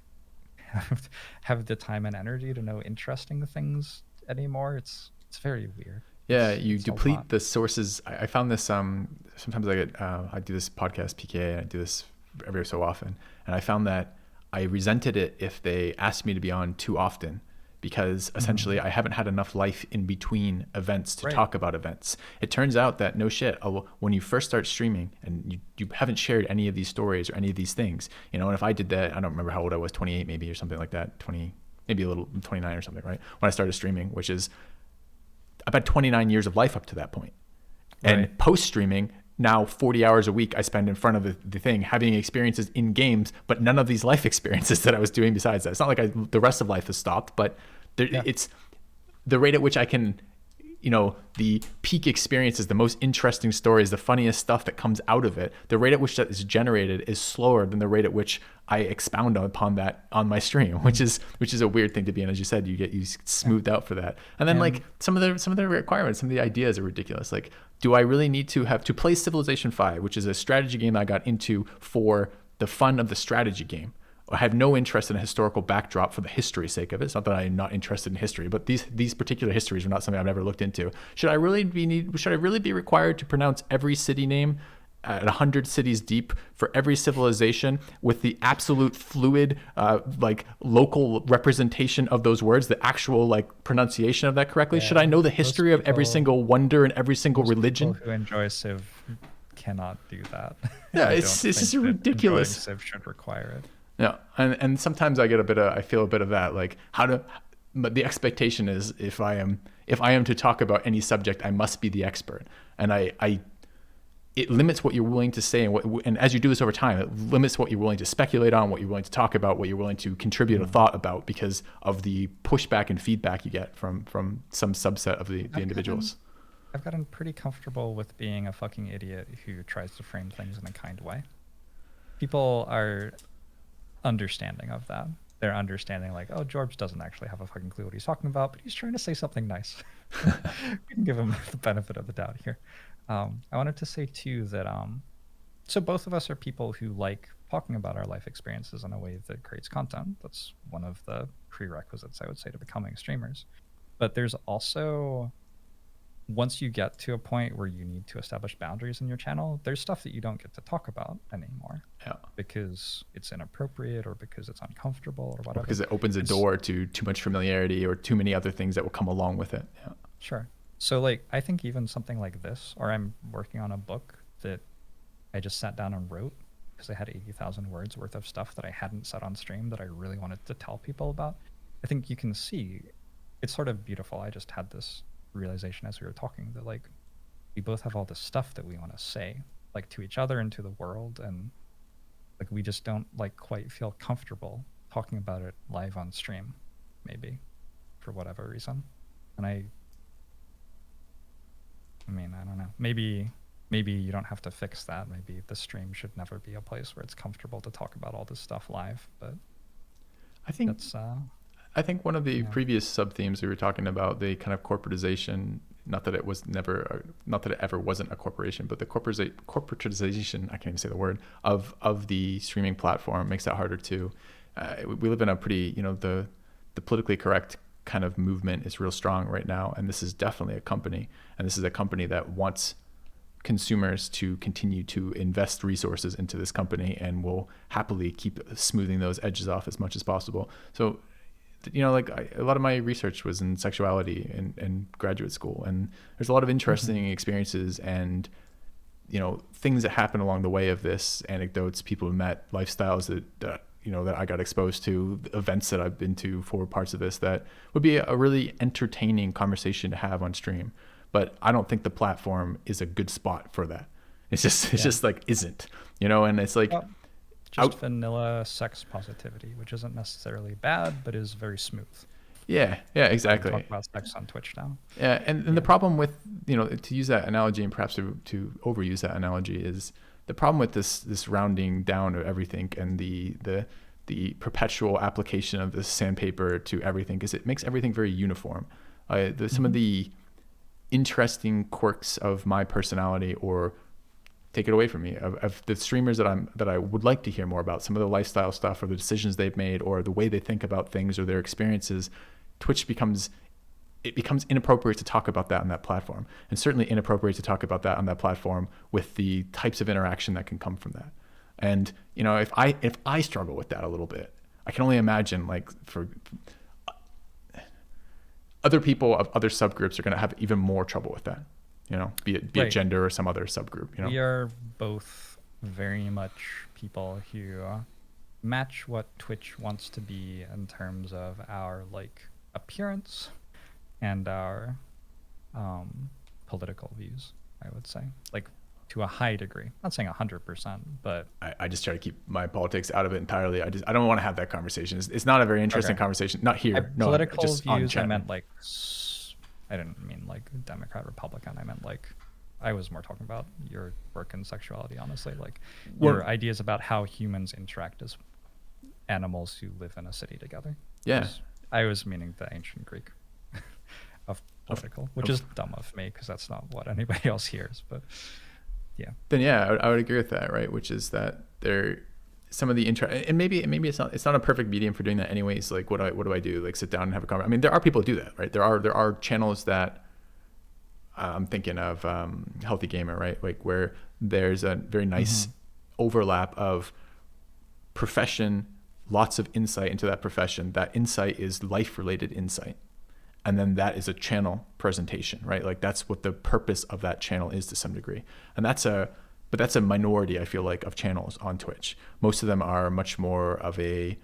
Speaker 1: have the time and energy to know interesting things anymore. It's very weird.
Speaker 2: Yeah, you deplete the sources. I found this sometimes I do this podcast PKA, and I do this every so often, and I found that I resented it if they asked me to be on too often, because essentially I haven't had enough life in between events to talk about events. It turns out that no shit, when you first start streaming and you haven't shared any of these stories or any of these things, and if I did that, I don't remember how old I was, 28 maybe or something like that, 20, maybe a little 29 or something, right? When I started streaming, which is I've had 29 years of life up to that point. And post streaming, now 40 hours a week I spend in front of the thing, having experiences in games, but none of these life experiences that I was doing besides that. It's not like the rest of life has stopped, but
Speaker 1: Yeah.
Speaker 2: It's the rate at which I can, the peak experiences, the most interesting stories, the funniest stuff that comes out of it, the rate at which that is generated is slower than the rate at which I expound upon that on my stream, which is a weird thing to be in. As you said, you smoothed out for that. And then like some of the requirements, some of the ideas are ridiculous. Like, do I really need to play Civilization 5, which is a strategy game I got into for the fun of the strategy game? I have no interest in a historical backdrop for the history's sake of it. It's not that I'm not interested in history, but these particular histories are not something I've ever looked into. Should I really be required to pronounce every city name at 100 cities deep for every civilization with the absolute fluid, like local representation of those words, the actual like pronunciation of that correctly?
Speaker 1: Yeah,
Speaker 2: Should I know the history of every single wonder and every single religion?
Speaker 1: People who enjoy Civ cannot do that.
Speaker 2: Yeah,
Speaker 1: I
Speaker 2: it's
Speaker 1: don't
Speaker 2: just
Speaker 1: think that
Speaker 2: ridiculous.
Speaker 1: enjoying Civ should require it.
Speaker 2: Yeah, and sometimes I feel a bit of that, like but the expectation is if I am to talk about any subject, I must be the expert, and it limits what you're willing to say, and as you do this over time, it limits what you're willing to speculate on, what you're willing to talk about, what you're willing to contribute a thought about, because of the pushback and feedback you get from some subset of the individuals.
Speaker 1: I've gotten pretty comfortable with being a fucking idiot who tries to frame things in a kind way. People are understanding of that. They're understanding like, oh, Jorbs doesn't actually have a fucking clue what he's talking about, but he's trying to say something nice. We can give him the benefit of the doubt here. I wanted to say too that so both of us are people who like talking about our life experiences in a way that creates content. That's one of the prerequisites, I would say, to becoming streamers. But there's also, once you get to a point where you need to establish boundaries in your channel, there's stuff that you don't get to talk about anymore.
Speaker 2: Yeah.
Speaker 1: Because it's inappropriate or because it's uncomfortable or whatever.
Speaker 2: Because it opens a door to too much familiarity or too many other things that will come along with it. Yeah.
Speaker 1: Sure. So like, I think even something like this, or I'm working on a book that I just sat down and wrote because I had 80,000 words worth of stuff that I hadn't said on stream that I really wanted to tell people about. I think you can see it's sort of beautiful. I just had this realization as we were talking that like we both have all this stuff that we want to say like to each other and to the world, and like we just don't like quite feel comfortable talking about it live on stream, maybe for whatever reason. And I mean, I don't know, maybe you don't have to fix that. Maybe the stream should never be a place where it's comfortable to talk about all this stuff live, but
Speaker 2: I think
Speaker 1: that's
Speaker 2: I think one of the previous sub themes we were talking about, the kind of corporatization, not that it ever wasn't a corporation, but the corporatization, I can't even say the word, of the streaming platform makes that harder too. We live in a pretty, the politically correct kind of movement is real strong right now. And this is definitely a company. And this is a company that wants consumers to continue to invest resources into this company and will happily keep smoothing those edges off as much as possible. So, like a lot of my research was in sexuality in graduate school, and there's a lot of interesting experiences and, things that happen along the way of this, anecdotes, people who met, lifestyles that I got exposed to, events that I've been to for parts of this that would be a really entertaining conversation to have on stream. But I don't think the platform is a good spot for that. It's just like isn't, and it's like
Speaker 1: just vanilla sex positivity, which isn't necessarily bad, but is very smooth.
Speaker 2: Yeah, exactly.
Speaker 1: Talk about sex on Twitch now.
Speaker 2: Yeah, and the problem with, to use that analogy and perhaps to overuse that analogy is the problem with this rounding down of everything and the perpetual application of this sandpaper to everything is it makes everything very uniform. Some of the interesting quirks of my personality, or take it away from me, of the streamers that I would like to hear more about, some of the lifestyle stuff or the decisions they've made or the way they think about things or their experiences, Twitch becomes inappropriate to talk about that on that platform, and certainly inappropriate to talk about that on that platform with the types of interaction that can come from that. And if I struggle with that a little bit, I can only imagine like for other people of other subgroups are going to have even more trouble with that, be it gender or some other subgroup.
Speaker 1: We are both very much people who match what Twitch wants to be in terms of our like appearance and our political views, I would say. Like to a high degree. I'm not saying 100%, but
Speaker 2: I just try to keep my politics out of it entirely. I don't want to have that conversation. It's not a very interesting
Speaker 1: okay.
Speaker 2: conversation. Not
Speaker 1: By
Speaker 2: here. No,
Speaker 1: political
Speaker 2: just on
Speaker 1: views, I
Speaker 2: chat.
Speaker 1: meant like, I didn't mean like Democrat, Republican. I meant like, I was more talking about your work and sexuality, honestly. Like
Speaker 2: Well,
Speaker 1: your ideas about how humans interact as animals who live in a city together.
Speaker 2: yeah.
Speaker 1: I was meaning the ancient Greek of political, which
Speaker 2: of-
Speaker 1: is dumb of me because that's not what anybody else hears. But yeah,
Speaker 2: Then yeah, I would agree with that, right? Which is that there, some of the and maybe it's not a perfect medium for doing that anyways. Like what do I do? Like sit down and have a conversation. I mean, there are people who do that, right? There are channels that I'm thinking of, Healthy Gamer, right? Like where there's a very nice overlap of profession, lots of insight into that profession. That insight is life related insight. And then that is a channel presentation, right? Like that's what the purpose of that channel is to some degree. And that's a minority, I feel like, of channels on Twitch. Most of them are much more of a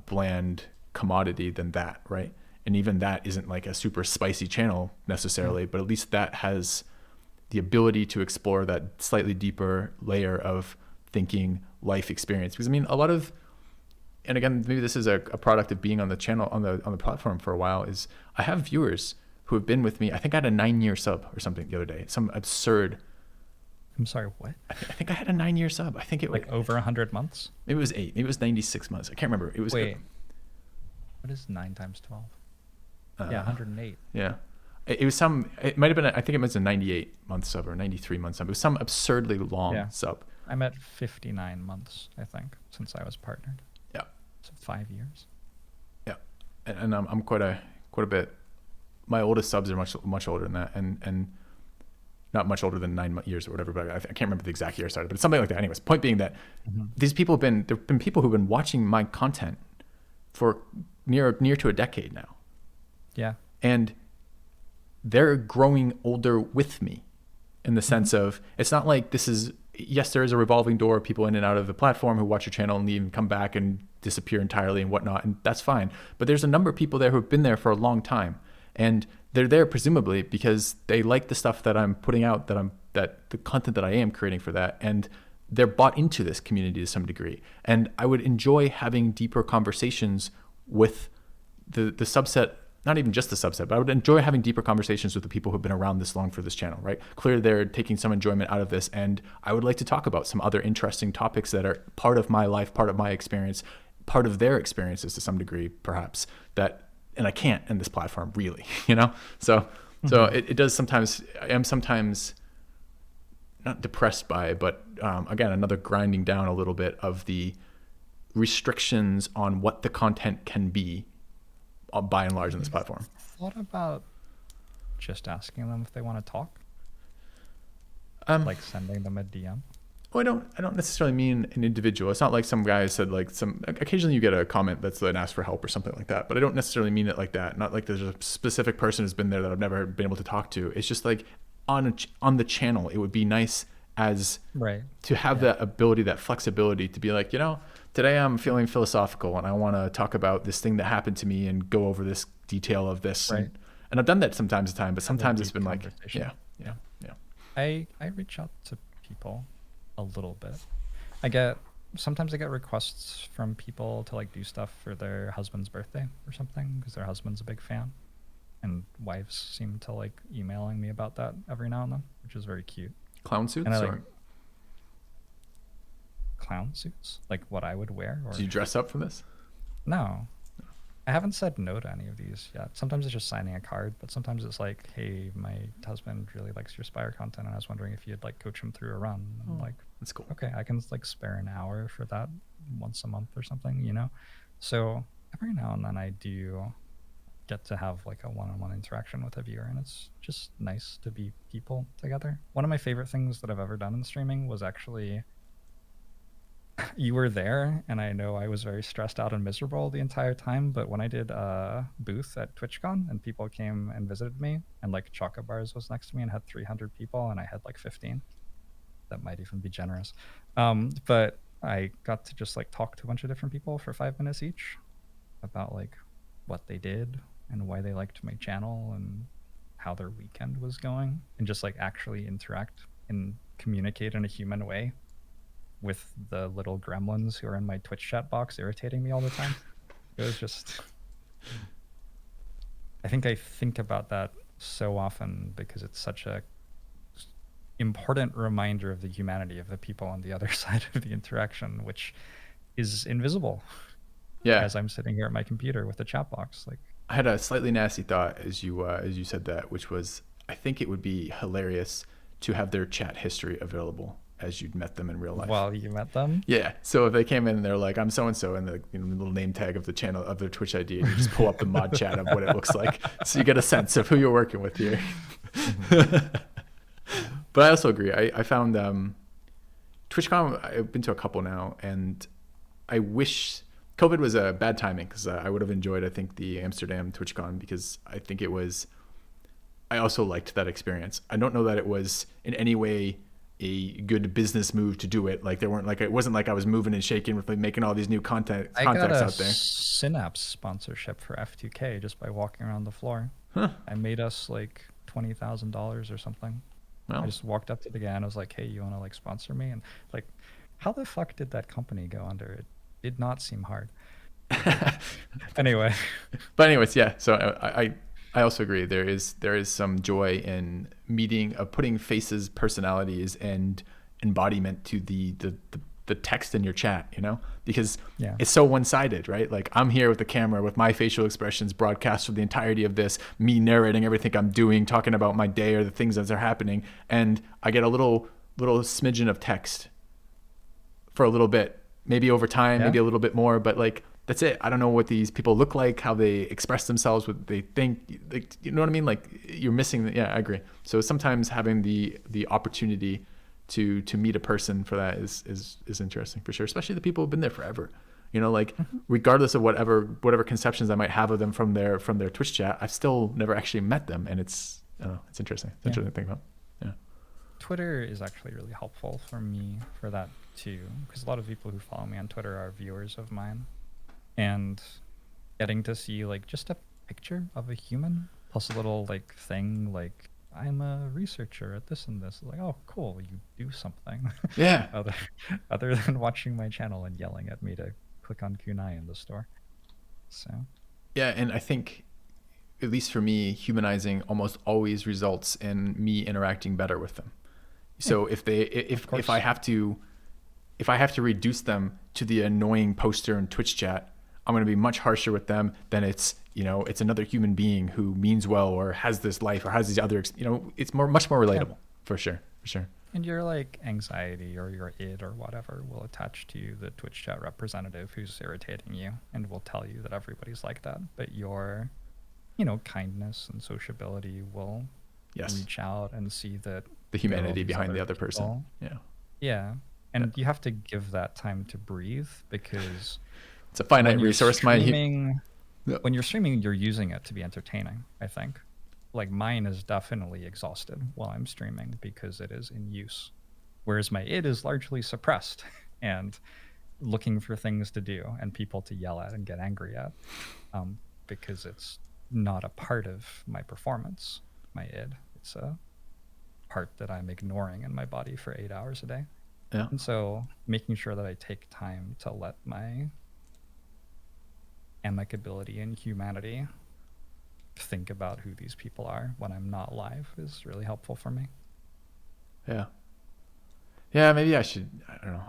Speaker 2: bland commodity than that, right? And even that isn't like a super spicy channel necessarily, but at least that has the ability to explore that slightly deeper layer of thinking, life experience. Because I mean, a lot of, and again, maybe this is a product of being on the channel, on the platform for a while, is I have viewers who have been with me. I think I had a 9-year sub or something the other day. Some absurd.
Speaker 1: I'm sorry, what?
Speaker 2: I think I had a 9-year sub. I think it was
Speaker 1: Like over 100 months?
Speaker 2: maybe it was 8. Maybe it was 96 months. I can't remember. It was
Speaker 1: Wait, what is 9 times 12? Yeah, 108.
Speaker 2: Yeah. It was some. It might have been. I think it was a 98-month sub or 93-month sub. It was some absurdly long
Speaker 1: Yeah.
Speaker 2: sub.
Speaker 1: I'm at 59 months, I think, since I was partnered.
Speaker 2: Yeah.
Speaker 1: So 5 years.
Speaker 2: Yeah, and I'm quite a bit. My oldest subs are much older than that, and not much older than 9 years or whatever. But I can't remember the exact year I started, but it's something like that. Anyways, point being that these people there've been people who've been watching my content for near to a decade now,
Speaker 1: Yeah.
Speaker 2: and they're growing older with me, in the sense of it's not like this is. Yes, there is a revolving door of people in and out of the platform who watch your channel and leave and come back and disappear entirely and whatnot, and that's fine. But there's a number of people there who have been there for a long time, and they're there presumably because they like the stuff that I'm putting out, that the content that I am creating for that, and they're bought into this community to some degree. And I would enjoy having deeper conversations with the subset. Not even just the subset, but I would enjoy having deeper conversations with the people who've been around this long for this channel, right? Clearly they're taking some enjoyment out of this, and I would like to talk about some other interesting topics that are part of my life, part of my experience, part of their experiences to some degree, perhaps, and I can't in this platform really, you know? So it does sometimes, I am sometimes not depressed by it, but again, another grinding down a little bit of the restrictions on what the content can be by and large on this platform.
Speaker 1: What about just asking them if they want to talk? Like sending them a DM?
Speaker 2: Well, I don't necessarily mean an individual. It's not like some guy said occasionally you get a comment that's an ask for help or something like that, but I don't necessarily mean it like that. Not like there's a specific person who's been there that I've never been able to talk to. It's just like on the channel, it would be nice to have that ability, that flexibility to be like, today I'm feeling philosophical and I want to talk about this thing that happened to me and go over this detail of this.
Speaker 1: Right.
Speaker 2: And I've done that from time to time, but sometimes it's been like, yeah.
Speaker 1: I reach out to people a little bit. Sometimes I get requests from people to like do stuff for their husband's birthday or something because their husband's a big fan. And wives seem to like emailing me about that every now and then, which is very cute.
Speaker 2: Clown suits?
Speaker 1: And I like clown suits, like what I would wear. Or
Speaker 2: do you dress up for this?
Speaker 1: No, I haven't said no to any of these yet. Sometimes it's just signing a card, but sometimes it's like, hey, my husband really likes your Spire content, and I was wondering if you'd like coach him through a run. And I'm like,
Speaker 2: that's cool.
Speaker 1: Okay, I can like spare an hour for that once a month or something, So every now and then I do get to have like a one-on-one interaction with a viewer, and it's just nice to be people together. One of my favorite things that I've ever done in streaming was actually, you were there, and I know I was very stressed out and miserable the entire time, but when I did a booth at TwitchCon and people came and visited me, and like Choco Bars was next to me and had 300 people and I had like 15. That might even be generous. But I got to just like talk to a bunch of different people for 5 minutes each about like what they did and why they liked my channel and how their weekend was going, and just like actually interact in communicate in a human way with the little gremlins who are in my Twitch chat box irritating me all the time. It was just, I think about that so often because it's such a important reminder of the humanity of the people on the other side of the interaction, which is invisible
Speaker 2: Yeah.
Speaker 1: as I'm sitting here at my computer with the chat box. Like,
Speaker 2: I had a slightly nasty thought as you said that, which was I think it would be hilarious to have their chat history available as you'd met them in real life.
Speaker 1: while you met them,
Speaker 2: Yeah. So if they came in and they're like, I'm so and so, and the little name tag of the channel of their Twitch ID, and you just pull up the mod chat of what it looks like, so you get a sense of who you're working with here. But I also agree. I found TwitchCon. I've been to a couple now, and I wish COVID was a bad timing because I would have enjoyed, I think, the Amsterdam TwitchCon because I think it was. I also liked that experience. I don't know that it was in any way a good business move to do it. Like it wasn't like I was moving and shaking with like making all these new contacts
Speaker 1: I got a
Speaker 2: out there.
Speaker 1: Synapse sponsorship for F2K just by walking around the floor.
Speaker 2: Huh.
Speaker 1: I made us like $20,000 or something.
Speaker 2: Well,
Speaker 1: I just walked up to the guy and I was like, "Hey, you want to like sponsor me?" And like, how the fuck did that company go under? It did not seem hard. Anyway,
Speaker 2: but anyways, yeah. So I also agree. There is some joy in putting faces, personalities, and embodiment to the text in your chat, because
Speaker 1: yeah.
Speaker 2: it's so one-sided, right? Like I'm here with the camera with my facial expressions broadcast for the entirety of this, me narrating everything I'm doing, talking about my day or the things as they're happening, and I get a little smidgen of text for a little bit, maybe over time, maybe a little bit more, but like that's it. I don't know what these people look like, how they express themselves, what they think, like, you know what I mean? Like you're missing I agree. So sometimes having the opportunity to meet a person for that is interesting for sure, especially the people who've been there forever, like regardless of whatever conceptions I might have of them from their Twitch chat, I've still never actually met them, and it's interesting. It's interesting to think about. Yeah.
Speaker 1: Twitter is actually really helpful for me for that too, because a lot of people who follow me on Twitter are viewers of mine, and getting to see like just a picture of a human plus a little like thing like I'm a researcher at this and this, like, oh cool, you do something.
Speaker 2: Yeah.
Speaker 1: other than watching my channel and yelling at me to click on kunai in the store. So
Speaker 2: yeah, and I think at least for me, humanizing almost always results in me interacting better with them. So if I have to reduce them to the annoying poster in Twitch chat, I'm going to be much harsher with them than it's another human being who means well or has this life or has these other, it's much more relatable. For sure.
Speaker 1: And your like anxiety or your id or whatever will attach to the Twitch chat representative who's irritating you and will tell you that everybody's like that. But your, kindness and sociability will reach out and see that
Speaker 2: the humanity behind the other person. Yeah.
Speaker 1: Yeah. And you have to give that time to breathe because
Speaker 2: it's a finite resource.
Speaker 1: When you're streaming, you're using it to be entertaining, I think. Like mine is definitely exhausted while I'm streaming because it is in use. Whereas my id is largely suppressed and looking for things to do and people to yell at and get angry at because it's not a part of my performance, my id. It's a part that I'm ignoring in my body for 8 hours a day.
Speaker 2: Yeah.
Speaker 1: And so making sure that I take time to let my amicability and humanity think about who these people are when I'm not live is really helpful for me.
Speaker 2: Yeah. Yeah, maybe I should. I don't know.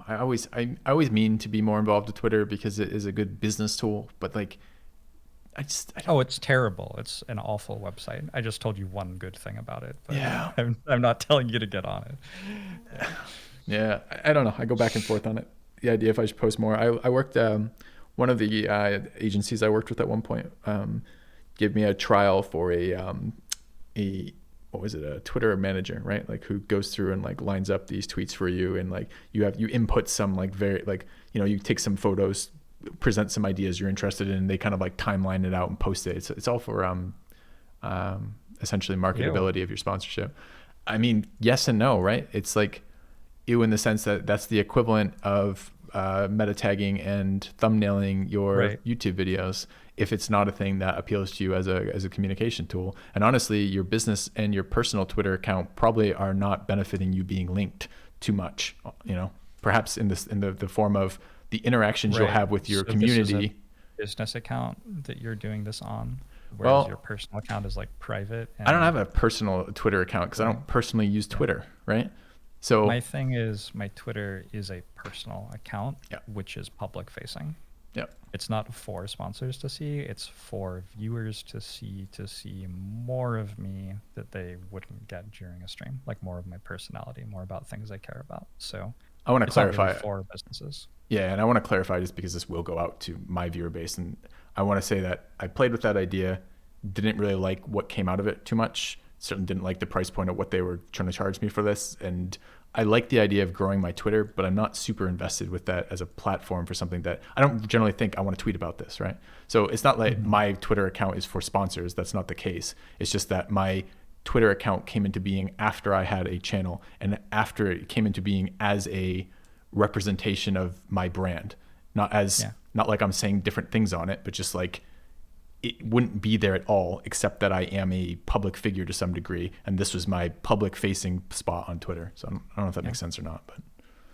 Speaker 2: I always mean to be more involved with Twitter because it is a good business tool, but like, I don't.
Speaker 1: Oh, it's terrible. It's an awful website. I just told you one good thing about it, but
Speaker 2: yeah,
Speaker 1: I'm not telling you to get on it.
Speaker 2: Yeah, I don't know. I go back and forth on it. The idea if I should post more. I worked. One of the agencies I worked with at one point gave me a trial for a Twitter manager, right? Like who goes through and like lines up these tweets for you, and like you input some like you take some photos, present some ideas you're interested in, and they kind of like timeline it out and post it. It's all for essentially marketability of your sponsorship. I mean, yes and no, right? It's like you in the sense that that's the equivalent of meta tagging and thumbnailing your
Speaker 1: Right.
Speaker 2: YouTube videos if it's not a thing that appeals to you as a communication tool. And honestly, your business and your personal Twitter account probably are not benefiting you being linked too much, you know, perhaps in the form of the interactions you'll
Speaker 1: Right.
Speaker 2: have with your
Speaker 1: So this is a
Speaker 2: community.
Speaker 1: business account that you're doing this on, whereas your
Speaker 2: Well,
Speaker 1: personal account is like private.
Speaker 2: I don't have
Speaker 1: And
Speaker 2: a personal Twitter account because I
Speaker 1: right.
Speaker 2: don't personally use
Speaker 1: Yeah.
Speaker 2: Twitter, right?
Speaker 1: My
Speaker 2: So
Speaker 1: thing is my Twitter is a personal account,
Speaker 2: yeah,
Speaker 1: which is public facing.
Speaker 2: yeah.
Speaker 1: It's not for sponsors to see, it's for viewers to see more of me that they wouldn't get during a stream, like more of my personality, more about things I care about. So
Speaker 2: I want to
Speaker 1: it's not really
Speaker 2: clarify.
Speaker 1: for businesses.
Speaker 2: Yeah, and I want to clarify just because this will go out to my viewer base, and I want to say that I played with that idea, didn't really like what came out of it too much. Certainly didn't like the price point of what they were trying to charge me for this, and I like the idea of growing my Twitter, but I'm not super invested with that as a platform for something that I don't generally think I want to tweet about this, right? So it's not like my Twitter account is for sponsors. That's not the case. It's just that my Twitter account came into being after I had a channel and after it came into being as a representation of my brand,
Speaker 1: Yeah.
Speaker 2: not like I'm saying different things on it, but just like it wouldn't be there at all except that I am a public figure to some degree, and this was my public facing spot on Twitter. So I don't know if that
Speaker 1: Yeah.
Speaker 2: makes sense or not, but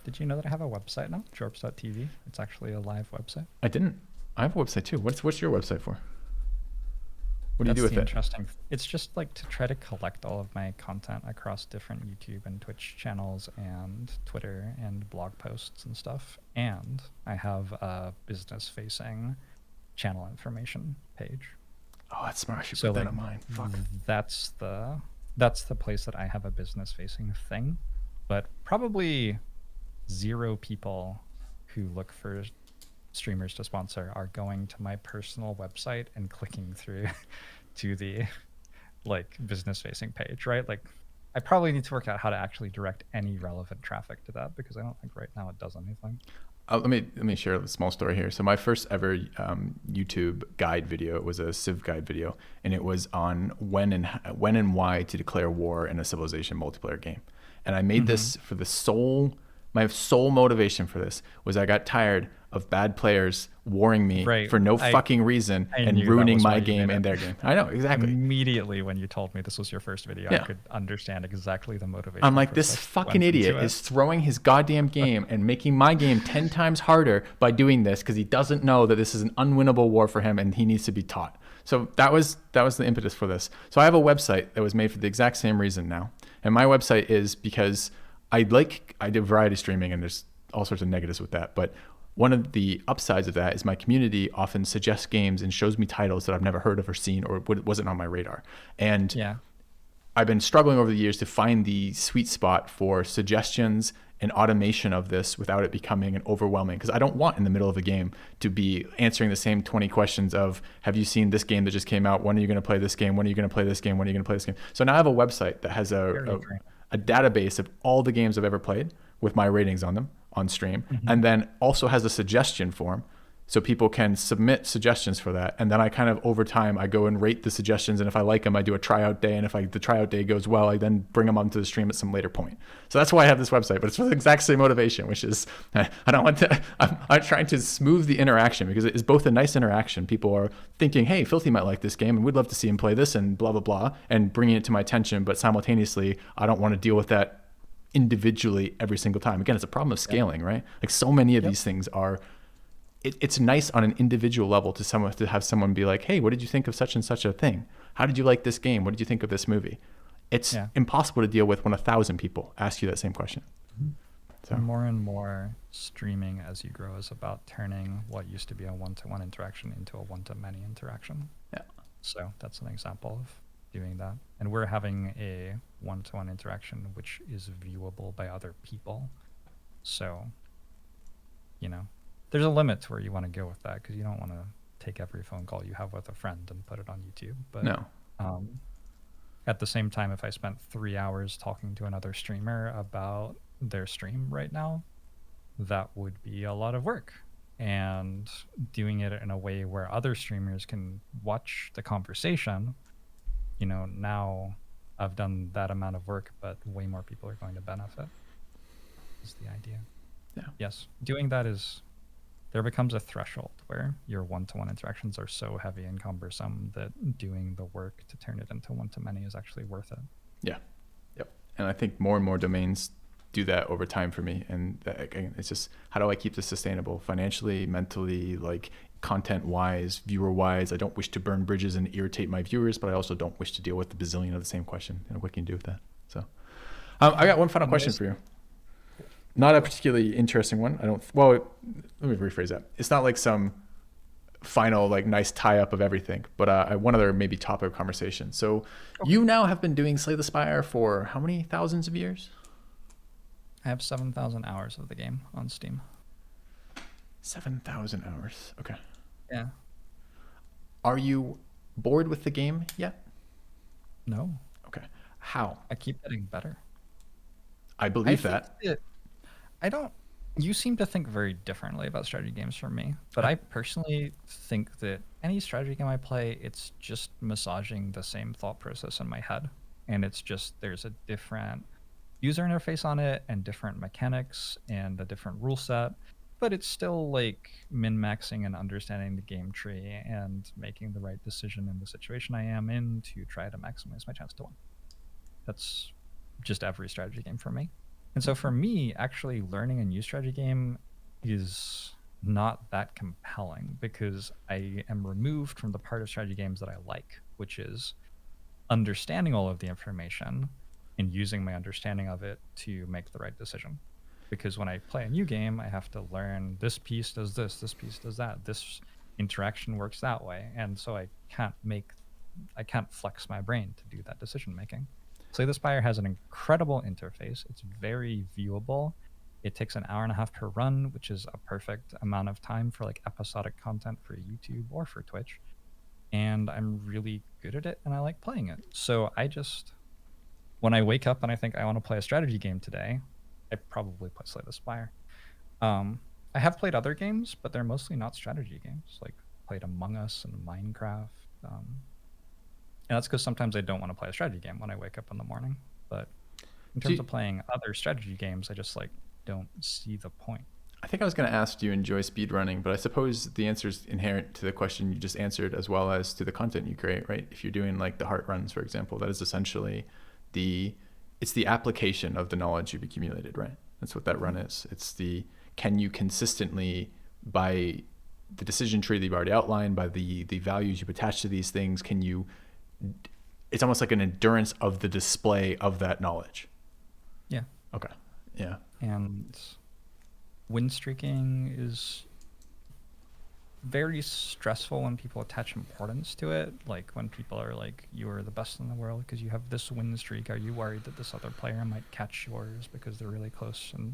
Speaker 1: Did you know that I have a website now? Jorbs.tv. It's actually a live website.
Speaker 2: I didn't. I have a website too. What's your website for? What do you
Speaker 1: That's
Speaker 2: do with
Speaker 1: the
Speaker 2: it?
Speaker 1: interesting. It's just like to try to collect all of my content across different YouTube and Twitch channels and Twitter and blog posts and stuff. And I have a business-facing channel information page.
Speaker 2: Oh, that's smart. I should
Speaker 1: So
Speaker 2: put that
Speaker 1: like
Speaker 2: on mine. Fuck.
Speaker 1: that's the place that I have a business-facing thing, but probably zero people who look for streamers to sponsor are going to my personal website and clicking through to the like business facing page, right? Like I probably need to work out how to actually direct any relevant traffic to that because I don't think right now it does anything.
Speaker 2: Let me share a small story here. So my first ever YouTube guide video was a Civ guide video, and it was on when and why to declare war in a Civilization multiplayer game. And I made this for my sole motivation for this was I got tired of bad players warring me
Speaker 1: Right.
Speaker 2: for no fucking reason
Speaker 1: I
Speaker 2: and
Speaker 1: knew that
Speaker 2: ruining
Speaker 1: was why
Speaker 2: my
Speaker 1: you
Speaker 2: game
Speaker 1: made
Speaker 2: and
Speaker 1: it.
Speaker 2: their game. I know, exactly.
Speaker 1: Immediately when you told me this was your first video, I
Speaker 2: Yeah.
Speaker 1: could understand exactly the motivation.
Speaker 2: I'm like, this
Speaker 1: process
Speaker 2: fucking
Speaker 1: went into
Speaker 2: idiot
Speaker 1: it.
Speaker 2: is throwing his goddamn game and making my game 10 times harder by doing this because he doesn't know that this is an unwinnable war for him and he needs to be taught. So that was the impetus for this. So I have a website that was made for the exact same reason now. And my website is because I do variety streaming and there's all sorts of negatives with that. But one of the upsides of that is my community often suggests games and shows me titles that I've never heard of or seen or wasn't on my radar. And
Speaker 1: Yeah.
Speaker 2: I've been struggling over the years to find the sweet spot for suggestions and automation of this without it becoming an overwhelming, because I don't want in the middle of a game to be answering the same 20 questions of, have you seen this game that just came out? When are you going to play this game? When are you going to play this game? When are you going to play this game? So now I have a website that has
Speaker 1: Very draining.
Speaker 2: a database of all the games I've ever played with my ratings on them on stream, and then also has a suggestion form so people can submit suggestions for that. And then I kind of over time I go and rate the suggestions, and if I like them I do a tryout day, and if the tryout day goes well I then bring them onto the stream at some later point. So that's why I have this website, but it's for the exact same motivation, which is I don't want to I'm trying to smooth the interaction because it is both a nice interaction. People are thinking, hey, Filthy might like this game and we'd love to see him play this and blah blah blah, and bringing it to my attention, but simultaneously I don't want to deal with that individually every single time. Again, it's a problem of scaling, right? Like so many of these things are it's nice on an individual level to have someone be like, hey, what did you think of such and such a thing? How did you like this game? What did you think of this movie? It's impossible to deal with when 1,000 people ask you that same question. So
Speaker 1: More and more streaming as you grow is about turning what used to be a one-to-one interaction into a one-to-many interaction.
Speaker 2: yeah.
Speaker 1: So that's an example of doing that. And we're having a one-to-one interaction which is viewable by other people. So, there's a limit to where you want to go with that because you don't want to take every phone call you have with a friend and put it on YouTube. But
Speaker 2: No.
Speaker 1: at the same time, if I spent 3 hours talking to another streamer about their stream right now, that would be a lot of work. And doing it in a way where other streamers can watch the conversation, now I've done that amount of work, but way more people are going to benefit, is the idea. Yes. Doing that is, there becomes a threshold where your one-to-one interactions are so heavy and cumbersome that doing the work to turn it into one-to-many is actually worth it.
Speaker 2: Yeah. Yep. And I think more and more domains do that over time for me. And that, again, it's just, how do I keep this sustainable financially, mentally, like content wise, viewer wise? I don't wish to burn bridges and irritate my viewers, but I also don't wish to deal with the bazillion of the same question. And what can you do with that? So I got one final question for you. Not a particularly interesting one. Let me rephrase that. It's not like some final like nice tie up of everything, but one other maybe topic of conversation. So you now have been doing Slay the Spire for how many thousands of years?
Speaker 1: I have 7,000 hours of the game on Steam.
Speaker 2: 7,000 hours. Okay.
Speaker 1: Yeah.
Speaker 2: Are you bored with the game yet?
Speaker 1: No.
Speaker 2: Okay. How?
Speaker 1: I keep getting better.
Speaker 2: I believe that.
Speaker 1: You seem to think very differently about strategy games from me, but I personally think that any strategy game I play, it's just massaging the same thought process in my head. And it's just, there's a different user interface on it and different mechanics and a different rule set, but it's still like min-maxing and understanding the game tree and making the right decision in the situation I am in to try to maximize my chance to win. That's just every strategy game for me. And so for me, actually learning a new strategy game is not that compelling because I am removed from the part of strategy games that I like, which is understanding all of the information and using my understanding of it to make the right decision. Because when I play a new game, I have to learn this piece does this piece does that, this interaction works that way. And so I can't flex my brain to do that decision making. Slay the Spire has an incredible interface. It's very viewable. It takes an hour and a half per run, which is a perfect amount of time for like episodic content for YouTube or for Twitch. And I'm really good at it and I like playing it. So when I wake up and I think I want to play a strategy game today, I probably play Slay the Spire. I have played other games, but they're mostly not strategy games. Like played Among Us and Minecraft. And that's because sometimes I don't want to play a strategy game when I wake up in the morning. But in terms of playing other strategy games, I just like don't see the point.
Speaker 2: I think I was going to ask, do you enjoy speedrunning? But I suppose the answer is inherent to the question you just answered, as well as to the content you create, right? If you're doing like the heart runs, for example, that is essentially it's the application of the knowledge you've accumulated, right? That's what that run is. Can you consistently, by the decision tree that you've already outlined, by the values you've attached to these things, it's almost like an endurance of the display of that knowledge.
Speaker 1: Yeah.
Speaker 2: Okay. Yeah.
Speaker 1: And win streaking is very stressful when people attach importance to it. Like when people are like, you are the best in the world because you have this win streak. Are you worried that this other player might catch yours because they're really close? And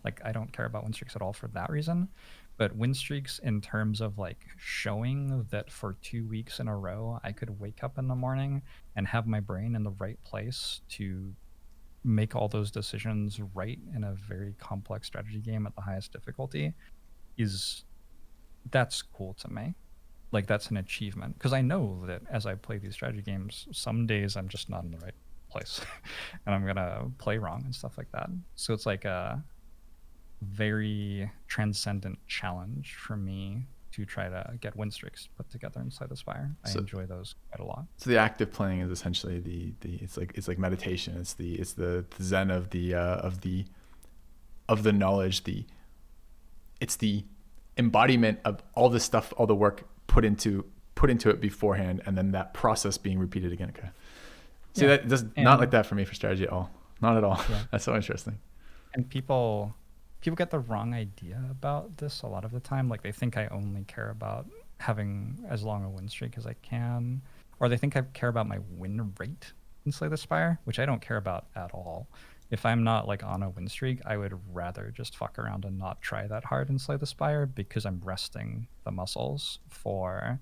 Speaker 1: like, I don't care about win streaks at all for that reason. But win streaks in terms of like showing that for 2 weeks in a row, I could wake up in the morning and have my brain in the right place to make all those decisions right in a very complex strategy game at the highest difficulty that's cool to me. Like that's an achievement because I know that as I play these strategy games, some days I'm just not in the right place and I'm gonna play wrong and stuff like that. So it's like a very transcendent challenge for me to try to get win streaks put together inside the Spire. I enjoy those quite a lot.
Speaker 2: So the active playing is essentially it's like meditation. It's the zen of the knowledge. It's the embodiment of all the stuff, all the work put into it beforehand, and then that process being repeated again. Okay. See, that does not like that for me for strategy at all. Not at all. Yeah. That's so interesting.
Speaker 1: And people get the wrong idea about this a lot of the time. Like they think I only care about having as long a win streak as I can, or they think I care about my win rate in Slay the Spire, which I don't care about at all. If I'm not like on a win streak, I would rather just fuck around and not try that hard in Slay the Spire because I'm resting the muscles for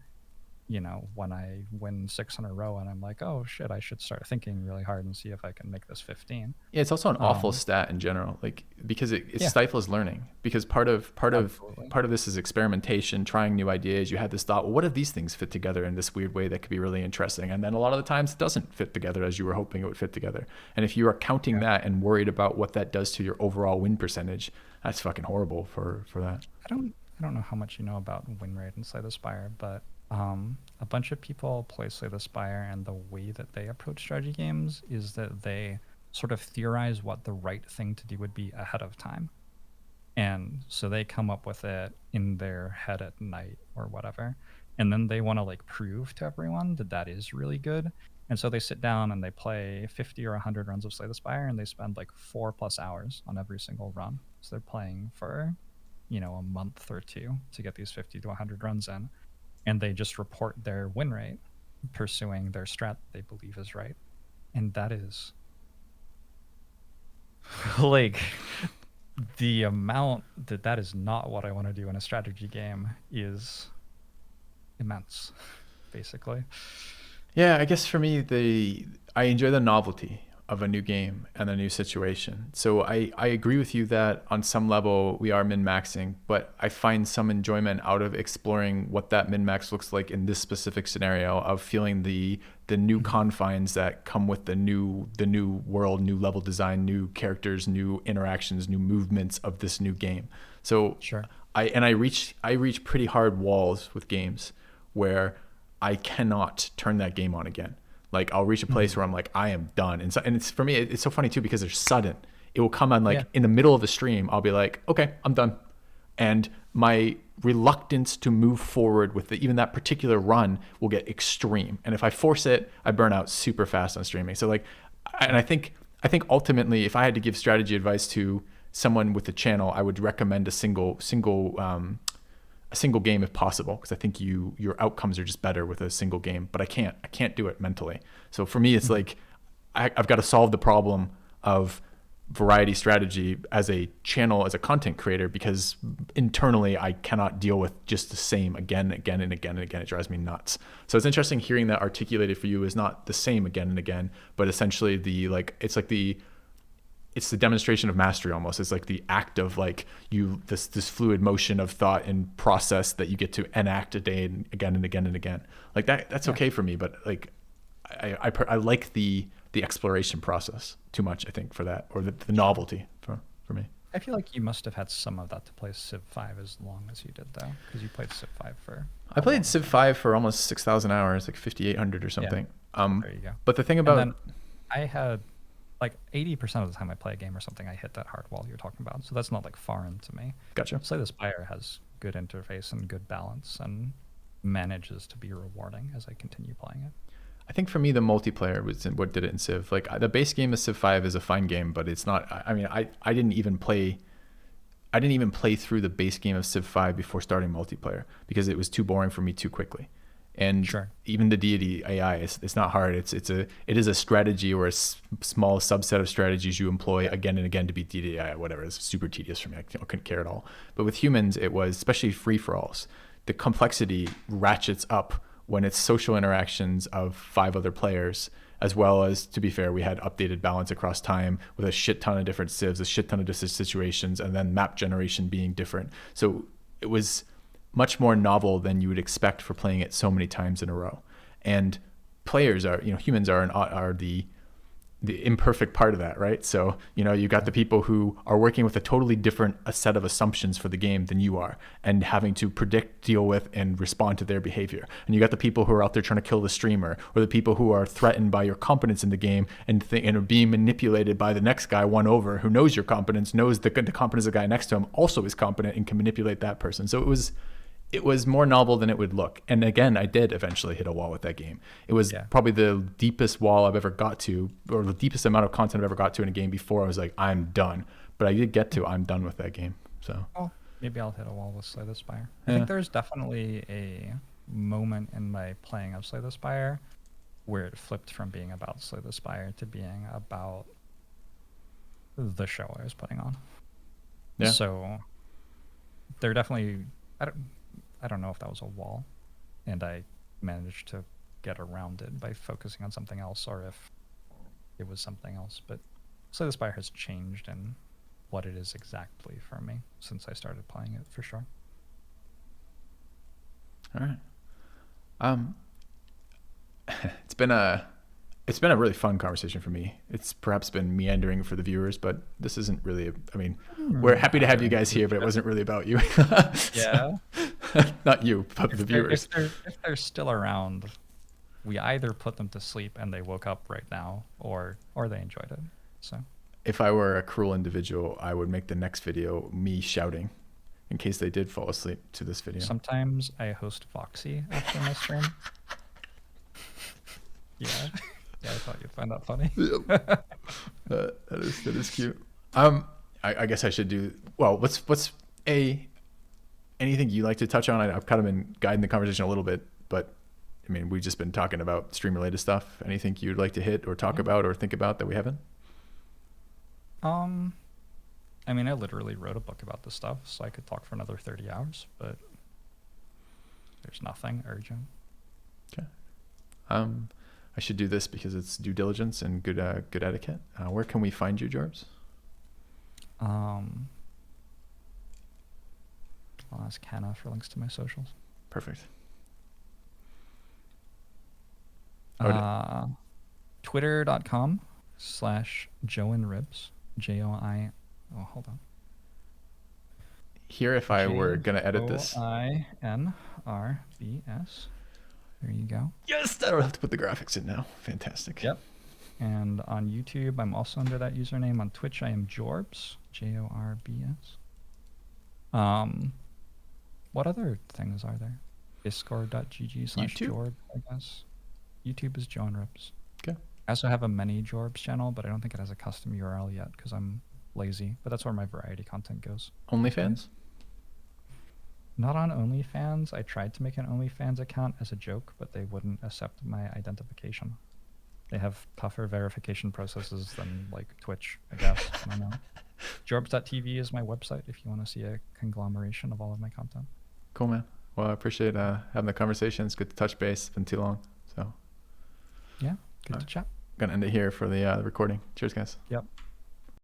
Speaker 1: when I win 6 in a row and I'm like, oh shit, I should start thinking really hard and see if I can make this 15.
Speaker 2: Yeah, it's also an awful
Speaker 1: Um,
Speaker 2: stat in general, like because it
Speaker 1: yeah,
Speaker 2: stifles learning. Because
Speaker 1: absolutely.
Speaker 2: part of this is experimentation, trying new ideas. You had this thought, well, what if these things fit together in this weird way that could be really interesting? And then a lot of the times it doesn't fit together as you were hoping it would fit together. And if you are counting
Speaker 1: Yeah.
Speaker 2: that and worried about what that does to your overall win percentage, that's fucking horrible for that.
Speaker 1: I don't know how much you know about win rate in Slay the Spire, but a bunch of people play Slay the Spire, and the way that they approach strategy games is that they sort of theorize what the right thing to do would be ahead of time. And so they come up with it in their head at night or whatever. And then they want to like prove to everyone that that is really good. And so they sit down and they play 50 or 100 runs of Slay the Spire, and they spend like 4+ hours on every single run. So they're playing for, a month or two to get these 50 to 100 runs in. And they just report their win rate, pursuing their strat they believe is right. And that is like the amount that is not what I want to do in a strategy game is immense, basically.
Speaker 2: Yeah, I guess for me, I enjoy the novelty of a new game and a new situation. So I agree with you that on some level we are min-maxing, but I find some enjoyment out of exploring what that min-max looks like in this specific scenario, of feeling the new
Speaker 1: Mhm.
Speaker 2: confines that come with the new world, new level design, new characters, new interactions, new movements of this new game. So
Speaker 1: Sure.
Speaker 2: I reach pretty hard walls with games where I cannot turn that game on again. Like I'll reach a place
Speaker 1: Mhm.
Speaker 2: where I'm like, I am done. And it's for me, it's so funny too, because they're sudden. It will come on
Speaker 1: Yeah.
Speaker 2: like in the middle of the stream. I'll be like, okay, I'm done. And my reluctance to move forward with even that particular run will get extreme. And if I force it, I burn out super fast on streaming. So like, and
Speaker 1: Yeah.
Speaker 2: I think ultimately, if I had to give strategy advice to someone with a channel, I would recommend a single game if possible, because I think your outcomes are just better with a single game. But I can't do it mentally. So for me, it's
Speaker 1: Mhm.
Speaker 2: like I've got to solve the problem of variety strategy as a channel, as a content creator, because internally I cannot deal with just the same again, again, and again and again. It drives me nuts. So it's interesting hearing that articulated for you is not the same again and again, but essentially it's the demonstration of mastery almost. It's like the act of like this fluid motion of thought and process that you get to enact a day and again and again and again. Like that's
Speaker 1: Yeah.
Speaker 2: okay for me, but like I like the exploration process too much, I think, for that, or the
Speaker 1: Sure.
Speaker 2: novelty for me.
Speaker 1: I feel like you must have had some of that to play Civ 5 as long as you did, though, because you played Civ 5 for
Speaker 2: I
Speaker 1: a
Speaker 2: played
Speaker 1: long
Speaker 2: Civ
Speaker 1: time.
Speaker 2: 5 for almost 6,000 hours, like 5,800 or
Speaker 1: Yeah.
Speaker 2: something.
Speaker 1: There you go.
Speaker 2: But the thing
Speaker 1: And
Speaker 2: about
Speaker 1: then I had like 80% of the time I play a game or something, I hit that hard wall you're talking about. So that's not like foreign to me.
Speaker 2: Gotcha.
Speaker 1: Slay the Spire has good interface and good balance and manages to be rewarding as I continue playing it.
Speaker 2: I think for me, the multiplayer was what did it in Civ. Like the base game of Civ 5 is a fine game, but it's not. I mean, I didn't even play. I didn't even play through the base game of Civ 5 before starting multiplayer because it was too boring for me too quickly. And
Speaker 1: Sure.
Speaker 2: even the deity AI, it's not hard. It is a strategy or a small subset of strategies you employ
Speaker 1: Yeah.
Speaker 2: again and again to beat deity AI. Whatever, it's super tedious for me. I couldn't care at all. But with humans, it was especially free for alls. The complexity ratchets up when it's social interactions of 5 other players, as well as, to be fair, we had updated balance across time with a shit ton of different civs, a shit ton of different situations, and then map generation being different. So it was much more novel than you would expect for playing it so many times in a row. And players are, humans are the imperfect part of that, right? So, you got the people who are working with a totally different a set of assumptions for the game than you are, and having to predict, deal with, and respond to their behavior. And you got the people who are out there trying to kill the streamer, or the people who are threatened by your competence in the game and are being manipulated by the next guy one over who knows your competence, knows the competence of the guy next to him also is competent and can manipulate that person. So it was more novel than it would look. And again, I did eventually hit a wall with that game. It was
Speaker 1: Yeah.
Speaker 2: probably the deepest wall I've ever got to, or the deepest amount of content I've ever got to in a game before I was like, I'm done. But I did get to, I'm done with that game. So,
Speaker 1: Oh, maybe I'll hit a wall with Slay the Spire. I
Speaker 2: yeah.
Speaker 1: think there's definitely a moment in my playing of Slay the Spire where it flipped from being about Slay the Spire to being about the show I was putting on.
Speaker 2: Yeah.
Speaker 1: So there definitely I don't know if that was a wall, and I managed to get around it by focusing on something else, or if it was something else. But Slay the Spire has changed in what it is exactly for me since I started playing it, for sure.
Speaker 2: All right. It's been a really fun conversation for me. It's perhaps been meandering for the viewers, but this isn't really. We're happy to have you guys here, but it wasn't really about you.
Speaker 1: Yeah.
Speaker 2: Not you, but the viewers.
Speaker 1: If they're still around, we either put them to sleep and they woke up right now, or they enjoyed it. So
Speaker 2: If I were a cruel individual, I would make the next video me shouting, in case they did fall asleep to this video.
Speaker 1: sometimes I host Voxy after my stream. Yeah. Yeah, I thought you'd find that funny.
Speaker 2: That is cute. I guess I should do well. What's anything you like to touch on? I've kind of been guiding the conversation a little bit, but I mean, we've just been talking about stream related stuff. Anything you'd like to hit or talk about or think about that we haven't?
Speaker 1: I mean, I literally wrote a book about this stuff, so I could talk for another 30 hours, but there's nothing urgent.
Speaker 2: Okay. I should do this because it's due diligence and good etiquette. Where can we find you, Jorbs?
Speaker 1: I'll ask Hannah for links to my socials.
Speaker 2: Perfect.
Speaker 1: Twitter.com/JoeinRibs. J-O-I. Oh, hold on.
Speaker 2: Here, if I were going to edit this.
Speaker 1: J-O-I-N-R-B-S. There you go.
Speaker 2: Yes, I don't have to put the graphics in now. Fantastic.
Speaker 1: Yep. And on YouTube, I'm also under that username. On Twitch, I am Jorbs. Jorbs. What other things are there? Discord.gg/Jorb, I guess. YouTube is Joe and Rips.
Speaker 2: Okay.
Speaker 1: I also have a many Jorbs channel, but I don't think it has a custom URL yet because I'm lazy. But that's where my variety content goes.
Speaker 2: OnlyFans?
Speaker 1: Not on OnlyFans. I tried to make an OnlyFans account as a joke, but they wouldn't accept my identification. They have tougher verification processes than like Twitch, I guess. I don't know. Jorbs.tv is my website if you want to see a conglomeration of all of my content.
Speaker 2: Cool, man. Well, I appreciate having the conversation. It's good to touch base. It's been too long. So
Speaker 1: yeah, good to chat.
Speaker 2: Gonna end it here for the recording. Cheers, guys.
Speaker 1: Yep.